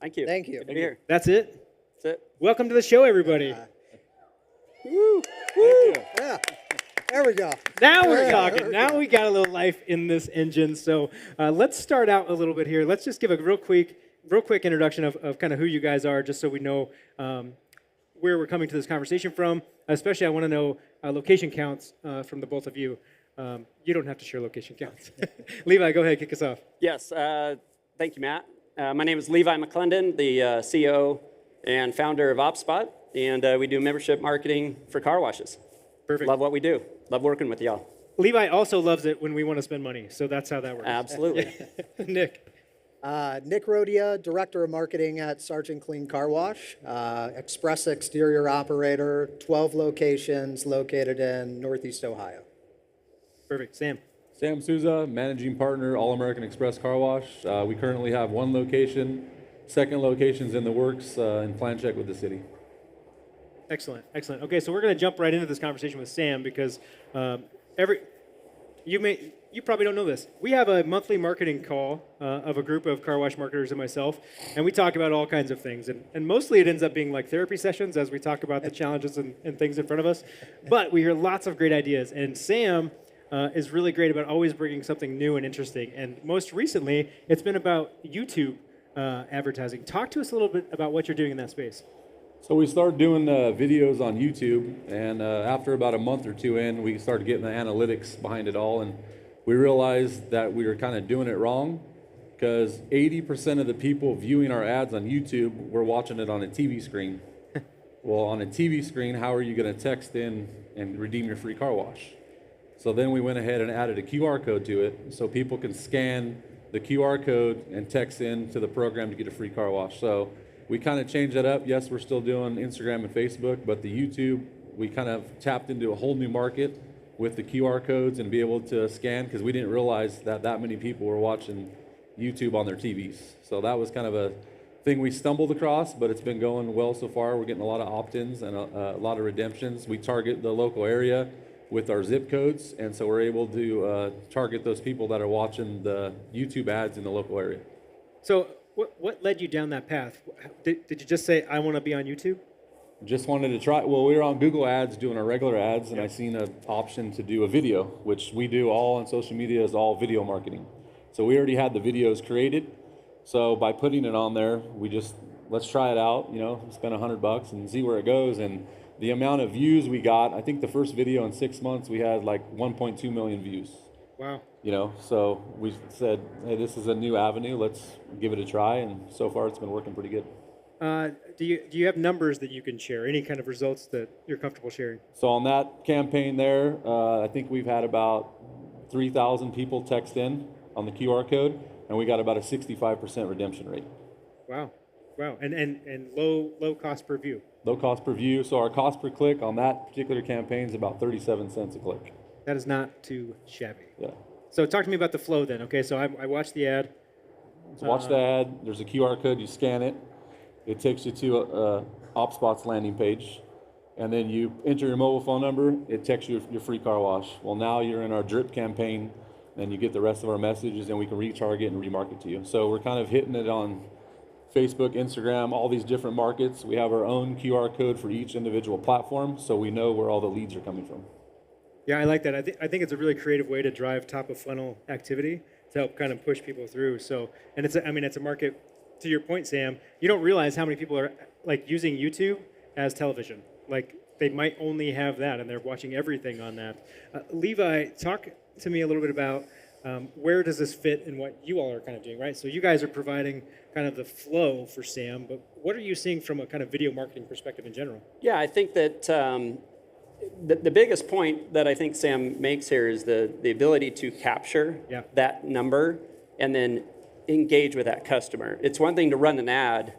Thank you. Thank you. Good to be here. That's it? That's it. Welcome to the show, everybody. Woo! Woo! Yeah. There we go. Now we're talking. Now we got a little life in this engine. So let's start out a little bit here. Let's just give a real quick introduction of kind of who you guys are, just so we know where we're coming to this conversation from. Especially, I want to know location counts from the both of you. You don't have to share location counts. Levi, go ahead, kick us off. Yes. Thank you, Matt. My name is Levi McClendon, the CEO and founder of OpSpot, and we do membership marketing for car washes. Perfect. Love what we do. Love working with y'all. Levi also loves it when we want to spend money, so that's how that works. Absolutely. Nick. Nick Rodia, Director of Marketing at Sergeant Clean Car Wash, express exterior operator, 12 locations located in Northeast Ohio. Perfect. Sam. Sam Souza, Managing Partner, All American Express Car Wash. We currently have one location. Second location's in the works in plan check with the city. Excellent, excellent. Okay, so we're going to jump right into this conversation with Sam because you probably don't know this. We have a monthly marketing call of a group of car wash marketers and myself, and we talk about all kinds of things. And mostly it ends up being like therapy sessions as we talk about the challenges and things in front of us. But we hear lots of great ideas, and Sam is really great about always bringing something new and interesting. And most recently, it's been about YouTube advertising. Talk to us a little bit about what you're doing in that space. So we started doing videos on YouTube, and after about a month or two in, we started getting the analytics behind it all, and we realized that we were kind of doing it wrong because 80% of the people viewing our ads on YouTube were watching it on a TV screen. Well, on a TV screen, how are you going to text in and redeem your free car wash? So then we went ahead and added a QR code to it so people can scan the QR code and text in to the program to get a free car wash. So we kind of changed that up. Yes, we're still doing Instagram and Facebook, but the YouTube, we kind of tapped into a whole new market with the QR codes and be able to scan because we didn't realize that many people were watching YouTube on their TVs. So that was kind of a thing we stumbled across, but it's been going well so far. We're getting a lot of opt-ins and a lot of redemptions. We target the local area with our zip codes, and so we're able to target those people that are watching the YouTube ads in the local area. So what led you down that path? Did you just say, I want to be on YouTube? Just wanted to try. Well, we were on Google Ads doing our regular ads, and I seen an option to do a video, which we do all on social media is all video marketing. So we already had the videos created. So by putting it on there, let's try it out, spend $100 and see where it goes. And the amount of views we got, I think the first video in 6 months, we had like 1.2 million views. Wow. So we said, hey, this is a new avenue. Let's give it a try. And so far it's been working pretty good. Do you have numbers that you can share? Any kind of results that you're comfortable sharing? So on that campaign there, I think we've had about 3,000 people text in on the QR code, and we got about a 65% redemption rate. Wow. And low cost per view. Low cost per view. So our cost per click on that particular campaign is about 37 cents a click. That is not too shabby. Yeah. So talk to me about the flow then. Okay, so I watched the ad. So watch the ad. There's a QR code. You scan it. It takes you to OpSpot's landing page. And then you enter your mobile phone number. It texts you your free car wash. Well, now you're in our drip campaign, and you get the rest of our messages, and we can retarget and remarket to you. So we're kind of hitting it on Facebook, Instagram, all these different markets. We have our own QR code for each individual platform, so we know where all the leads are coming from. Yeah, I like that. I think it's a really creative way to drive top of funnel activity to help kind of push people through. So, and it's a market. To your point, Sam, you don't realize how many people are like using YouTube as television. Like they might only have that, and they're watching everything on that. Levi, talk to me a little bit about where does this fit in what you all are kind of doing, right? So you guys are providing kind of the flow for Sam, but what are you seeing from a kind of video marketing perspective in general? Yeah, I think that the biggest point that I think Sam makes here is the ability to capture that number and then engage with that customer. It's one thing to run an ad,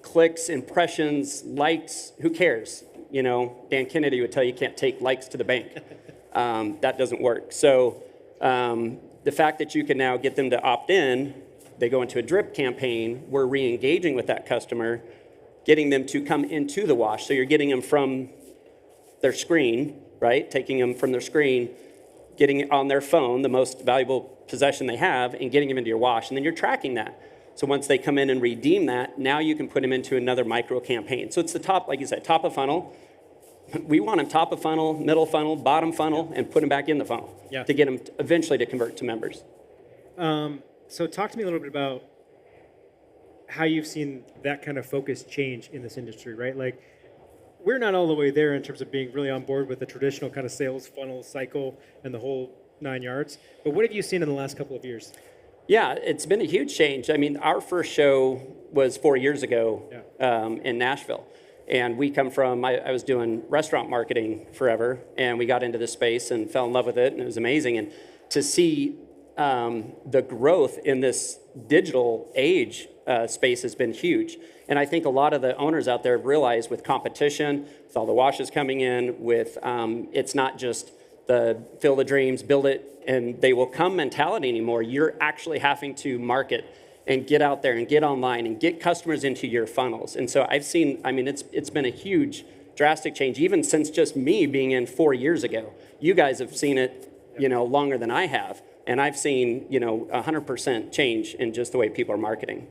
clicks, impressions, likes, who cares? You know, Dan Kennedy would tell you can't take likes to the bank. That doesn't work. So the fact that you can now get them to opt in, they go into a drip campaign, we're re-engaging with that customer, getting them to come into the wash. So you're getting them from their screen, right? Taking them from their screen, getting it on their phone, the most valuable possession they have, and getting them into your wash. And then you're tracking that. So once they come in and redeem that, now you can put them into another micro campaign. So it's the top, like you said, top of funnel. We want them top of funnel, middle funnel, bottom funnel, and put them back in the funnel to get them eventually to convert to members. So talk to me a little bit about how you've seen that kind of focus change in this industry, right? Like, we're not all the way there in terms of being really on board with the traditional kind of sales funnel cycle and the whole 9 yards. But what have you seen in the last couple of years? Yeah, it's been a huge change. I mean, our first show was 4 years ago in Nashville. And we come from, I was doing restaurant marketing forever, and we got into this space and fell in love with it, and it was amazing. And to see the growth in this digital age space has been huge. And I think a lot of the owners out there have realized with competition, with all the washes coming in, with it's not just the fill the dreams, build it, and they will come mentality anymore. You're actually having to market and get out there and get online and get customers into your funnels. And so I've seen, I mean, it's been a huge, drastic change, even since just me being in 4 years ago. You guys have seen it, you know, longer than I have. And I've seen, you know, 100% change in just the way people are marketing.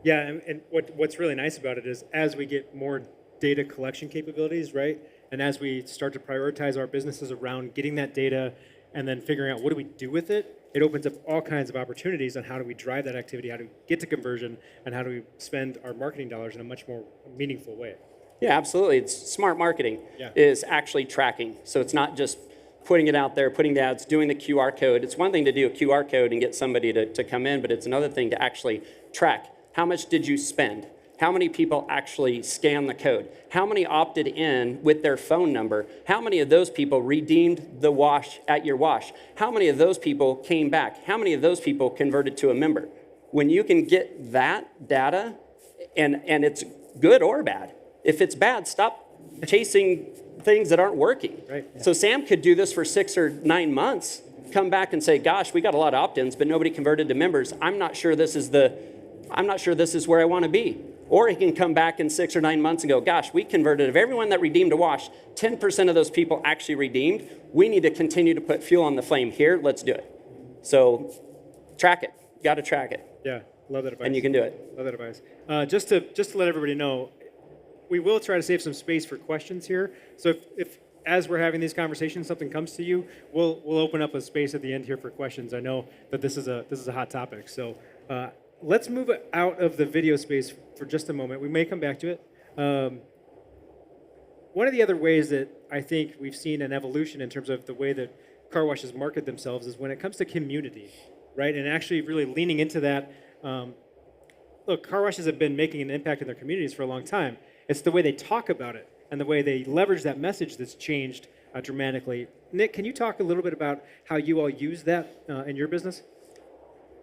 Yeah, and what's really nice about it is as we get more data collection capabilities, right? And as we start to prioritize our businesses around getting that data and then figuring out what do we do with it, it opens up all kinds of opportunities on how do we drive that activity, how do we get to conversion, and how do we spend our marketing dollars in a much more meaningful way. Yeah, absolutely. It's smart marketing is actually tracking. So it's not just putting it out there, putting the ads, doing the QR code. It's one thing to do a QR code and get somebody to come in, but it's another thing to actually track. How much did you spend? How many people actually scanned the code? How many opted in with their phone number? How many of those people redeemed the wash at your wash? How many of those people came back? How many of those people converted to a member? When you can get that data, and it's good or bad. If it's bad, stop chasing things that aren't working. Right. Yeah. So Sam could do this for 6 or 9 months, come back and say, gosh, we got a lot of opt-ins, but nobody converted to members. I'm not sure this is where I want to be. Or he can come back in 6 or 9 months and go, gosh, we converted, of everyone that redeemed a wash, 10% of those people actually redeemed. We need to continue to put fuel on the flame here. Let's do it. So track it. Got to track it. Yeah, love that advice. And you can do it. Love that advice. Just to let everybody know, we will try to save some space for questions here. So if as we're having these conversations, something comes to you, we'll open up a space at the end here for questions. I know that this is a hot topic. So let's move out of the video space for just a moment. We may come back to it. One of the other ways that I think we've seen an evolution in terms of the way that car washes market themselves is when it comes to community, right? And actually really leaning into that. Look, car washes have been making an impact in their communities for a long time. It's the way they talk about it and the way they leverage that message that's changed dramatically. Nick, can you talk a little bit about how you all use that in your business?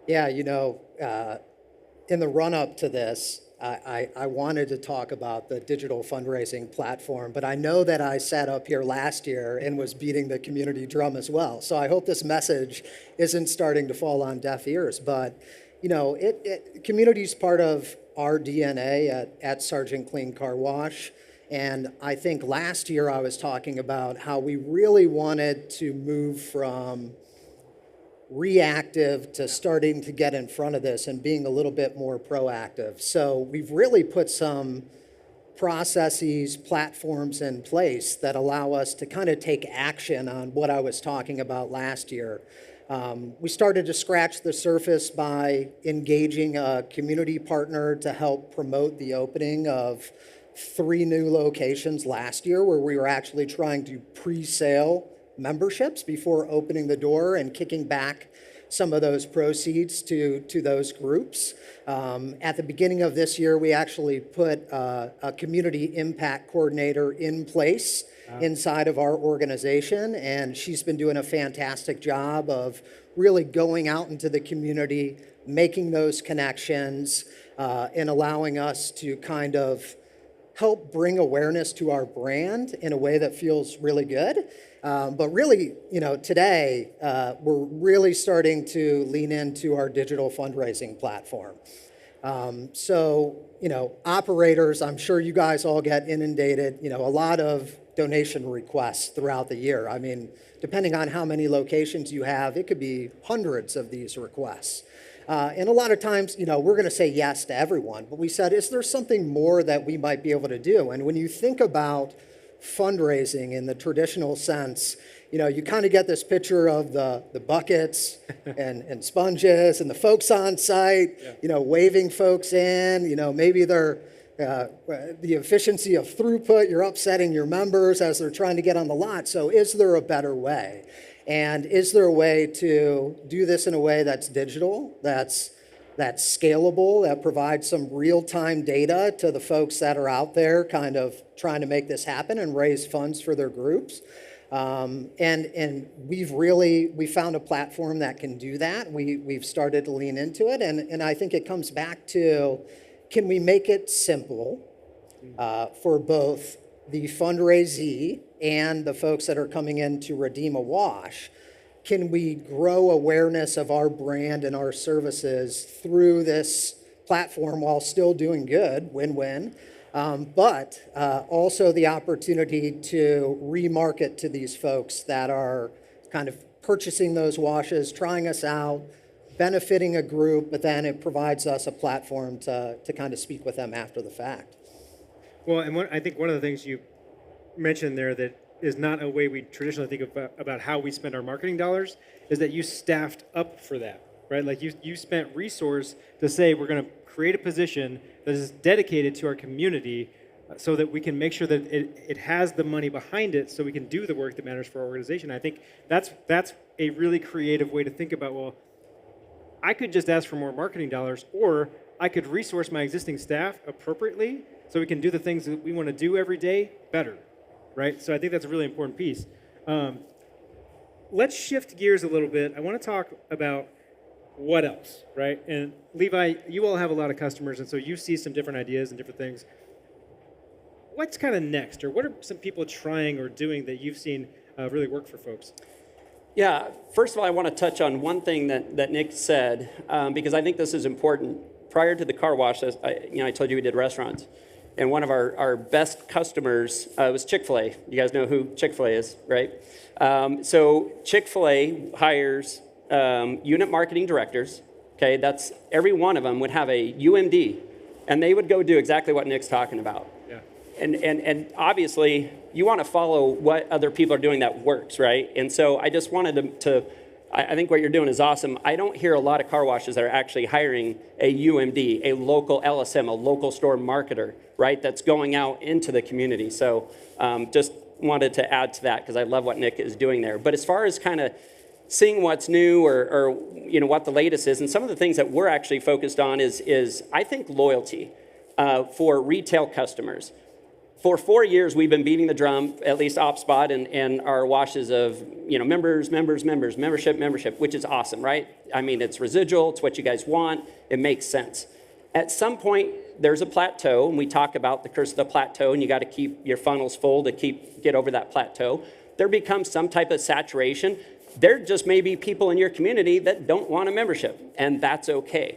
Yeah, you know, in the run-up to this, I wanted to talk about the digital fundraising platform, but I know that I sat up here last year and was beating the community drum as well. So I hope this message isn't starting to fall on deaf ears. But, you know, community is part of our DNA at Sergeant Clean Car Wash. And I think last year I was talking about how we really wanted to move from reactive to starting to get in front of this and being a little bit more proactive. So we've really put some processes, platforms in place that allow us to kind of take action on what I was talking about last year. We started to scratch the surface by engaging a community partner to help promote the opening of 3 new locations last year, where we were actually trying to pre-sale memberships before opening the door and kicking back some of those proceeds to those groups. At the beginning of this year, we actually put a community impact coordinator in place inside of our organization, and she's been doing a fantastic job of really going out into the community, making those connections, and allowing us to kind of help bring awareness to our brand in a way that feels really good. But really, today, we're really starting to lean into our digital fundraising platform. Operators, I'm sure you guys all get inundated, a lot of donation requests throughout the year. I mean, depending on how many locations you have, it could be hundreds of these requests. And a lot of times, we're going to say yes to everyone, but we said, is there something more that we might be able to do? And when you think about fundraising in the traditional sense, you kind of get this picture of the buckets and sponges and the folks on site, waving folks in, maybe they're the efficiency of throughput, you're upsetting your members as they're trying to get on the lot. So is there a better way? And is there a way to do this in a way that's digital, that's scalable, that provides some real-time data to the folks that are out there kind of trying to make this happen and raise funds for their groups? And we found a platform that can do that. We've started to lean into it, and I think it comes back to, can we make it simple for both the fundraisee and the folks that are coming in to redeem a wash? Can we grow awareness of our brand and our services through this platform while still doing good, win-win, but also the opportunity to remarket to these folks that are kind of purchasing those washes, trying us out, benefiting a group, but then it provides us a platform to kind of speak with them after the fact. Well, and I think one of the things you mentioned there that is not a way we traditionally think about how we spend our marketing dollars is that you staffed up for that, right? Like you spent resource to say we're going to create a position that is dedicated to our community so that we can make sure that it has the money behind it so we can do the work that matters for our organization. I think that's a really creative way to think about, well, I could just ask for more marketing dollars, or I could resource my existing staff appropriately so we can do the things that we want to do every day better, right? So I think that's a really important piece. Let's shift gears a little bit. I want to talk about what else, right? And Levi, you all have a lot of customers, and so you see some different ideas and different things. What's kind of next, or what are some people trying or doing that you've seen really work for folks? Yeah, first of all, I want to touch on one thing that Nick said, because I think this is important. Prior to the car wash, I told you we did restaurants. And one of our best customers was Chick-fil-A. You guys know who Chick-fil-A is, right? So Chick-fil-A hires unit marketing directors. Okay, that's every one of them would have a UMD, and they would go do exactly what Nick's talking about. Yeah. And obviously, you want to follow what other people are doing that works, right? And so I just wanted I think what you're doing is awesome. I don't hear a lot of car washes that are actually hiring a UMD, a local LSM, a local store marketer, right? That's going out into the community. So just wanted to add to that because I love what Nick is doing there. But as far as kind of seeing what's new or what the latest is, and some of the things that we're actually focused on is I think loyalty for retail customers. For 4 years, we've been beating the drum, at least OpSpot and our washes of, members, membership, which is awesome, right? I mean, it's residual, it's what you guys want, it makes sense. At some point, there's a plateau, and we talk about the curse of the plateau, and you got to keep your funnels full to get over that plateau. There becomes some type of saturation. There just may be people in your community that don't want a membership, and that's okay.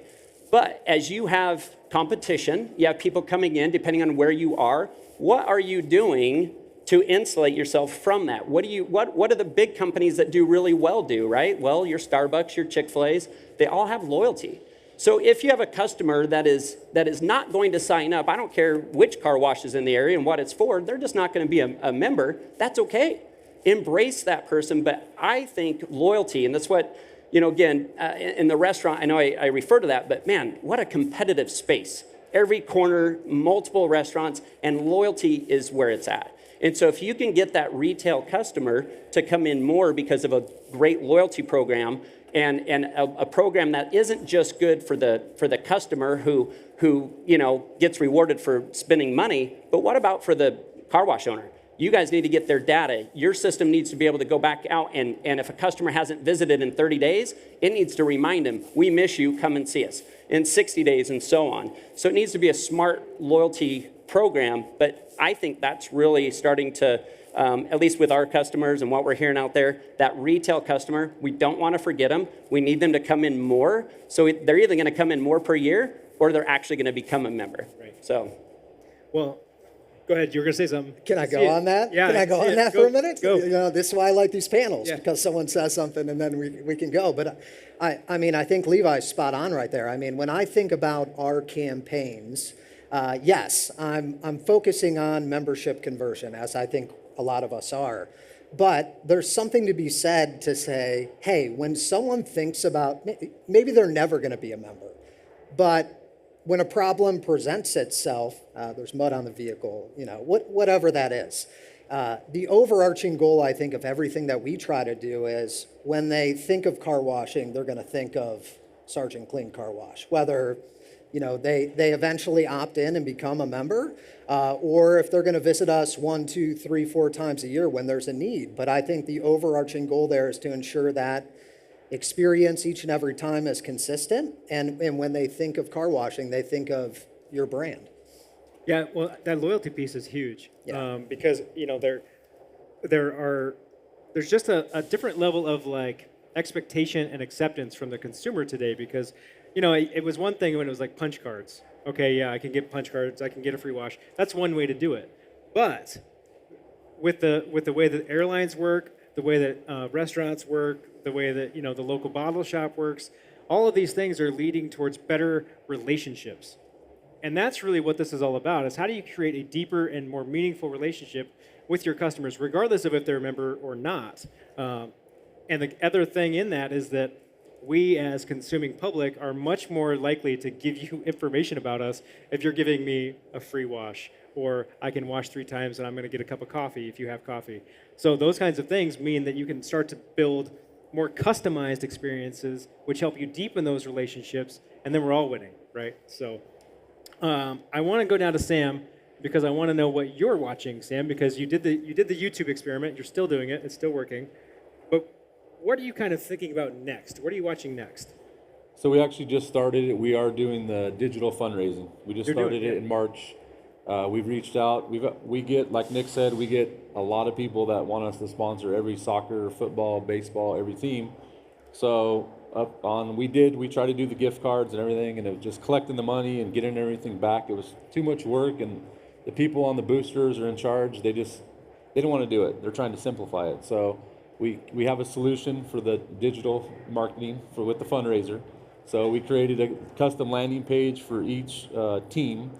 But as you have competition, you have people coming in, depending on where you are, what are you doing to insulate yourself from that? What do the big companies that do really well do, right? Well, your Starbucks, your Chick-fil-A's, they all have loyalty. So if you have a customer that is not going to sign up, I don't care which car wash is in the area and what it's for, they're just not going to be a member, that's okay. Embrace that person. But I think loyalty, and that's what, again, in the restaurant, I know I refer to that, but man, what a competitive space. Every corner, multiple restaurants, and loyalty is where it's at. And so if you can get that retail customer to come in more because of a great loyalty program and a program that isn't just good for the customer who gets rewarded for spending money, but what about for the car wash owner? You guys need to get their data. Your system needs to be able to go back out, and if a customer hasn't visited in 30 days, it needs to remind them, we miss you, come and see us. In 60 days and so on. So it needs to be a smart loyalty program, but I think that's really starting to, at least with our customers and what we're hearing out there, that retail customer, we don't want to forget them. We need them to come in more. So they're either going to come in more per year or they're actually going to become a member. Right. So. Well, go ahead. You were going to say something. Can I go on that? Yeah. Can I go on that for a minute? Go. This is why I like these panels, because someone says something and then we can go. But I think Levi's spot on right there. I mean, when I think about our campaigns, yes, I'm focusing on membership conversion, as I think a lot of us are. But there's something to be said to say, hey, when someone thinks about, maybe they're never going to be a member, but when a problem presents itself, there's mud on the vehicle, whatever that is. The overarching goal, I think, of everything that we try to do is when they think of car washing, they're going to think of Sergeant Clean Car Wash, whether they eventually opt in and become a member, or if they're going to visit us 1, 2, 3, 4 times a year when there's a need. But I think the overarching goal there is to ensure that experience each and every time is consistent, and when they think of car washing, they think of your brand. Yeah, well, that loyalty piece is huge because there's just a different level of like expectation and acceptance from the consumer today, because it was one thing when it was like punch cards. Okay, yeah, I can get punch cards, I can get a free wash. That's one way to do it. But with the way that airlines work, the way that restaurants work, the way that the local bottle shop works, all of these things are leading towards better relationships. And that's really what this is all about, is how do you create a deeper and more meaningful relationship with your customers, regardless of if they're a member or not. And the other thing in that is that we as consuming public are much more likely to give you information about us if you're giving me a free wash, or I can wash 3 times and I'm going to get a cup of coffee if you have coffee. So those kinds of things mean that you can start to build more customized experiences, which help you deepen those relationships, and then we're all winning, right? So I want to go down to Sam, because I want to know what you're watching, Sam, because you did the YouTube experiment. You're still doing it. It's still working. But what are you kind of thinking about next? What are you watching next? So we actually just started it. We are doing the digital fundraising. We just started it in March. We've reached out. We get, like Nick said, we get a lot of people that want us to sponsor every soccer, football, baseball, every team. So we tried to do the gift cards and everything, and it was just collecting the money and getting everything back. It was too much work, and the people on the boosters are in charge. They don't want to do it. They're trying to simplify it. So we have a solution for the digital marketing with the fundraiser. So we created a custom landing page for each team,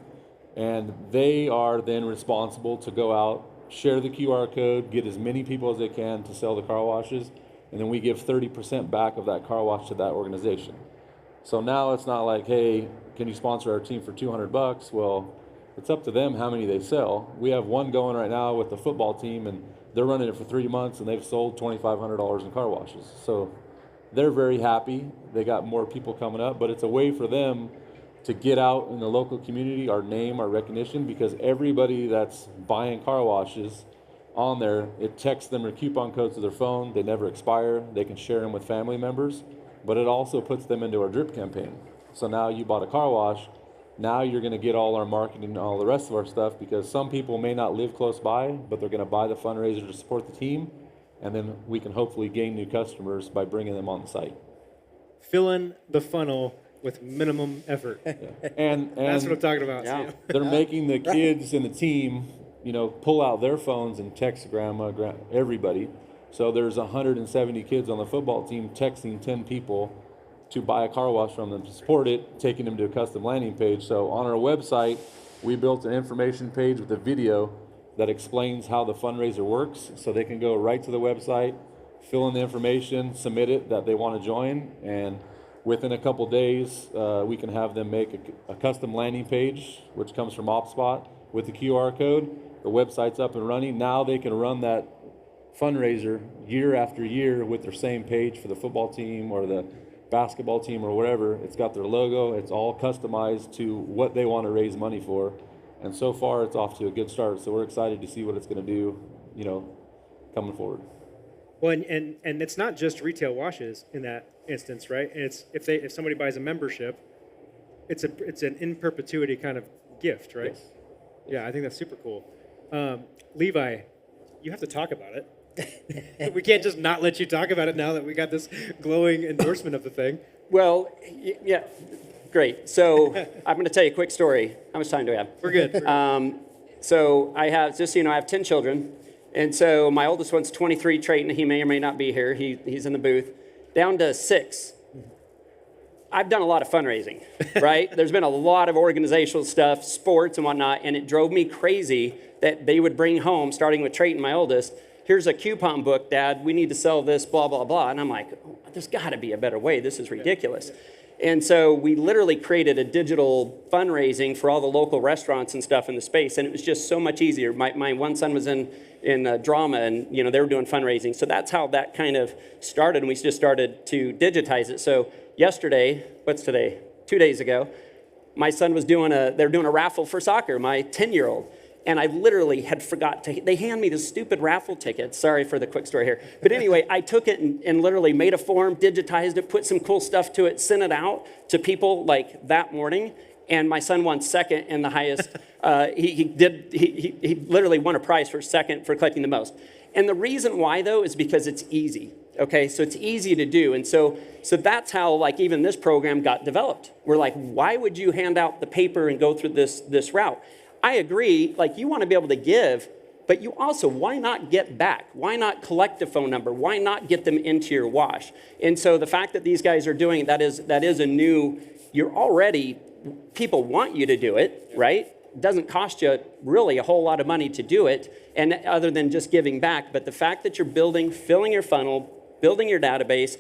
and they are then responsible to go out, share the QR code, get as many people as they can to sell the car washes, and then we give 30% back of that car wash to that organization. So now it's not like, hey, can you sponsor our team for $200? Well, it's up to them how many they sell. We have one going right now with the football team, and they're running it for 3 months, and they've sold $2,500 in car washes. So they're very happy. They got more people coming up, but it's a way for them to get out in the local community, our name, our recognition, because everybody that's buying car washes on there, it texts them their coupon codes to their phone. They never expire. They can share them with family members, but it also puts them into our drip campaign. So now you bought a car wash, now you're going to get all our marketing and all the rest of our stuff, because some people may not live close by, but they're going to buy the fundraiser to support the team, and then we can hopefully gain new customers by bringing them on the site. Fill in the funnel with minimum effort. And that's what I'm talking about. Yeah. Sam. They're making the kids and the team, pull out their phones and text grandma, everybody. So there's 170 kids on the football team texting 10 people to buy a car wash from them to support it, taking them to a custom landing page. So on our website, we built an information page with a video that explains how the fundraiser works, so they can go right to the website, fill in the information, submit it that they want to join, and within a couple days, we can have them make a custom landing page, which comes from OpSpot with the QR code. The website's up and running. Now they can run that fundraiser year after year with their same page for the football team or the basketball team or whatever. It's got their logo. It's all customized to what they want to raise money for. And so far, it's off to a good start. So we're excited to see what it's going to do, you know, coming forward. Well, and it's not just retail washes in that instance, right? It's if somebody buys a membership, it's an in perpetuity kind of gift, right? Yes. Yeah, I think that's super cool. Levi, you have to talk about it. We can't just not let you talk about it now that we got this glowing endorsement of the thing. Well, yeah, great. So I'm going to tell you a quick story. How much time do we have? We're good. So I have, just so you know, I have 10 children. And so my oldest one's 23, Trayton. He may or may not be here. He's in the booth. Down to 6. I've done a lot of fundraising, right? There's been a lot of organizational stuff, sports and whatnot, and it drove me crazy that they would bring home, starting with Trayton, my oldest, here's a coupon book, Dad, we need to sell this, blah, blah, blah. And I'm like, oh, there's got to be a better way. This is ridiculous. And so we literally created a digital fundraising for all the local restaurants and stuff in the space, and it was just so much easier. My one son was in drama, and you know they were doing fundraising. So that's how that kind of started, and we just started to digitize it. So yesterday, what's today? 2 days ago, my son was doing they were doing a raffle for soccer, my 10-year-old. And I literally had forgot they hand me this stupid raffle ticket. Sorry for the quick story here. But anyway, I took it and literally made a form, digitized it, put some cool stuff to it, sent it out to people like that morning. And my son won second in the highest. He literally won a prize for second for collecting the most. And the reason why though is because it's easy. Okay, so it's easy to do. And so that's how like even this program got developed. We're like, why would you hand out the paper and go through this route? I agree, like you want to be able to give, but you also, why not get back? Why not collect a phone number? Why not get them into your wash? And so the fact that these guys are doing that is a new, people want you to do it, right? It doesn't cost you really a whole lot of money to do it, and other than just giving back. But the fact that you're filling your funnel, building your database,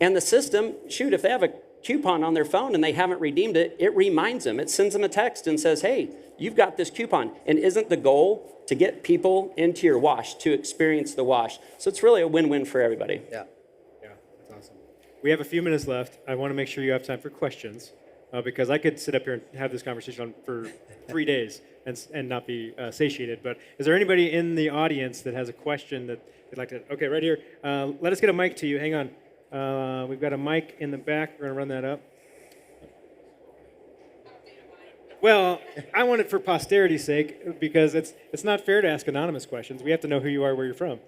and the system, shoot, if they have a coupon on their phone and they haven't redeemed it, it reminds them. It sends them a text and says, hey, you've got this coupon. And isn't the goal to get people into your wash, to experience the wash? So it's really a win-win for everybody. Yeah. Yeah, that's awesome. We have a few minutes left. I want to make sure you have time for questions because I could sit up here and have this conversation for 3 days and not be satiated. But is there anybody in the audience that has a question that they'd like to? Okay, right here. Let us get a mic to you. Hang on. We've got a mic in the back. We're going to run that up. Well, I want it for posterity's sake because it's not fair to ask anonymous questions. We have to know who you are, where you're from.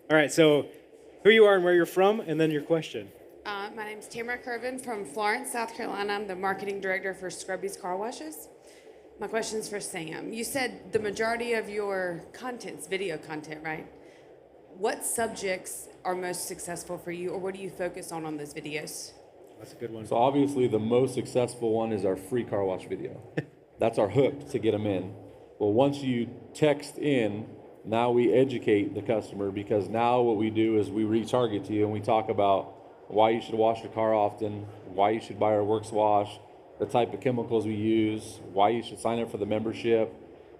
All right, so who you are and where you're from, and then your question. My name's Tamara Curvin from Florence, South Carolina. I'm the marketing director for Scrubby's Car Washes. My question's for Sam. You said the majority of your content's video content, right? What subjects are most successful for you, or what do you focus on those videos? That's a good one. So obviously the most successful one is our free car wash video. That's our hook to get them in. Well, once you text in, now we educate the customer, because now what we do is we retarget you and we talk about why you should wash your car often, why you should buy our Works Wash, the type of chemicals we use, why you should sign up for the membership,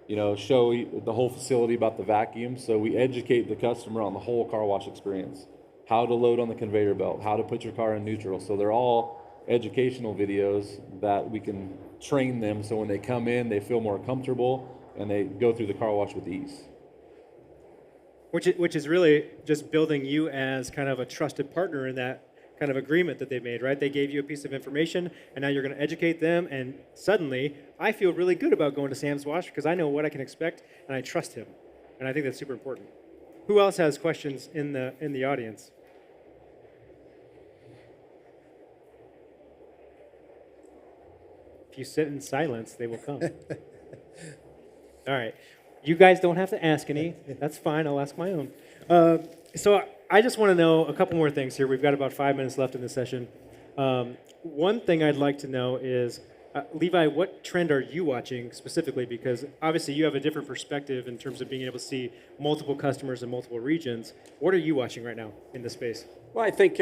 you know, show the whole facility about the vacuum. So we educate the customer on the whole car wash experience, how to load on the conveyor belt, how to put your car in neutral. So they're all educational videos that we can train them so when they come in, they feel more comfortable and they go through the car wash with ease. Which is really just building you as kind of a trusted partner in that kind of agreement that they made, right? They gave you a piece of information, and now you're going to educate them, and suddenly I feel really good about going to Sam's Wash because I know what I can expect, and I trust him. And I think that's super important. Who else has questions in the audience? If you sit in silence, they will come. All right. You guys don't have to ask any. That's fine. I'll ask my own. So I just want to know a couple more things here. We've got about 5 minutes left in the session. One thing I'd like to know is, Levi, what trend are you watching specifically? Because obviously you have a different perspective in terms of being able to see multiple customers in multiple regions. What are you watching right now in this space? Well, I think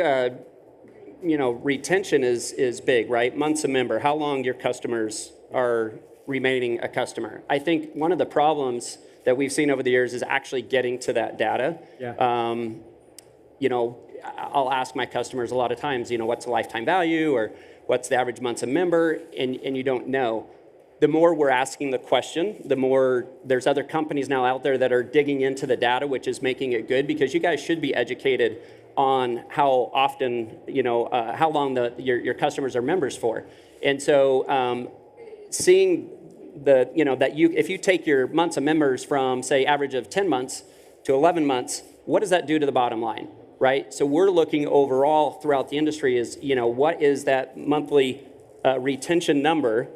retention is big, right? Months a member, how long your customers are remaining a customer. I think one of the problems that we've seen over the years is actually getting to that data. Yeah. I'll ask my customers a lot of times, what's the lifetime value or what's the average months a member, and you don't know. The more we're asking the question, the more there's other companies now out there that are digging into the data, which is making it good, because you guys should be educated on how often, how long your customers are members for. And so seeing if you take your months of members from, say, average of 10 months to 11 months, what does that do to the bottom line, right? So we're looking overall throughout the industry is, what is that monthly retention number,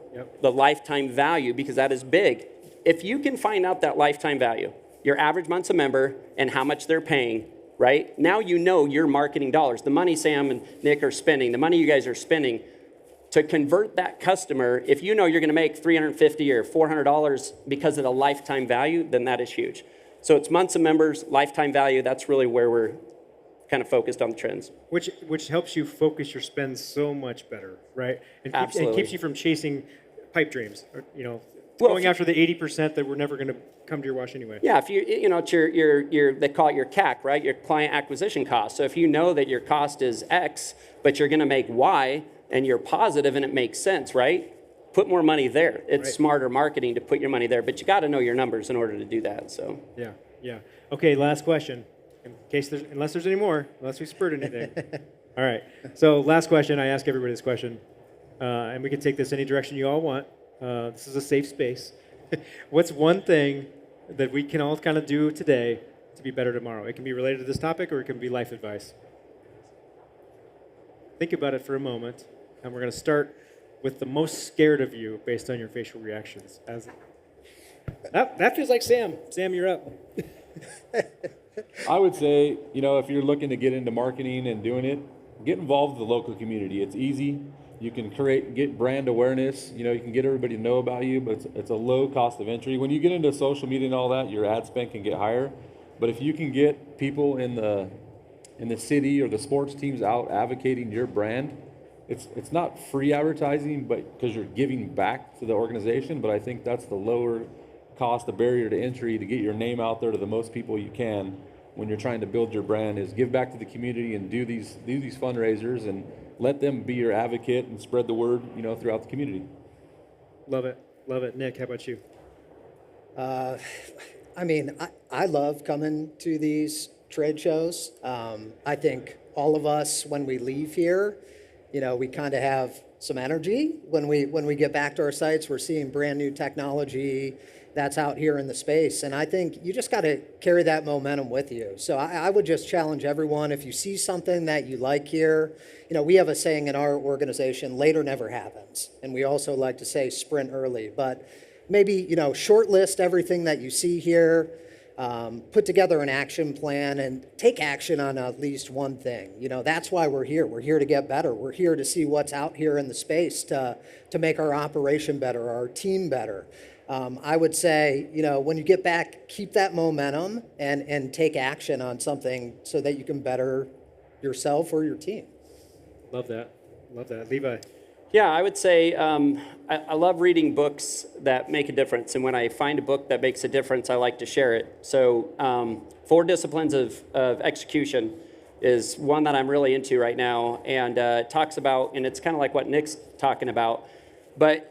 the lifetime value, because that is big. If you can find out that lifetime value, your average months a member and how much they're paying, right? Now you know your marketing dollars, the money Sam and Nick are spending, the money you guys are spending to convert that customer. If you know you're gonna make $350 or $400 because of the lifetime value, then that is huge. So it's months of members, lifetime value, that's really where we're kind of focused on the trends. Which helps you focus your spend so much better, right? And Absolutely. keeps you from chasing pipe dreams, or, going after the 80% that we're never going to come to your wash anyway. Yeah, if it's your they call it your CAC, right? Your client acquisition cost. So if you know that your cost is X, but you're going to make Y, and you're positive and it makes sense, right? Put more money there. It's smarter marketing to put your money there, but you got to know your numbers in order to do that. So Yeah. Okay, last question. In case unless there's any more, unless we spurred anything. All right. So last question. I ask everybody this question, and we can take this any direction you all want. This is a safe space. What's one thing that we can all kind of do today to be better tomorrow? It can be related to this topic, or it can be life advice. Think about it for a moment, and we're going to start with the most scared of you based on your facial reactions. That feels like Sam. Sam, you're up. I would say, if you're looking to get into marketing and doing it, get involved with the local community. It's easy. You can get brand awareness. You can get everybody to know about you, but it's a low cost of entry. When you get into social media and all that, your ad spend can get higher. But if you can get people in the city or the sports teams out advocating your brand, it's not free advertising, but because you're giving back to the organization. But I think that's the lower cost, the barrier to entry to get your name out there to the most people you can when you're trying to build your brand, is give back to the community and do these fundraisers and let them be your advocate and spread the word, throughout the community. Love it. Love it. Nick, how about you? I love coming to these trade shows. I think all of us, when we leave here, we kind of have some energy. When we get back to our sites, we're seeing brand new technology that's out here in the space. And I think you just got to carry that momentum with you. So I would just challenge everyone, if you see something that you like here, we have a saying in our organization, later never happens. And we also like to say sprint early. But maybe, shortlist everything that you see here, put together an action plan and take action on at least one thing. That's why we're here. We're here to get better. We're here to see what's out here in the space to make our operation better, our team better. I would say, when you get back, keep that momentum and take action on something so that you can better yourself or your team. Love that. Love that. Levi. Yeah, I would say I love reading books that make a difference. And when I find a book that makes a difference, I like to share it. So 4 Disciplines of Execution is one that I'm really into right now. And it talks about, and it's kind of like what Nick's talking about, but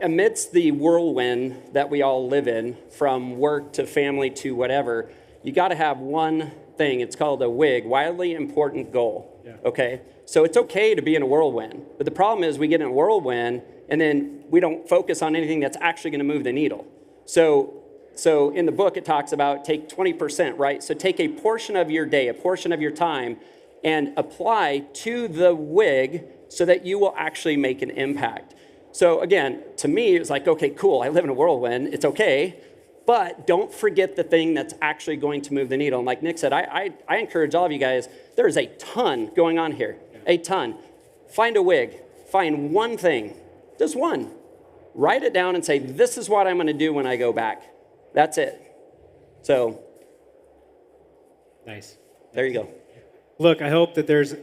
amidst the whirlwind that we all live in, from work to family to whatever, you got to have one thing. It's called a WIG, wildly important goal. Yeah. Okay? So it's okay to be in a whirlwind. But the problem is we get in a whirlwind and then we don't focus on anything that's actually going to move the needle. So in the book, it talks about take 20%, right? So take a portion of your day, a portion of your time, and apply to the WIG so that you will actually make an impact. So again, to me, it was like, okay, cool, I live in a whirlwind, it's okay, but don't forget the thing that's actually going to move the needle. And like Nick said, I encourage all of you guys, there's a ton going on here, a ton. Find a wig, find one thing, just one. Write it down and say, this is what I'm going to do when I go back. That's it. So, nice. There you go. Look, I hope that there's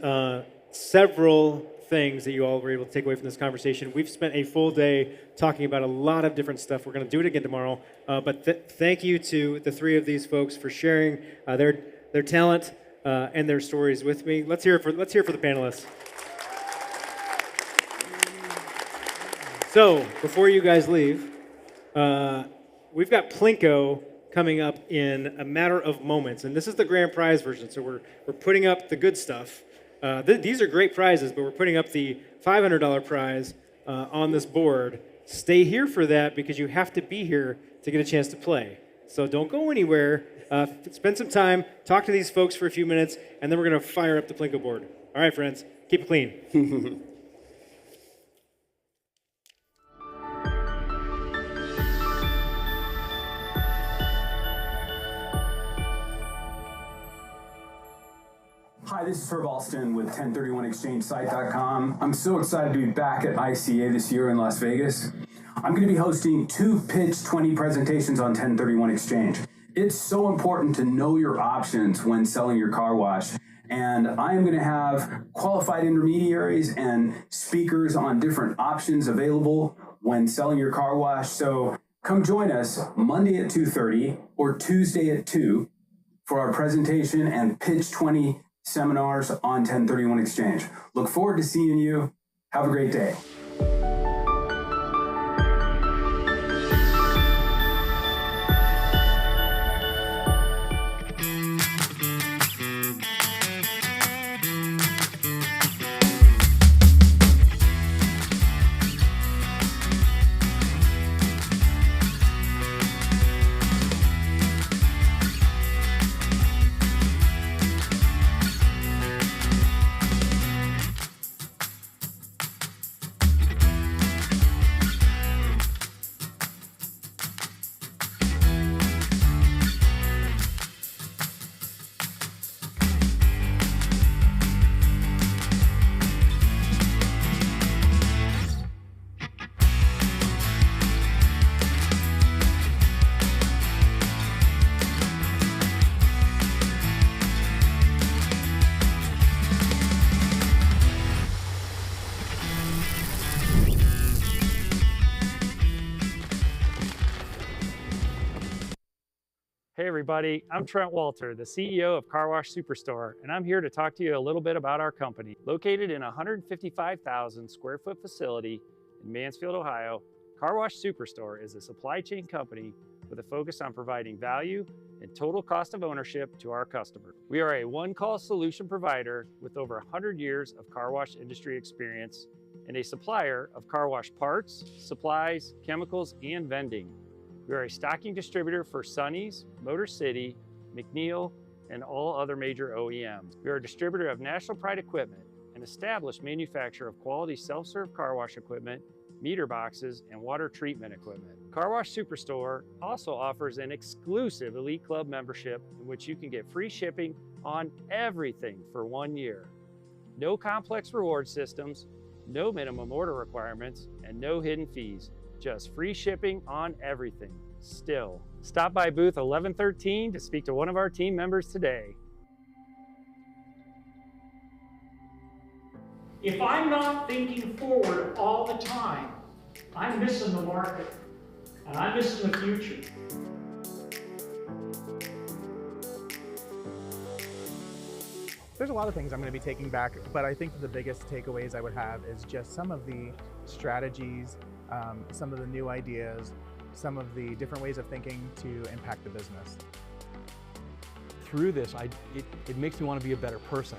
several things that you all were able to take away from this conversation. We've spent a full day talking about a lot of different stuff. We're going to do it again tomorrow. But thank you to the three of these folks for sharing their talent and their stories with me. Let's hear it for the panelists. So before you guys leave, we've got Plinko coming up in a matter of moments, and this is the grand prize version. So we're putting up the good stuff. These are great prizes, but we're putting up the $500 prize on this board. Stay here for that because you have to be here to get a chance to play. So don't go anywhere. Spend some time, talk to these folks for a few minutes, and then we're going to fire up the Plinko board. All right, friends, keep it clean. Hi, this is Herb Alston with 1031exchangesite.com. I'm so excited to be back at ICA this year in Las Vegas. I'm going to be hosting 2 Pitch 20 presentations on 1031 Exchange. It's so important to know your options when selling your car wash. And I am going to have qualified intermediaries and speakers on different options available when selling your car wash. So come join us Monday at 2:30 or Tuesday at 2 for our presentation and Pitch 20 seminars on 1031 Exchange. Look forward to seeing you. Have a great day. Hey everybody, I'm Trent Walter, the CEO of Car Wash Superstore, and I'm here to talk to you a little bit about our company. Located in a 155,000 square foot facility in Mansfield, Ohio, Car Wash Superstore is a supply chain company with a focus on providing value and total cost of ownership to our customers. We are a one-call solution provider with over 100 years of car wash industry experience and a supplier of car wash parts, supplies, chemicals, and vending. We are a stocking distributor for Sonny's, Motor City, McNeil, and all other major OEMs. We are a distributor of National Pride equipment, an established manufacturer of quality self-serve car wash equipment, meter boxes, and water treatment equipment. Car Wash Superstore also offers an exclusive Elite Club membership in which you can get free shipping on everything for 1 year. No complex reward systems, no minimum order requirements, and no hidden fees. Just free shipping on everything, still. Stop by booth 1113 to speak to one of our team members today. If I'm not thinking forward all the time, I'm missing the market, and I'm missing the future. There's a lot of things I'm going to be taking back, but I think that the biggest takeaways I would have is just some of the strategies, some of the new ideas, some of the different ways of thinking to impact the business. Through this, it makes me want to be a better person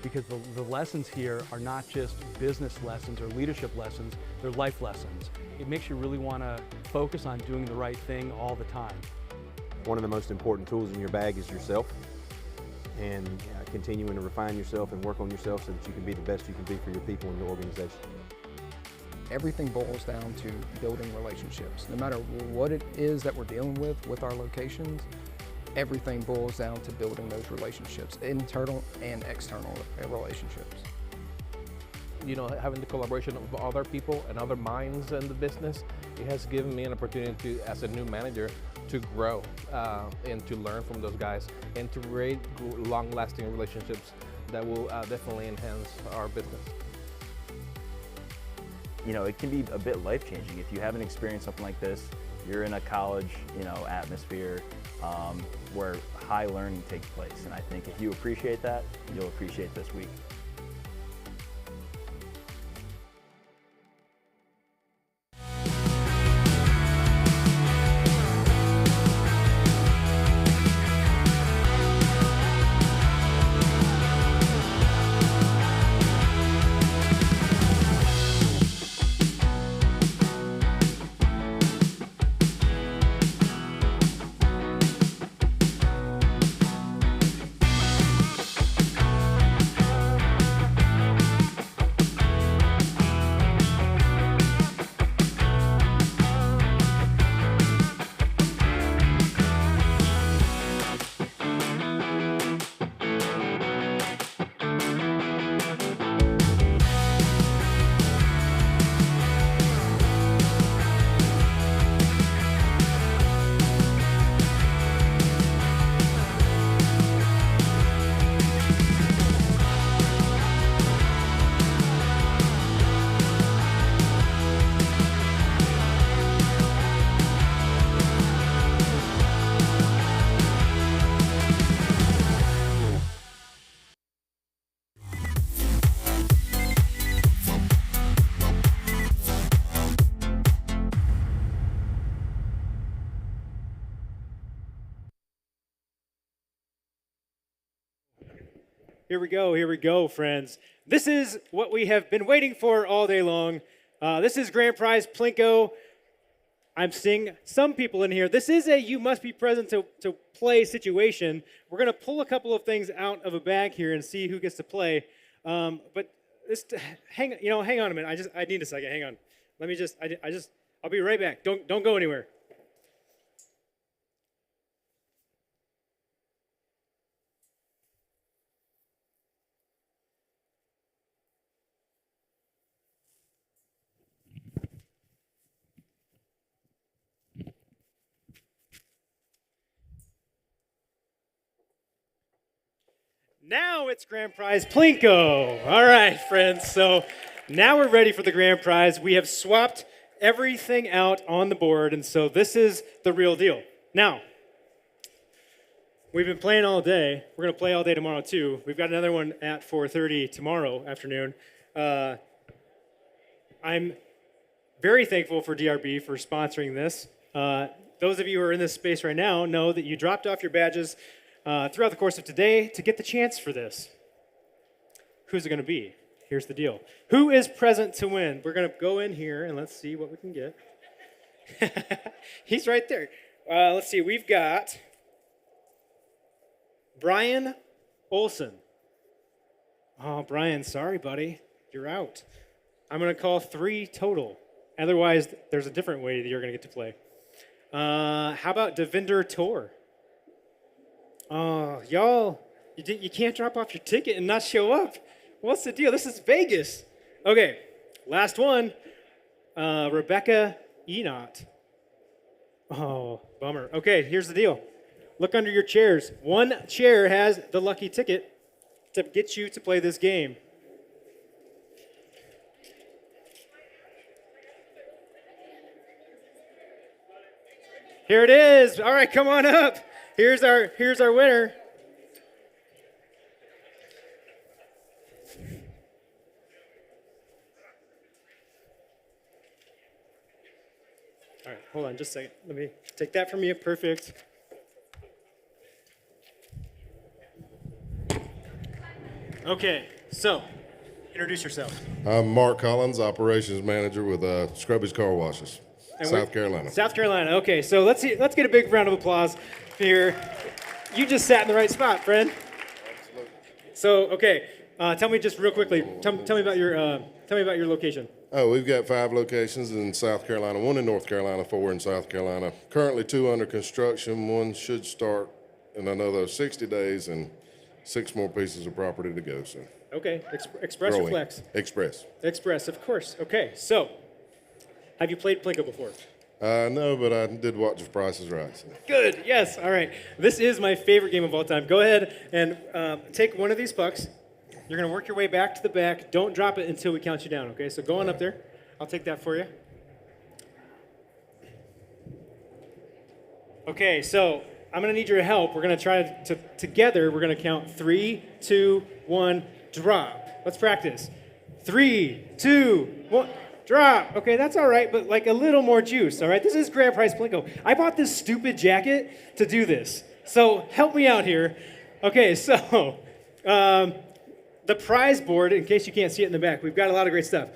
because the lessons here are not just business lessons or leadership lessons, they're life lessons. It makes you really want to focus on doing the right thing all the time. One of the most important tools in your bag is yourself, and continuing to refine yourself and work on yourself so that you can be the best you can be for your people and your organization. everything boils down to building relationships. No matter what it is that we're dealing with our locations, everything boils down to building those relationships, internal and external relationships. You know, having the collaboration of other people and other minds in the business, it has given me an opportunity to, as a new manager, to grow and to learn from those guys and to create long-lasting relationships that will definitely enhance our business. You know, it can be a bit life-changing. If you haven't experienced something like this, you're in a college, you know, atmosphere where high learning takes place. And I think if you appreciate that, you'll appreciate this week. Here we go, friends. This is what we have been waiting for all day long. This is Grand Prize Plinko. I'm seeing some people in here. This is a you must be present to play situation. We're going to pull a couple of things out of a bag here and see who gets to play. But this, hang on a minute. I need a second. Hang on. Let me just, I'll be right back. Don't go anywhere. Now it's Grand Prize Plinko. All right, friends. So now we're ready for the Grand Prize. We have swapped everything out on the board, and so this is the real deal. Now, we've been playing all day. We're going to play all day tomorrow, too. We've got another one at 4:30 tomorrow afternoon. I'm very thankful for DRB for sponsoring this. Those of you who are in this space right now know that you dropped off your badges throughout the course of today to get the chance for this. Who's it going to be? Here's the deal. Who is present to win? We're going to go in here and let's see what we can get. He's right there. Let's see. We've got Brian Olson. Oh, Brian, sorry, buddy. You're out. I'm going to call 3 total. Otherwise, there's a different way that you're going to get to play. How about Devinder Tor? Oh, y'all, you can't drop off your ticket and not show up. What's the deal? This is Vegas. Okay, last one. Rebecca Enot. Oh, bummer. Okay, here's the deal. Look under your chairs. One chair has the lucky ticket to get you to play this game. Here it is. All right, come on up. Here's our winner. All right, hold on just a second. Let me take that from you. Perfect. Okay, so introduce yourself. I'm Mark Collins, Operations Manager with Scrubby's Car Washes, South Carolina. South Carolina. Okay, so let's get a big round of applause here. You just sat in the right spot, friend. Absolutely. So, okay, tell me just real quickly. Tell me about your location. Oh, we've got 5 locations in South Carolina, 1 in North Carolina, 4 in South Carolina. Currently 2 under construction. 1 should start in another 60 days and 6 more pieces of property to go. So Okay, Express or growing. Flex? Express. Express, of course. Okay, so have you played Plinko before? No, but I did watch The Price is Right. So. Good, yes, all right. This is my favorite game of all time. Go ahead and take one of these pucks. You're going to work your way back to the back. Don't drop it until we count you down, okay? So go on up there. I'll take that for you. Okay, so I'm going to need your help. We're going to try to, together, we're going to count 3, 2, 1, drop. Let's practice. 3, 2, 1, drop. Okay, that's all right, but like a little more juice, all right? This is Grand Prize Plinko. I bought this stupid jacket to do this. So help me out here. Okay, so the prize board, in case you can't see it in the back, we've got a lot of great stuff.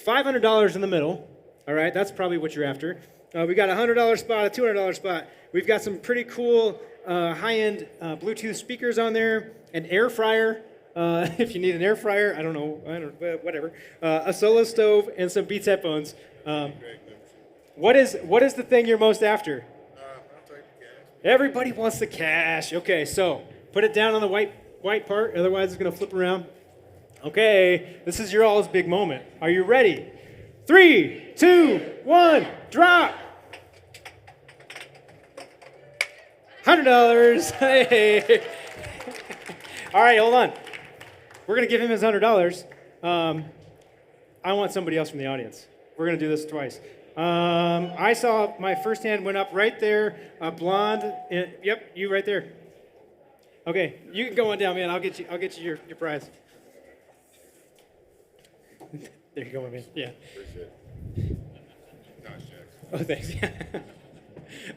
$500 in the middle, all right? That's probably what you're after. We got a $100 spot, a $200 spot. We've got some pretty cool high-end Bluetooth speakers on there, an air fryer, if you need an air fryer, I don't know, whatever. A solo stove and some Beats headphones. What is the thing you're most after? Everybody wants the cash. Okay, so put it down on the white part, otherwise it's gonna flip around. Okay, this is your all's big moment. Are you ready? 3, 2, 1, drop. $100. Hey. All right, hold on. We're gonna give him his $100. I want somebody else from the audience. We're gonna do this twice. I saw my first hand went up right there. Blonde. Yep, you right there. Okay, you can go on down, man. I'll get you your prize. There you go, my man. Yeah. Appreciate it. Nice, Jack. Oh, thanks.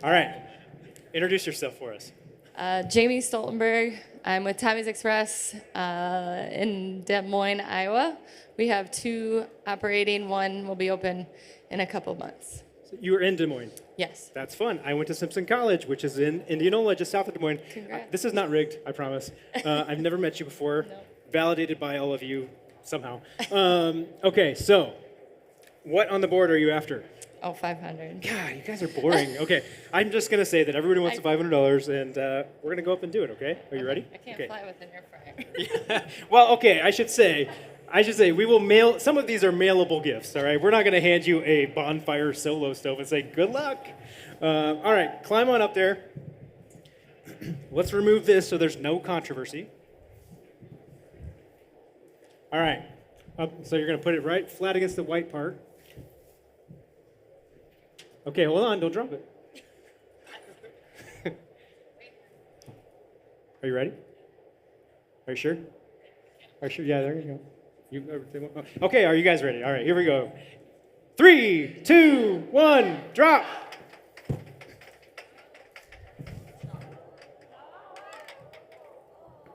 All right. Introduce yourself for us. Jamie Stoltenberg. I'm with Tommy's Express in Des Moines, Iowa. We have 2 operating. 1 will be open in a couple months. So you were in Des Moines? Yes. That's fun. I went to Simpson College, which is in Indianola, just south of Des Moines. Congrats. This is not rigged, I promise. I've never met you before. No. Validated by all of you somehow. Okay, so what on the board are you after? Oh, 500. God, you guys are boring. Okay, I'm just going to say that everybody wants the $500, and we're going to go up and do it, okay? Are you ready? I can't Okay. fly with an air fryer. Well, okay, I should say, we will mail, some of these are mailable gifts, all right? We're not going to hand you a bonfire solo stove and say, good luck. All right, climb on up there. Let's remove this so there's no controversy. All right, so you're going to put it right flat against the white part. Okay, hold on, don't drop it. Are you ready? Are you sure? Are you sure? Yeah, there you go. Okay, are you guys ready? All right, here we go. 3, 2, 1, drop.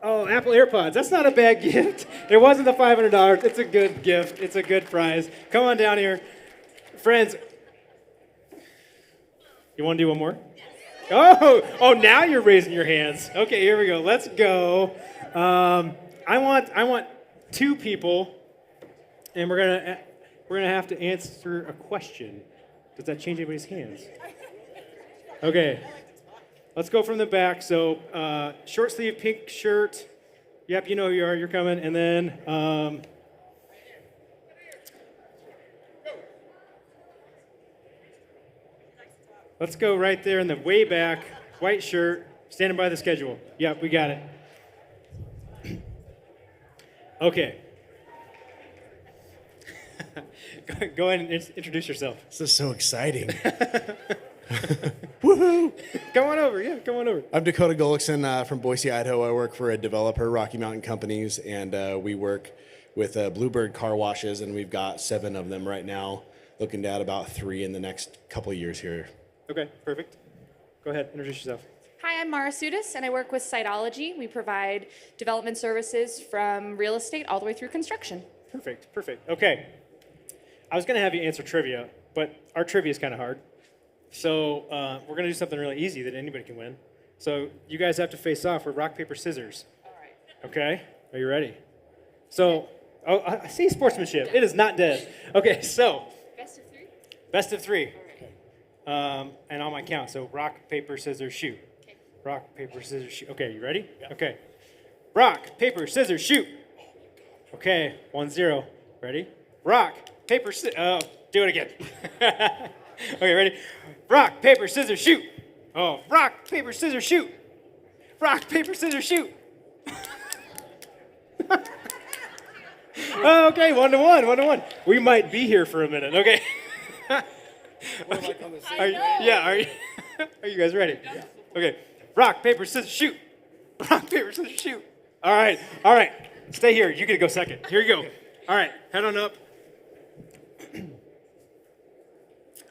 Oh, Apple AirPods. That's not a bad gift. It wasn't the $500. It's a good gift. It's a good prize. Come on down here. Friends, you want to do one more? Oh, now you're raising your hands. Okay, here we go. Let's go. I want 2 people, and we're gonna have to answer a question. Does that change anybody's hands? Okay. Let's go from the back. So, short sleeve, pink shirt. Yep, you know who you are. You're coming. And then, let's go right there in the way back. White shirt, standing by the schedule. Yep, we got it. Okay. Go ahead and introduce yourself. This is so exciting. Woohoo! Come on over. Yeah, come on over. I'm Dakota Gullickson from Boise, Idaho. I work for a developer, Rocky Mountain Companies, and we work with Bluebird car washes, and we've got 7 of them right now, looking to add about 3 in the next couple of years here. Okay, perfect. Go ahead, introduce yourself. Hi, I'm Mara Sudis, and I work with Siteology. We provide development services from real estate all the way through construction. Perfect, perfect. Okay. I was going to have you answer trivia, but our trivia is kind of hard. So we're going to do something really easy that anybody can win. So you guys have to face off with rock, paper, scissors. All right. Okay? Are you ready? So Oh, I see sportsmanship. It is not dead. Okay, so. Best of three? Best of three. And on my count. So rock, paper, scissors, shoot. Okay. Rock, paper, scissors, shoot. Okay, you ready? Yeah. Okay. Rock, paper, scissors, shoot. Okay, 1-0. Ready? Rock, paper, scissors. Do it again. Okay, ready? Rock, paper, scissors, shoot. Oh, rock, paper, scissors, shoot. Rock, paper, scissors, shoot. Oh, okay, 1-1. We might be here for a minute. Okay. Are you guys ready? Yeah. Okay. Rock, paper, scissors, shoot. Rock, paper, scissors, shoot. All right. Stay here. You get to go second. Here you go. All right. Head on up.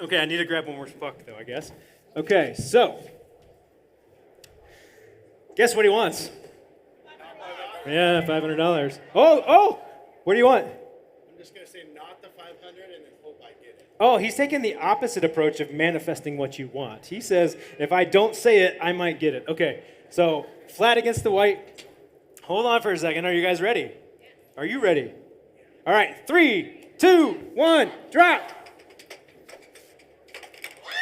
Okay, I need to grab one more puck, though, I guess. Okay, so. Guess what he wants? Yeah, $500. Oh! What do you want? I'm just going to say not the 500 and then hope I get it. Oh, he's taking the opposite approach of manifesting what you want. He says, if I don't say it, I might get it. Okay, so flat against the white. Hold on for a second. Are you guys ready? Are you ready? All right, 3, 2, 1, drop.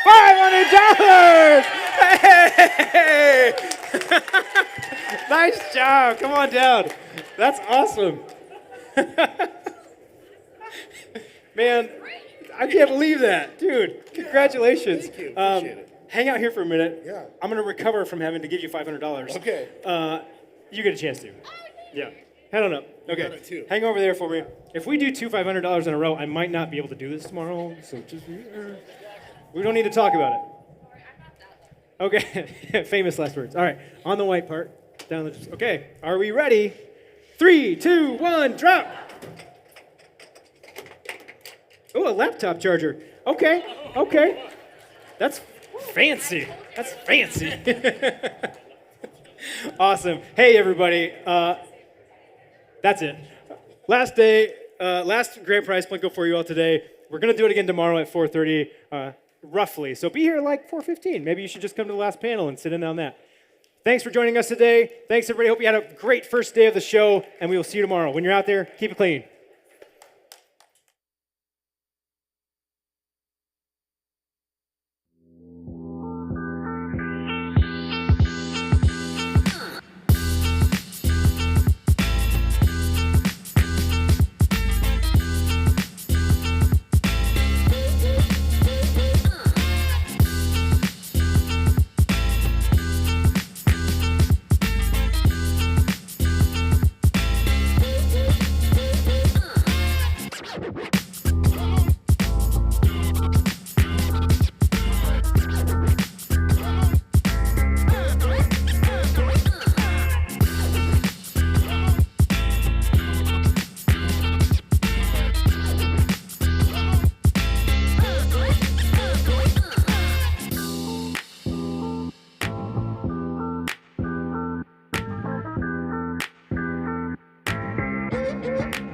$500! Hey! Nice job. Come on down. That's awesome. Man, I can't believe that. Dude, congratulations. Thank you. Appreciate it. Hang out here for a minute. Yeah. I'm going to recover from having to give you $500. Okay. You get a chance to. Yeah. Head on up. got Okay. it too. Hang over there for me. If we do two $500 in a row, I might not be able to do this tomorrow. So just, we don't need to talk about it. Okay. Famous last words. All right. On the white part. Down the. Okay. Are we ready? 3, 2, 1, drop. Oh, a laptop charger. Okay. That's fancy. Awesome. Hey, everybody. That's it. Last day, last grand prize Plinko for you all today. We're going to do it again tomorrow at 4:30, roughly. So be here like 4:15. Maybe you should just come to the last panel and sit in on that. Thanks for joining us today. Thanks, everybody. Hope you had a great first day of the show, and we will see you tomorrow. When you're out there, keep it clean. Thank you.